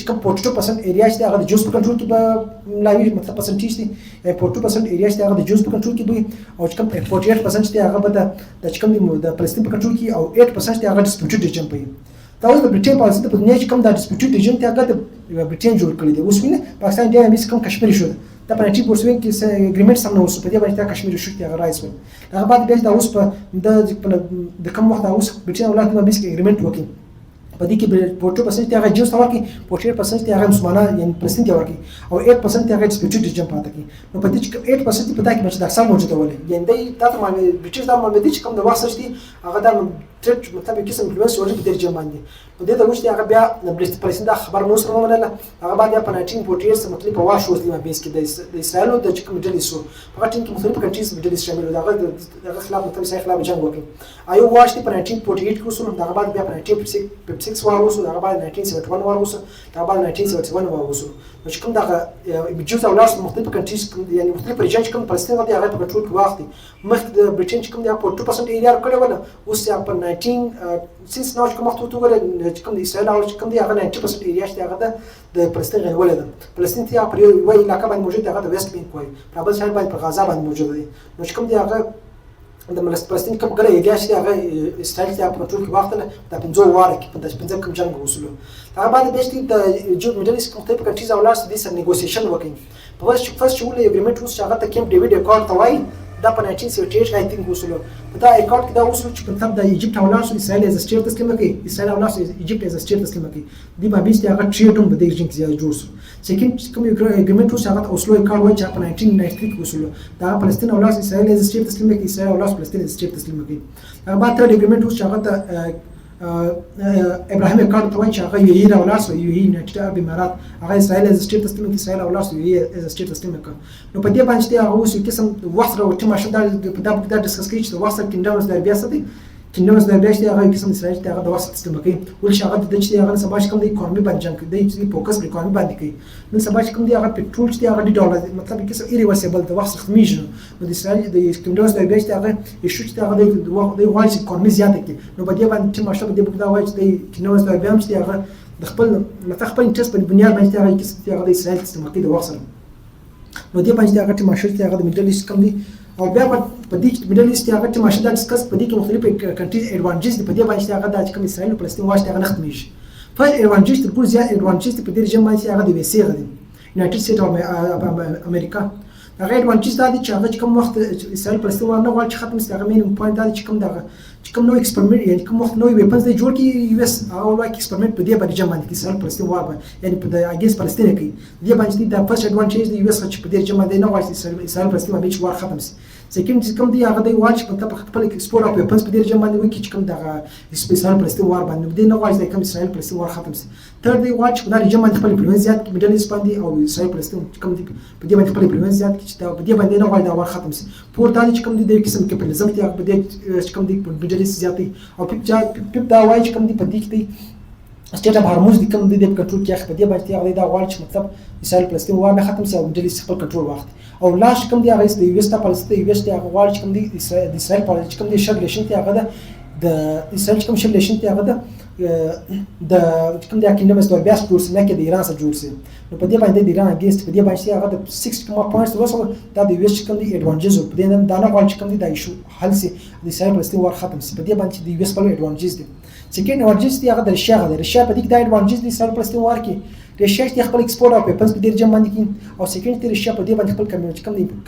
کوم 42% ایریا چې هغه د جوز په کنټرول کې به لاوي مطلب پرسنټیج دي 42% ایریا چې هغه د جوز په کنټرول کې وي او کوم 48% چې هغه به د کوم د فلسطین په کنټرول کې او 8% چې هغه ډسپیوټډ ریجن په دا اوس د برټن پالیسي په دنیا کې کوم د ډسپیوټډ ریجن ته هغه د برټن جوړ کړی دی اوس وینه پاکستان دی همیش کوم کشمیر شو دا په 1947 کې اګریمنت سم نو اوس په دې باندې کشمیر شو چې هغه رایس و هغه بعد بیا دا اوس په د کوم وخت اوس برټن ولایت باندې اګریمنت وکړي په دې کې 42% هغه جوز ته ورکړي 48% هغه مسلمانان یعنی فلسطین ته ورکړي او 8% هغه ډسپیوټډ ریجن پاتې کړي نو په دې چې 8% په دا کې چې د اقسام موجوده ولې یعنی دا ته باندې برټن دا باندې چې کوم د وخت سره هغه د ټریټ مطلب قسم انفلوئنس ورته د ریجن باندې په دې د وشتي هغه بیا د فلسطین د خبر نو سره ومنله هغه بعد په 1948 سره مطلب په واش وسلې بیس کې د اسرائیل او د کوم میډل ایست په ټیم کې مختلف کنټریز میډل ایست شامل دغه خلاف مطلب اسرائیل خلاف جنگ وکړ ایو واش په 1948 کې وسو هغه بعد بیا په 1956 وار وسو هغه بعد 1971 وار وسو هغه بعد 1971 وار وسو چې کوم دغه جوز او لاس مختلف کنټریز یعنی مختلف ریجن کوم فلسطین باندې هغه په کنټرول کې واخلي مخکې د برټن چې کوم دی په 2% ایریا کړی ولا اوس یې په 19 سیس نو کوم وخت وته غره چې کوم د اسرائیل او کوم دی هغه 90% ایریا چې هغه د فلسطین غوړل ده فلسطین ته په یو علاقه باندې موجود هغه د ویسټ بینک وای په بل ځای باندې په غزا باندې موجود دی نو چې کوم دی هغه د فلسطین کوم غره ایریا چې هغه اسرائیل ته په کنټرول کې واخلل د 15 واره کې په 15 کوم جنگ وسلو هغه باندې بیسټ د جو میډل ایست کوم په کنټریز او لاس د سر نیګوسییشن وکړي په فرست شول اګریمنت اوس هغه ته کیمپ ډیوډ اکورډ ته وای دا په 1978 I think وسلو په دا اکورډ کې دا وسلو چې په تم د ایجپت او لاس اسرائیل از سټیټ تسلیم کړي اسرائیل او لاس ایجپت از سټیټ تسلیم کړي دی باندې چې هغه ټریډ هم د دې جنگ زیات جوړ شو سیکنډ کوم اګریمنت اوس هغه اوسلو اکورډ وای چې په 1993 کې وسلو دا فلسطین او لاس اسرائیل از سټیټ تسلیم کړي اسرائیل او لاس فلسطین از سټیټ تسلیم کړي هغه بعد تر اګریمنت اوس هغه ته ابراهیم اکارد ته وایي چې هغه یو را ولاړ شو یو یونایټډ عرب امارات هغه اسرائیل از سټیټ تسلیم کړي اسرائیل ولاړ شو یو از سټیټ تسلیم کړ نو په دې باندې هغه اوس قسم وخت راو ټیم ماشه دا ډسکس کوي چې د وخت کینډمز د بیا ستې کینډمز د بیا چې هغه قسم اسرائیل ته هغه د وخت تسلیم کړي ول چې هغه د چې هغه سبا کوم د اکانومي باندې جنگ کوي د فوکس په اکانومي باندې کوي نو سبا کوم دی هغه پټرول چې هغه ډالر مطلب قسم ایریورسیبل د وخت ختمیږي نو د اسرائیل د کینډمز د بیا چې هغه ایشو چې هغه د وخت د وایي اکانومي زیاته کړي نو په دې باندې چې ماشه په دې بګدا وایي چې د کینډمز د بیا چې هغه د خپل متخپل انټرست په بنیاد باندې هغه چې هغه د اسرائیل تسلیم کړي د وخت سره نو دې باندې هغه چې ماشه چې هغه د میډل ایست کوم دی او بیا په دې کې میډل ایست هغه چې ماشه دا ډسکس په دې کې مختلف کنټریز ایڈوانټیجز په دې باندې هغه د کوم اسرائیل او فلسطین واشته هغه ختمیږي فایل ایڈوانټیج تر ټولو زیات ایڈوانټیج په دې رژیم باندې هغه د ویسي غدي یونایټډ سټیټ او امریکا هغه ایڈوانټیج دا دي چې هغه کوم وخت اسرائیل فلسطین ورنه غواړي چې ختم شي هغه مين پوینټ دا چې کوم دغه چې کوم نو ایکسپریمنت یعنی کوم وخت نوې ویپنز دی جوړ کړي یو اس هغه وایي ایکسپریمنت په دې باندې جام باندې اسرائیل فلسطین وار باندې یعنی په د اګینست فلسطین کوي دې باندې د فرست ایڈوانټیج دی یو اس چې په دې جام باندې نه وایي اسرائیل فلسطین باندې وار ختم شي سیکنډ چې کوم دی هغه دی واچ په خپل ایکسپورت اف ویپنز په دې جام باندې وایي چې کوم د اسرائیل فلسطین وار باندې دې نه وایي کوم اسرائیل فلسطین وار ختم شي تر دی واچ په دې جام باندې خپل پریوینس زیات کې میډل ایست باندې او اسرائیل فلسطین کوم دی په دې باندې خپل پریوینس زیات کې چې په دې باندې نه وایي دا وار ختم شي پور دا چې کوم دی د قسم کیپټالیزم ته په دې کوم دی په میډل ایست زیات او په دا وایي چې کوم دی په دې کې سټیټ اف هرموز د کوم د کنټرول کې په دې باندې هغه دا غواړي چې مطلب اسرائیل فلسطین وار نه ختم شي او میډل ایست خپل کنټرول واخلي او لاش کوم دی هغه د ویستا فلسطین ویستا هغه غواړي چې کوم دی د اسرائیل په کوم دی شګلیشن ته هغه د اسرائیل کوم شګلیشن ته هغه د کوم دی کینډم اس د بیا جوړ سي نه کې د ایران سره جوړ سي نو په دې باندې د ایران اگینست په دې باندې هغه د 6 پوینټس وسو دا د ویست کوم دی ایڈوانټیج په دې نه دا نه غواړي چې کوم دی د ایشو حل سي د اسرائیل فلسطین وار ختم سي په دې باندې د ویست په ایڈوانټیج دي سیکنډ ایڈوانټیج دی هغه د رشیا په دې کې د ایڈوانټیج د اسرائیل فلسطین وار کې رشیا چې خپل ایکسپورت او ویپنز په دې جام باندې کې او سیکنډ تی رشیا په دې باندې خپل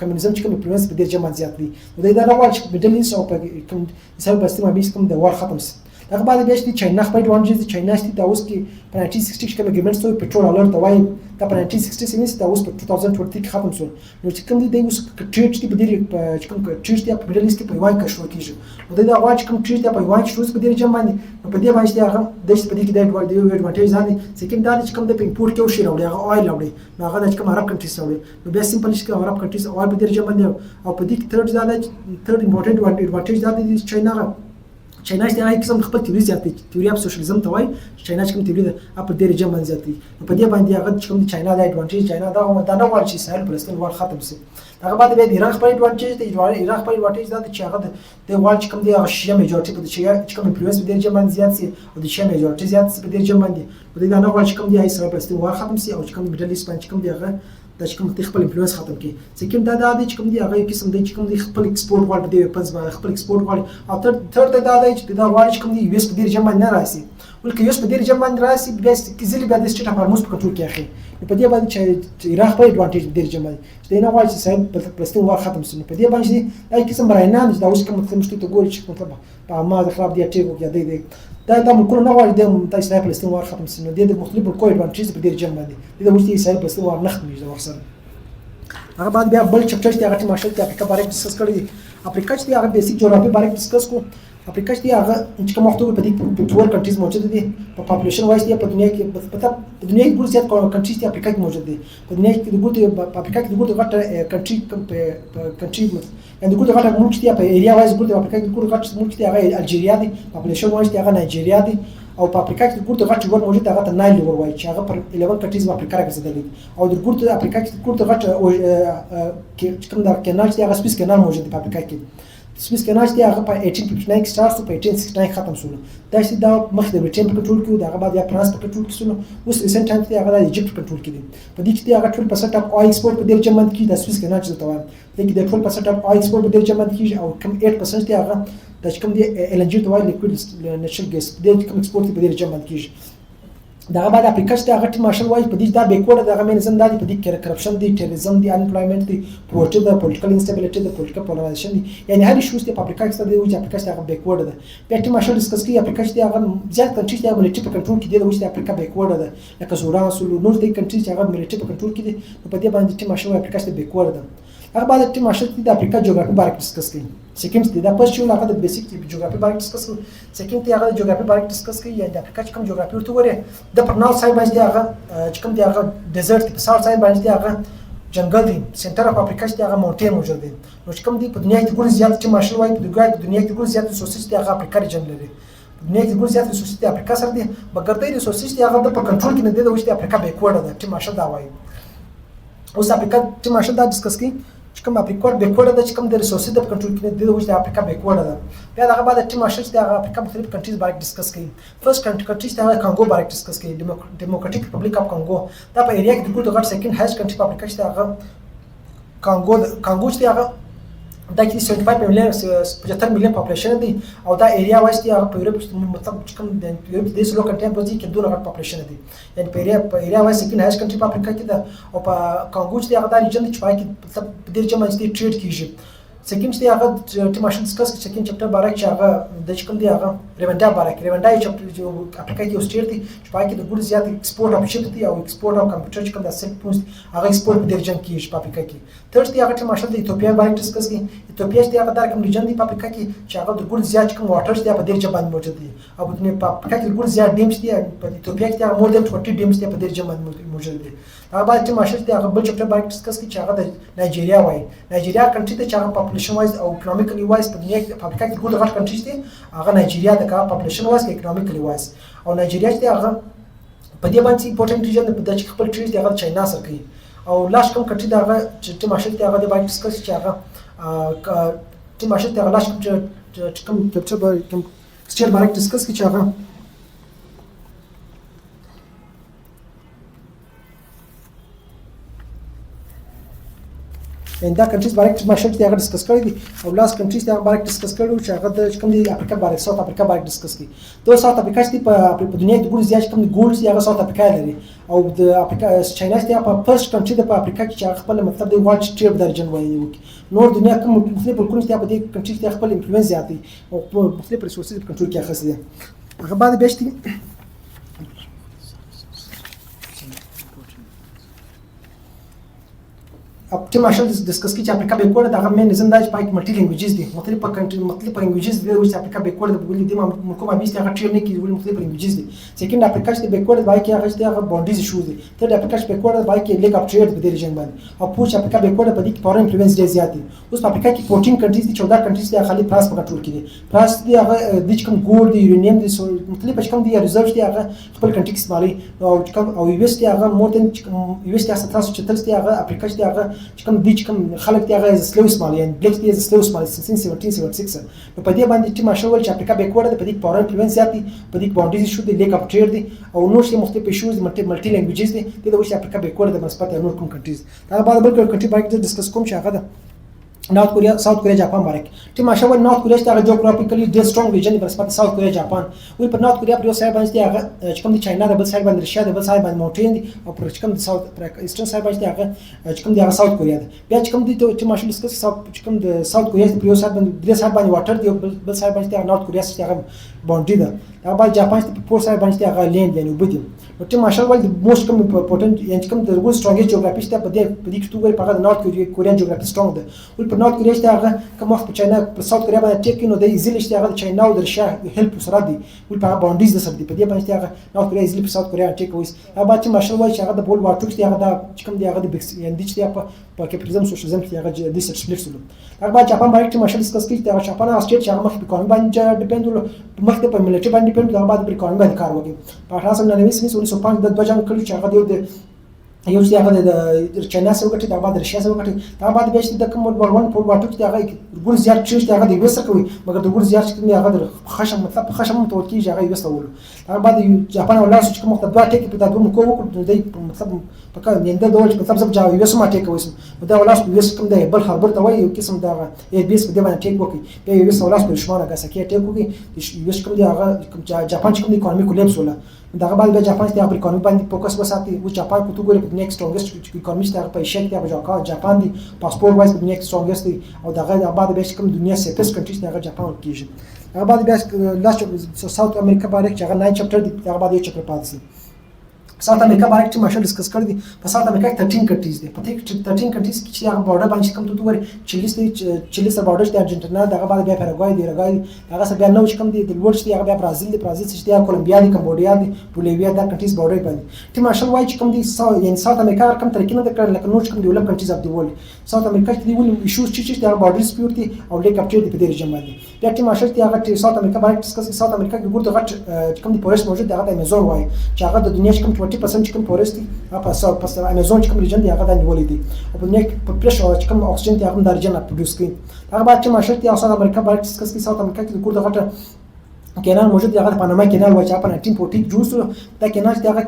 کمیونیزم چې کوم پروینس په دې جام باندې زیات دي نو دا نه غواړي چې میډل ایست او په کوم اسرائیل فلسطین باندې کوم د وار ختم سي هغه بعد بیا چې چاینا خپل ایڈوانټیج د چاینا ستې دا اوس کې په 1960 کې کوم اګریمنټ سوی پټرول الرټ وایي دا په 1967 دا اوس په 2020 کې ختم شو نو چې کوم دی اوس ټریډ چې په دې کوم ټریډ ته په میډل ایست کې په وایي کې شروع کیږي نو دا غواړي چې کوم ټریډ ته په وایي کې شروع په دې جام باندې نو په دې باندې هغه د دې په دې کې د ایڈوانټیج ځاني سیکنډ دا چې کوم د امپورټ کې وشي راوړي هغه اوایل راوړي نو هغه د کوم عرب کنټریز راوړي نو بیا سیمپل چې کوم عرب کنټریز اوایل په دې جام باندې او په دې کې تھرډ امپورټنت ایڈوانټیج دا د چاینا چاینا چې هغه قسم خپل تیوري زیات دي تیوري اف سوشلیزم ته وایي چاینا چې کوم تیوري ده په دې رجم باندې زیات دي په دې باندې هغه چې کوم چاینا د ایڈوانټیج چاینا دا نه غواړي چې اسرائیل فلسطین وار ختم شي هغه بعد بیا د ایران خپل ایڈوانټیج دی ایران خپل ایڈوانټیج دا چې هغه د غواړي چې کوم دی هغه شیا میجورټي په دې چې کوم انفلوئنس په دې رجم باندې زیات شي او د شیا میجورټي زیات شي په دې رجم باندې په دې نه غواړي چې کوم دی اسرائیل فلسطین وار ختم شي او چې کوم میډل ایست باندې کوم دی هغه د کوم خپل انفلوئنس ختم کړي سیکنډ دا د کوم دی هغه قسم دی چې کوم دی خپل ایکسپورت غواړي د ویپنز باندې خپل ایکسپورت غواړي او تر دا دی چې دا غواړي چې کوم دی یو اس په دې جام باندې نه راسي ولکه یو اس په دې جام باندې راسي بیا کې ځلې بیا د سټیټ اف هرموز په کنټرول کې اخی په دې باندې چې ایران خپل ایڈوانټیج په دې جام باندې چې نه غواړي چې اسرائیل فلسطین وار ختم شي په دې باندې دا قسم براینان دا اوس کوم څه ته ګوري چې مطلب په ما د خراب دی ټیګو کې دی دا ملکونه نه غواړي د اسرائیل فلسطین وار ختم شي نو د مختلفو کوم ایڈوانټیج په دې جام باندې د وشتي اسرائیل فلسطین وار نه ختمېږي دا وخت هغه بعد بیا بل چپټر چې هغه مارشل ته افریقا باره ډیسکس کړی دی افریقا چې هغه بیسیک جغرافي باره ډیسکس کو افریقا چې هغه چې کوم وخت په دې 12 کنټریز موجود دي په پاپولیشن وایز دی په دنیا کې په دنیا کې ډېر زیات کنټریز دي افریقا کې موجود دي په دنیا کې د ګوتې په افریقا کې د ګوتې غټه کنټری یعنی د ګوتې غټه ملک دی په ایریا وایز ګوتې افریقا کې د ګوتې غټه ملک دی هغه الجیریا دی پاپولیشن وایز دی هغه نایجیریا دی او په افریقا کې د ګوتې غټه ور موجود هغه ته نایل ور وایي چې هغه پر 11 کنټریز په افریقا کې ځدلې او د ګوتې افریقا کې د ګوتې غټه کې کوم دا کینال چې هغه سپیس کینال موجود دی په افریقا کې سپیس کینال چې هغه په 1859 کې سٹارټ شو په 1869 ختم شو دا چې دا مخکې د بریټن په کنټرول کې د هغه بعد یا فرانس په کنټرول کې شو اوس ریسنت ټایم کې هغه د ایجپت په کنټرول کې دی په دې کې هغه 12% اف اویل ایکسپورټ په دې جمع کې د سپیس کینال چې توان د 12% اف اویل ایکسپورټ په دې جمع کې او کم 8% دی هغه د کوم دی ال ان جی ته وایي لیکوید نېچرل ګیس د کوم ایکسپورټ په دې جمع کې دا بعد افریقا چې هغه ټیم مارشل وایي په دې دا بیکورډ دغه مینزم دا په دې کې کرپشن دی ټیرریزم دی انپلویمنت دی پورټ د پولیټیکل انسټیبিলিټی د پولیټیکل پولرایزیشن دی یعنی هر شوز دی په افریقا کې د وجه افریقا چې هغه بیکورډ ده بیا ټیم مارشل ډیسکس کوي افریقا چې هغه زیات کنټری چې هغه ملټری په کنټرول کې دی د وجه افریقا بیکورډ ده لکه سوران سولو نور دی کنټری چې هغه ملټری په کنټرول کې دی په دې باندې ټیم مارشل افریقا چې بیکورډ ده هغه بعد ټیم مارشل د افریقا جغرافي باره ډیسکس کوي سیکنډ دی دا پس چې هغه د بیسیک جغرافي باره ډیسکس کوي سیکنډ دی هغه جغرافي باره ډیسکس کوي یا د افریقا چې کوم جغرافي ورته وره د پر ناو ساید باندې هغه چې کوم دی هغه ډیزرټ په ساوث ساید باندې هغه جنگل دی سنټر اف افریقا چې هغه ماونټین موجود دی نو چې کوم دی په دنیا کې ډېر زیات چې مارشل وایي په دنیا کې ډېر زیات ریسورسز دی هغه افریقا ریجن لري دنیا کې ډېر زیات ریسورسز دی افریقا سره دی مګر د ریسورسز دی هغه په کنټرول کې نه دی د وجه افریقا بیکورډ ده چې مارشل دا وایي اوس افریقا چې مارشل دا ډیسکس کوي چې کوم افریقا بیکورډ ده چې کوم د ریسورسز د کنټرول کې نه دی د وجه افریقا بیکورډ ده بیا دغه بعد ټیم مارشل چې هغه افریقا مختلف کنټریز باره ډیسکس کوي فرست کنټری چې هغه کانګو باره ډیسکس کوي ډیموکراټیک ریپبلیک اف کانګو دا په ایریا کې د ګوټ غټ سیکنډ هایست کنټری په افریقا کې هغه کانګو چې هغه دا کې 75 میلیون 75 میلیون پاپولیشن دی او دا ایریا وایي چې هغه په یورپ مطلب چې کوم د یورپ د سلو کنټری په ځای کې دوه غټ پاپولیشن دی یعنی په ایریا وایي سیکنډ هایست کنټری په افریقا کې ده او په کانګو چې هغه دا ریجن چې پای کې مطلب د دې جمع چې ټریډ کیږي سیکنډ چې هغه ټیم ماشل ډسکس کې سیکنډ چپټر باره کې هغه د کوم دی هغه ریونډا باره کې ریونډا یو چپټر چې افریقا کې یو سټیټ دی چې پای کې د ګوډ زیات ایکسپورټ اف شپ دی او ایکسپورټ اف کمپیوټر چې کوم د سیټ پوسټ هغه ایکسپورټ په درجن کې په افریقا کې ترڅ دی هغه ټیم ماشل د ایتھوپیا باره ډسکس کې ایتھوپیا چې هغه د کوم ریجن دی په افریقا کې چې هغه د ګوډ زیات کوم واټر دی په درجه باندې موجود دی او په افریقا کې ګوډ زیات ډیمز دی په ایتھوپیا کې هغه مور دین 20 ډیمز دی په درجه باندې موجود دی هغه باید ټیم ماشل دی هغه بل چپټر باره ډسکس کې چې هغه د نایجیریا وایي نایجیریا کنټری ته چې هغه پاپولیشن وایز او اکونومیکلی وایز په دنیا کې په افریقا کې ګوډ غټ کنټریز دي هغه نایجیریا د کا پاپولیشن وایز کې اکونومیکلی وایز او نایجیریا چې هغه په دې باندې امپورټنت ریجن د چې خپل ټریډ دی هغه چاینا سره کوي او لاش کوم کنټری دا هغه چې ټیم ماشل دی هغه د باندې ډسکس چې هغه ټیم ماشل دی هغه لاش کوم چې کوم کپچر باندې کوم سټیل باندې ډسکس کې چې هغه دا کنټریز باندې ماشل دی هغه ډسکس کړی دي او لاس کنټریز دی هغه باندې ډسکس کړو چې هغه د کوم دی افریقا باندې ساوث افریقا باندې ډسکس کړي دوه ساوث افریقا چې په دنیا کې ګور زیات کوم ګولډ دی هغه ساوث افریقا لري او د افریقا چاینا دی په فرست کنټری د افریقا کې چې خپل مطلب دی واټ ټریپ درجن وایي نور دنیا کوم مختلف ملکونه دی په دې کنټری کې خپل انفلوئنس زیات دي او مختلف ریسورسز په کنټرول کې اخیستي دي هغه باندې بیشتي ټیم ماشل ډسکس کې چې افریقا بیکورډ د هغه مین ریزن دا چې پای کې ملټي لینګویجز دي مختلف کنټری مختلف لینګویجز دي چې افریقا بیکورډ د بولي د ملکو باندې چې هغه ټرین کې ولې مختلف لینګویجز دي سیکنډ افریقا چې بیکورډ بای کې هغه چې هغه باونډریز شو دي تر افریقا چې بیکورډ بای کې لیګ اف ټریډ په دې ریجن باندې او پوښ افریقا بیکورډ په دې کې فورن انفلوئنس ډیر زیات دي اوس په افریقا کې 14 کنټریز دي 14 کنټریز دي خالي پراس په کنټرول کې دي پراس دي هغه د کوم ګولډ دی یورانیم دي مختلف کوم دي ریزرچ دي هغه خپل کنټری کې استعمالي او یو اس دي هغه مورتن یو اس دي 1740 دي هغه افریقا چې هغه کوم دي کوم خلک دی هغه سلو اسمالي ان بلیک دی سلو اسمالي 1776 نو په دې باندې چې ماشول چې افریقا بیکورډ په دې فورن انفلوئنس زیات دي په دې باونډریز شو دی لیک اف ټریډ دی او نور شي مختلف ایشوز ملټي لینګویجز دي د وښه افریقا بیکورډ د مسپات نور کوم کنټریز دا بعد بل کنټری باندې ډسکس کوم چې هغه ده نارث کوریا ساوث کوریا جاپان باندې چې ماشول نارث کوریا چې هغه جغرافیکلی ډیر سترونګ ریجن دی په ساوث کوریا جاپان وی په نارث کوریا پر یو سایډ باندې هغه چې کوم دی چاینا د بل سایډ باندې رشیا د بل سایډ باندې ماونټین دی او پر چې کوم دی ساوث ایسټرن سایډ باندې هغه چې کوم دی هغه ساوث کوریا دی بیا چې کوم دی چې ماشول ډسکس چې کوم د ساوث کوریا پر یو سایډ باندې درې سایډ باندې واټر دی بل سایډ باندې هغه نارث کوریا چې هغه باونډري ده هغه باندې جاپان چې په سایډ باندې هغه لینډ دی نو بدی نو چې ماشول ول د موست کوم امپورټنت یعنی کوم د ورس سترونګست جغرافي چې په دې کې توګه په هغه نارث کوریا جغرافي سترونګ ده ول په نارث کوریا چې هغه کوم وخت په چاینا په ساوث کوریا باندې ټیک نو د ایزیلی چې هغه چاینا او د رشیا هیلپ سره دی ول په باونډریز د سره دی په دې باندې هغه نارث کوریا ایزیلی په ساوث کوریا ټیک وایي هغه باندې ماشول وایي چې هغه د بول واټر چې هغه د کوم دی هغه د بکس یعنی چې په کیپیټالیزم سوشلیزم کې هغه د سټسپلیټ سره هغه باندې جاپان باندې ماشول ډسکس کوي چې هغه جاپان اسټیټ چې هغه مخ په اکونومي باندې ډیپند ول مخ په ملټری باندې ډیپند هغه باندې په اکونومي باندې کار وکړي په 1899 د 2005 د 2 جنگ کړي چې هغه د یو چې هغه د چاینا سره وکړي دا بعد رشیا سره وکړي دا بعد به چې د کوم ورون په واټو کې هغه ګور زیات شي چې هغه د وسه کوي مګر د ګور زیات چې هغه د خشم مطلب خشم متول کیږي هغه وسه ول هغه بعد جاپان ولا چې کوم وخت دوه ټکی په دغه مکو وکړي د مطلب په کار نه د ډول مطلب زب جاوي وسه ما ټکی وسم دا ولا وسه کوم دی بل خبر ته وایي یو قسم دا ای بي اس په دې باندې ټیک وکړي په یو وسه ولا په شماره غاسکه ټیک وکړي وسه کوم دی هغه جاپان چې کوم دی اکونومي کولیپس ولا دغه باندې جاپان چې په اکونومي باندې فوکس وساتي او جاپان کو تو ګوري په نیکسټ سترونګست اکونومي ستاره په شک دی په جاپان دی پاسپورت وایز په نیکسټ سترونګست دی او دغه بعد به کوم دنیا سیفست کنټریز هغه جاپان کیږي هغه بعد بیا لاست ساوث امریکا باندې چې هغه 9 چپټر دی هغه باندې چپټر پاتې ساوث امریکا باندې چې ماشل ډسکس کړی دي په ساوث امریکا کې 13 کنټریز دي په دې 13 کنټریز کې چې هغه بورډر باندې کوم ته وګوري چیلی سره بورډر دی ارجنټینا دغه باندې بیا پیراګوای دی راګای هغه سره بیا نو چې کوم دی د ورلډ دی هغه بیا برازیل دی برازیل چې دی کولمبیا دی کمبودیا دی بولیویا دا کنټریز بورډر باندې چې ماشل وای چې کوم دی یعنی ساوث امریکا کوم طریقې نه کړل لکه نور کوم دی ولر کنټریز اف دی ورلډ ساوث امریکا کې دی ول ایشوز چې د بورډر سپیورټ دی او لیک اف ټریډ په دې ریجن باندې بیا چې ماشل دی هغه ساوث امریکا باندې ډسکس ساوث امریکا کې ګورته غټ کوم دی فورست موجود دی هغه د امیزون وای چې هغه د دنیا کوم 20% کوم فورست دی په امیزون کوم ریجن دی هغه د نیولې دی او په دنیا کې په پرش او کوم اکسیجن دی هغه د ریجن پروډوس کوي هغه باندې چې ماشل دی ساوث امریکا باندې ډسکس کی ساوث امریکا کې ګورته غټ کینال موجود دی هغه پاناما کینال وای چې په 1940 جوړ شو دا کینال چې هغه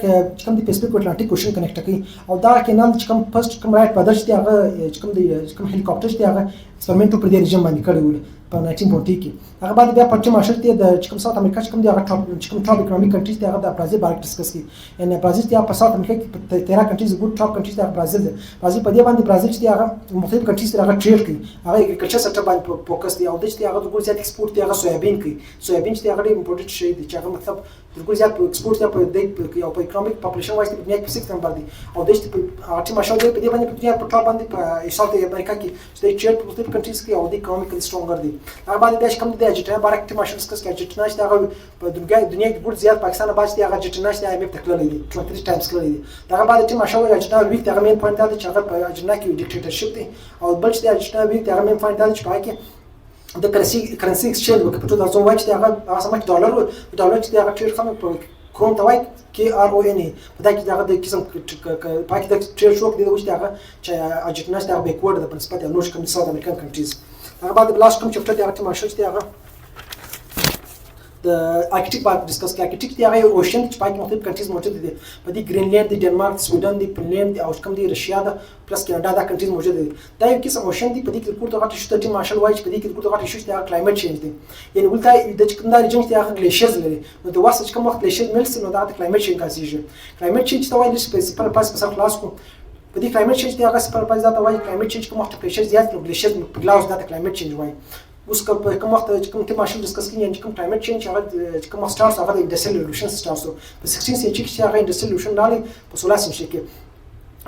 کوم دی پیسفیک اټلانټیک اوشن کنیکټ کوي او دا کینال چې کوم فرست کوم رائټ پدرش دی هغه کوم دی کوم هلیکاپټر دی هغه ایکسپریمنټ پر دې رژیم باندې کړی و په 1940 کې هغه بعد بیا په چې ماشل ته د کوم ساوث امریکا چې کوم دی هغه ټاپ اکونومیک کنټریز دی هغه د برازیل باره ډسکس کړي یعنی برازیل ته په ساوث امریکا کې 13 کنټریز ګډ ټاپ کنټریز دی برازیل دی برازیل په دې باندې برازیل چې هغه مختلف کنټریز هغه ټریډ کوي هغه اګریکلچر سکتور باندې فوکس دی او د چې هغه د ګور زیات ایکسپورت دی هغه سویابین کوي سویابین چې هغه ډېر امپورټنت شی دی چې هغه مطلب د ګور زیات ایکسپورت دی په دې او په اکونومیک پاپولیشن وایز په دنیا کې 6 نمبر دی او د چې هغه چې ماشل دی په دې باندې په دنیا په ټاپ باندې په ساوث امریکا کې چې ټریډ په مختلف کنټریز کې او د اکونومیکلی سترونګر دی هغه باندې بیا کوم دی چې بارک ته ماشل سکس کې چې نشته هغه په دنیا کې ګور زیات پاکستان باندې دی هغه چې نشته ایم اف تکلل دی 23 ټایمز کړی دی هغه باندې چې ماشل چې ویک هغه مین پوینټ دی چې هغه په اجنه کې ډیکټیټرشپ دی او بل چې اجنه ویک هغه مین پوینټ دی چې پای کې د کرنسي ایکسچینج وکړي په 2001 کې هغه سمه ډالر چې هغه ټریډ کوم په کروم ته وایي KRONA په دا کې هغه د قسم پای کې د ټریډ شوک دی چې هغه چې اجنه چې هغه بیکورډ د پرنسپت او نور کوم ساوث امریکن کنټریز هغه بعد بلاس کوم چپټر دی هغه ماشل چې هغه د آرکټیک باندې ډسکس کړي آرکټیک دی هغه اوشن چې پای کې مختلف کنټریز موجود دي په دې ګرینلینډ دی ډنمارک سویډن دی فنلند او کوم دی رشیا ده پلس کینیډا دا کنټریز موجود دي دا یو قسم اوشن دی په دې کې ریپورت غټ شو ته ماشل وایي چې په دې کې ریپورت غټ شو چې کلایمټ چینج دی یعنی ولته د کوم دا ریجن چې هغه گلیشیرز لري نو د واسه چې کوم وخت گلیشیر ملس نو دا د کلایمټ چینج کاسیږي کلایمټ چینج ته وایي چې په پاس په خلاص کو په دې کلایمټ چینج دی هغه سپر پاس دا ته وایي کلایمټ چینج کوم وخت پریشر زیات نو گلیشیر په ګلاوز دا د کلایمټ چینج وایي اوس کوم وخت چې کوم ته ماشل ډسکس کوي چې کوم کلایمټ چینج هغه کوم سټارټس هغه د انډستریال ریولوشن سټارټس په 16 سنچري کې هغه انډستریال ریولوشن راغلی په 16 سنچري کې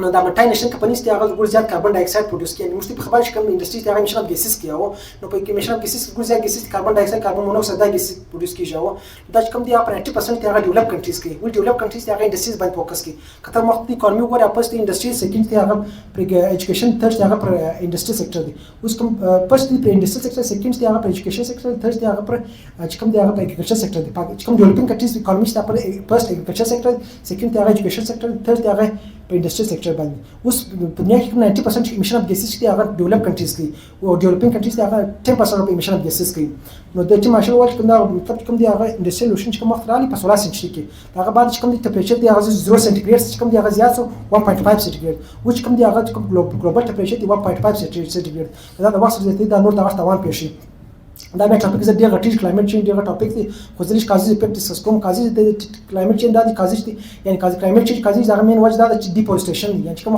نو دا ملټي نېشنل کمپنیز ته هغه ګور زیات کاربن ډای اکساید پروډوس کوي نو په خبر چې کوم انډستری ته هغه میشن اف ګیسز کیاو نو په کې میشن اف ګیسز ګور زیات ګیسز کاربن ډای اکساید کاربن مونوکساید دا ګیسز پروډوس کیږي دا چې کوم دی په 90% ته هغه ډیولپ کنټریز کې ول ډیولپ کنټریز ته هغه انډستریز باندې فوکس کوي کته وخت دی اکانومي وګوره اپس دی انډستری سیکنډ ته هغه پر ایجوکیشن تھرد ته هغه پر انډستری سېکټر دی اوس کوم فرست دی پر انډستری سېکټر سیکنډ ته هغه پر ایجوکیشن سېکټر تھرد ته هغه پر چې کوم دی هغه پر اګریکلچر سېکټر دی چې کوم ډیولپینګ کنټریز اکانومي ته پر فرست اګریکلچر سېکټر سیکنډ ته هغه ایجوکیشن سېکټر تھرد ته هغه په انډستری سېکټر باندې اوس په دنیا کې 90% امیشن اف ګیسز چې هغه ډیولپ کنټریز کوي او ډیولپینګ کنټریز ته هغه 10% اف امیشن اف ګیسز کوي نو د چې ماشل وایي کوم دا مطلب کوم دی هغه انډستریال ریولوشن چې کوم وخت راغلی په 16 سنچري کې هغه بعد چې کوم دی ټمپریچر دی هغه 0 سنټیګریډ چې کوم دی هغه زیات 1.5 سنټیګریډ او چې کوم دی هغه کوم ګلوبل ټمپریچر دی 1.5 سنټیګریډ دا د وخت زیاتې دا نور د وخت توان پېښي دا به ټاپک زه ډېر غټی کلایمټ چینج ډېر ټاپک دی خو ځلې کازي افیکټ ډسکس کوم کازي د کلایمټ چینج د کازي یعنی کازي کلایمټ چینج کازي دا مین وجه دا چې ډیفورستیشن یعنی چې کوم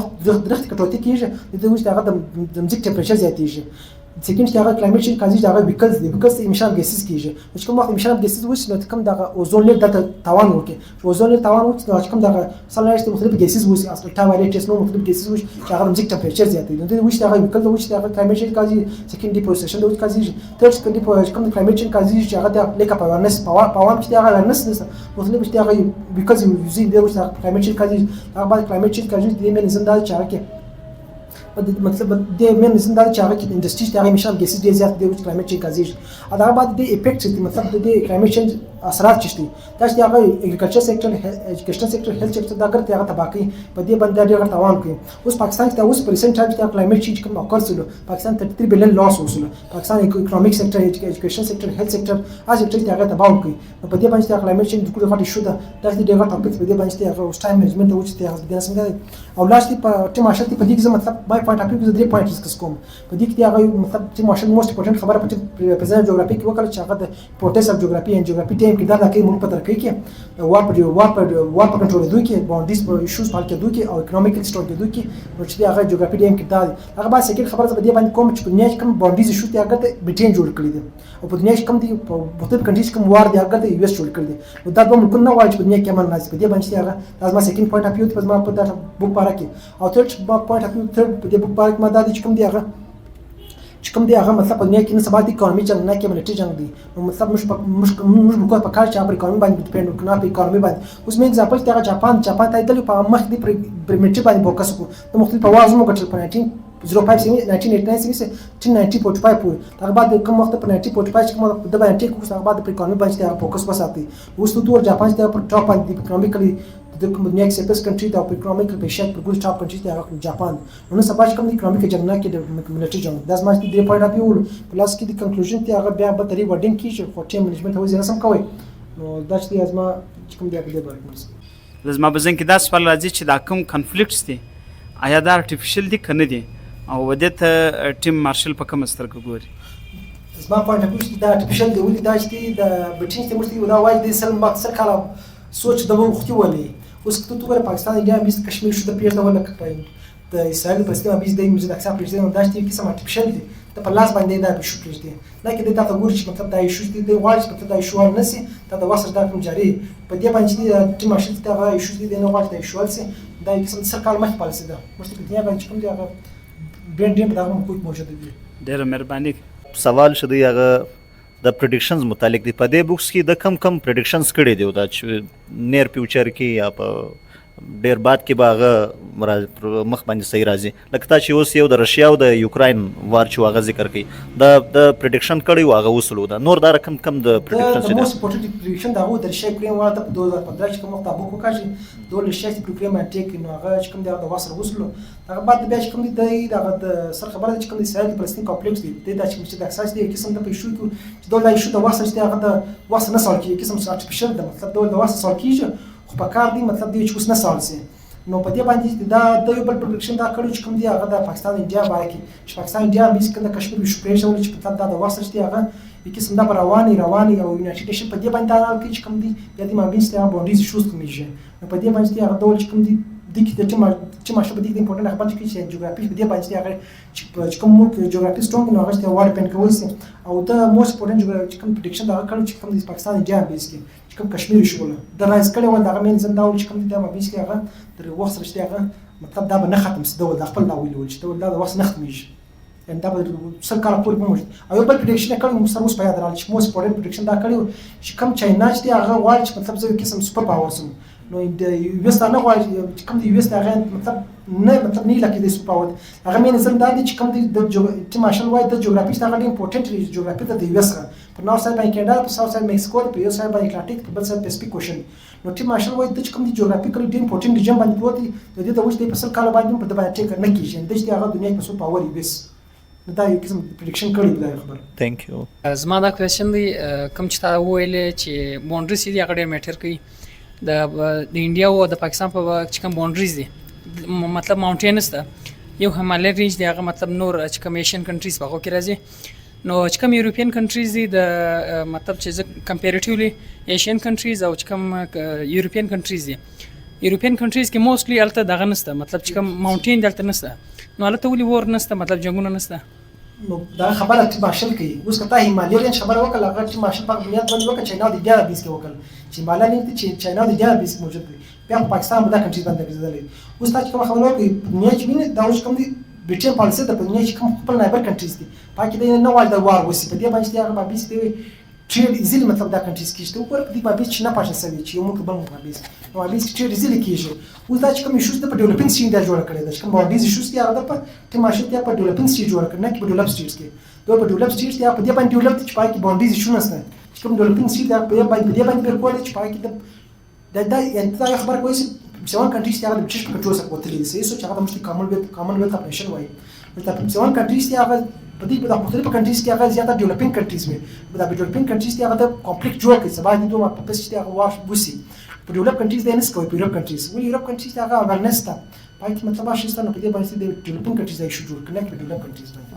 درخت کټوتی کیږي د دوی هغه د ځمکې ټمپریچر زیاتېږي سیکنډ چې هغه کلایمټ چینج کازي دا ویکلز دی ویکلز امیشن اف ګیسز کیږي چې کوم وخت امیشن اف ګیسز وشي نو کوم دا اوزون لیر د توان ورکي اوزون لیر توان ورکي نو چې کوم دا سنلایټ مختلف ګیسز وشي اصل ټاوایلیټس نو مختلف ګیسز وشي چې هغه د ځمکې ټمپریچر زیاتوي نو د وشي دا ویکل د وشي دا کلایمټ چینج کازي سیکنډ ډیفورستیشن د کازي تر څو کوم کلایمټ چینج کازي چې هغه د لیک اپ اورنس پاور چې هغه اورنس مختلف چې هغه بیکاز یوزینګ د وشي کلایمټ چینج کازي هغه بعد کلایمټ چینج کازي د مینزم دا چې هغه مطلب د مین نسبت دا چې هغه کې انډستری ته هغه میشن ګیسز ډیر زیات دی چې کلایمټ چینج کازي دا بعد د افیکټ چې مطلب د کلایمټ چینج اثرات چشتي دا چې هغه اګریکلچر سېکټر ایجوکیشن سېکټر هیلث سېکټر دا ګرته هغه تباکی په دې باندې ډیر توان کوي اوس پاکستان کې اوس پرسنټ ټایپ ته کلایمټ چینج کوم اکرسلو پاکستان 33 بلین لاس وسلو پاکستان اکونومیک سېکټر ایجوکیشن سېکټر هیلث سېکټر از سېکټر ته هغه تباو کوي په دې باندې کلایمټ چینج د کومه غټي شو دا د ډیر ټاپک په دې باندې هغه اوس ټایم مینجمنت او چې هغه د څنګه او لاستي په ټیم ماشل په دې کې مطلب بای پوینټ اپ کې د 3 ډسکس کوم په دې کې هغه مطلب چې ماشل موست امپورټنت خبره په پرزنت جغرافي کې وکړه چې هغه د پروتیس اف جغرافي ان جغرافي ټیم کې دا کې موږ په ترکیه کې وار په کنټرول دوی کې باونډریز په ایشوز په کې دوی کې او اکونومیکل سټور کې دوی کې نو چې هغه جغرافي ټیم کې دا هغه با سکه خبره په دې باندې کوم چې په دنیا کې کوم باونډریز ایشوز ته هغه ته بریټین جوړ کړی دي او په دنیا کې کوم دي په مختلف کنټریز کوم وار دی هغه ته یو اس جوړ کړی دي نو دا به ممکن نه وایي چې په دنیا کې امن راځي په دې باندې هغه لازم سکند پوینټ اف ویو په ما په دا بوک پاره کې او ثرد پوینټ اف ویو ثرد په دې بوک پاره کې ما دا چې کوم دی هغه چې کوم دی هغه مطلب په دنیا کې نه سبا د اکانومي جنگ نه کې ملټري جنگ دی نو مطلب موږ په کار چې پر اکانومي باندې ډیپند وکړو په اکانومي باندې اوس مې اگزامپل ته جاپان ته ایدل په مخ دی پر ملټري باندې فوکس وکړو د مختلف اوازونو ګټل په 1989 سي 1945 پورې هغه بعد کوم وخت په 1945 کې موږ د باندې ټیک هغه بعد پر اکانومي باندې فوکس وساتي اوس نو ټول جاپان ته پر ټاپ باندې اکانومیکلی د دنیا کې سپیس کنټری ته په اکونومیک په شک پر ګول ټاپ کنټری ته هغه جاپان نو سبا چې کوم د اکونومیک جنګ نه کې د ملټري جنګ د ازمایښت د پوینټ اف ویو پلاس کې د کنکلوژن ته هغه بیا به تری وډینګ کیږي خو ټیم منیجمنت هو زه سم کوي نو دا چې ازما چې کوم دی په دې باره کې لازم بزن کې دا سوال راځي چې دا کوم کنفلیکټس دي آیا دا ارتفیشل دي کنه دي او ودې ته ټیم مارشل په کومه سترګه ګوري؟ زما پوینټ اف ویو دا ارتفیشل دی ولې دا چې د برټش ته مرستي دا وایي د سل کاله سوچ د وختي ولې اوس که ته وګورې پاکستان انډیا بیس کشمیر شو د پیښه ولا کړای د اسرائیل په سیمه بیس د موږ د اکثر پرېږدي دا چې کیسه ارتفیشل دی ته په لاس باندې دا شو پرېږدي نه کې دا ته ګوري چې مطلب دا ایشو دي د واړ چې دا ایشو نه سي دا د واسر دا کوم جاري په دې باندې چې ماشین ته دا ایشو دي نه واړ ته ایشو سي دا کیسه سرکال مخ پالیسي ده مشته په دنیا باندې کوم دی هغه برند په دغه کوم موجود دي ډېره مهرباني. سوال شو دی هغه د پریډکشنز متعلق دی په دې بوکس کې د کم پریډکشنز کړي دی دا چې نیر فیوچر کې یا په ډیر بعد کې به هغه مخ باندې صحیح راځي لکه تا چې اوس یو د رشیا او د یوکراین وار چې هغه ذکر کړي د پریډکشن کړي و هغه وصلو ده نور دا رقم کم د پریډکشن د موست امپورټنت پریډکشن دا هو د رشیا یوکراین وار ته 2015 کې کوم تابو کوکاږي دوه رشیا چې پروګرام اټیک نو هغه چې کوم د واسر وصلو هغه بعد بیا چې کوم د سر خبره چې کوم د اسرائیل فلسطین کمپلیکس دی دا چې د اساس دی قسم د پېښو کې چې دوه ایشو د واسر چې هغه د واسر نه سال کې قسم ارتفیشل ده مطلب د واسر سال کېږي خو په کار دی مطلب دی چې اوس نه سال سي نو په دې باندې دا د یو بل پروډکشن دا کړو چې کوم دی هغه د پاکستان انډیا باره کې چې پاکستان انډیا بیس کنه کشمیر شو پرېښول چې په دا د واسر چې هغه یو قسم دا رواني او یونایټډ نیشن په دې باندې دا کې چې کوم دی د دې مابین ستیا باونډریز شوز کومیږي نو په دې باندې هغه ډول چې کوم دی د کې د چې ماشه په دې کې امپورټنت خبره کې چې جغرافي په دې باندې هغه چې کوم ملک جغرافي سترونګ نو هغه ستیا وړ پین کول سي او د موست امپورټنت جغرافي کوم پریډکشن دا کړو چې کوم د پاکستان انډیا بیس کې چې کوم کشمیر شو د رایز کړي و دا مين زنده چې کوم د مابین کې هغه د وخت سره چې هغه مطلب دا به نه ختم سي د خپل دا ویل چې دا د وخت نه ختميږي ان دا به سر کار پورې موجود او یو بل پریډکشن کړو موږ سره اوس په یاد راځي چې موست امپورټنت پریډکشن دا کړو چې کوم چاینا چې هغه وایي چې مطلب زه قسم سپر پاور سم نو د یو اس نه غواړي چې کوم د یو اس هغه مطلب نه لکه د سپر پاور هغه مين زم دا چې کوم د چې ماشل وایي د جغرافي څخه ډېر امپورټنت جغرافي د یو اس په نو سایډ باندې کینډا په ساوث سایډ میکسیکو په یو سایډ باندې اټلانټیک په بل سایډ پیسفیک اوشن نو چې ماشل وایي د کوم د جغرافي کلی ډېر امپورټنت ریجن باندې پروت دی د دې د وښتې په سر کال باندې په دبا ټیک نه کیږي د دې هغه دنیا په سپر پاور یو اس دا یو قسم پریډکشن کړی دی خبر ثانک یو. زما دا کوېشن دی کوم چې تا ویلې چې باونډري سي دی هغه ډېر میټر کوي د انډیا او د پاکستان په چې کوم باونډریز دي مطلب ماونټینز ده یو همالای رینج دی هغه مطلب نور چې کوم ایشین کنټریز په هغو کې راځي نو چې کوم یورپین کنټریز دي د مطلب چې کمپیریټیولی ایشین کنټریز او چې کوم یورپین کنټریز دي یورپین کنټریز کې موستلی هلته دغه نشته مطلب چې کوم ماونټین دلته نشته نو هلته ولې وور نشته مطلب جنګونه نشته نو دا خبره چې ماشل کوي اوس کته هیمالیا رینج خبره وکړه هغه چې ماشل په بنیاد باندې وکړه چاینا د انډیا بیس کې وکړه چې هیمالیا رینج چې چاینا د انډیا بیس موجود دی بیا په پاکستان باندې کنټری باندې ګرځېدلې اوس تا چې کوم خبره وکړي دنیا چې ویني دا اوس کوم دی برټن پالیسي د دنیا چې کوم خپل نایبر کنټریز دي پاکي د نه وایي د وار وسی په دې باندې هغه بیس دی ټریډ ایزیلی مطلب دا کنټریز کې چې وګوره په دې باندې چې نه پاشه سوي چې یو ملک بل ملک بیس نو بیس ټریډ ایزیلی کېږي اوس دا چې کوم ایشوز د ډیولپینګ سټیټ دا جوړ کړی دا چې کوم باډیز ایشوز دي هغه په تماشه ته په ډیولپینګ سټیټ جوړ کړی نه کې په ډیولپ سټیټس کې دوی په ډیولپ سټیټس کې په دې باندې ډیولپ چې پای کې باډیز ایشو نشته چې کوم ډیولپینګ سټیټ دا په دې باندې ورکول چې پای کې دا یعنی خبره کوي چې څوان کنټریز ته هغه د بچش په کنټرول سره کوتلې سي سو چې هغه مشتي کامن ویلث اپریشن وایي نو دا څوان کنټریز ته هغه په دې په مختلفو کنټریز کې هغه زیاته ډیولپینګ کنټریز وي په دا ډیولپینګ کنټریز کې هغه د کمپلیټ جوړ کړي سبا دې دوه په پس چې هغه واش بوسي په ډیولپ کنټریز د انس کوي په یورپ کنټریز وی یورپ کنټریز هغه اورګنستا پای کې مطلب شي ستنه په دې باندې د ډیولپینګ کنټریز یې شو جوړ کړي په ډیولپ کنټریز باندې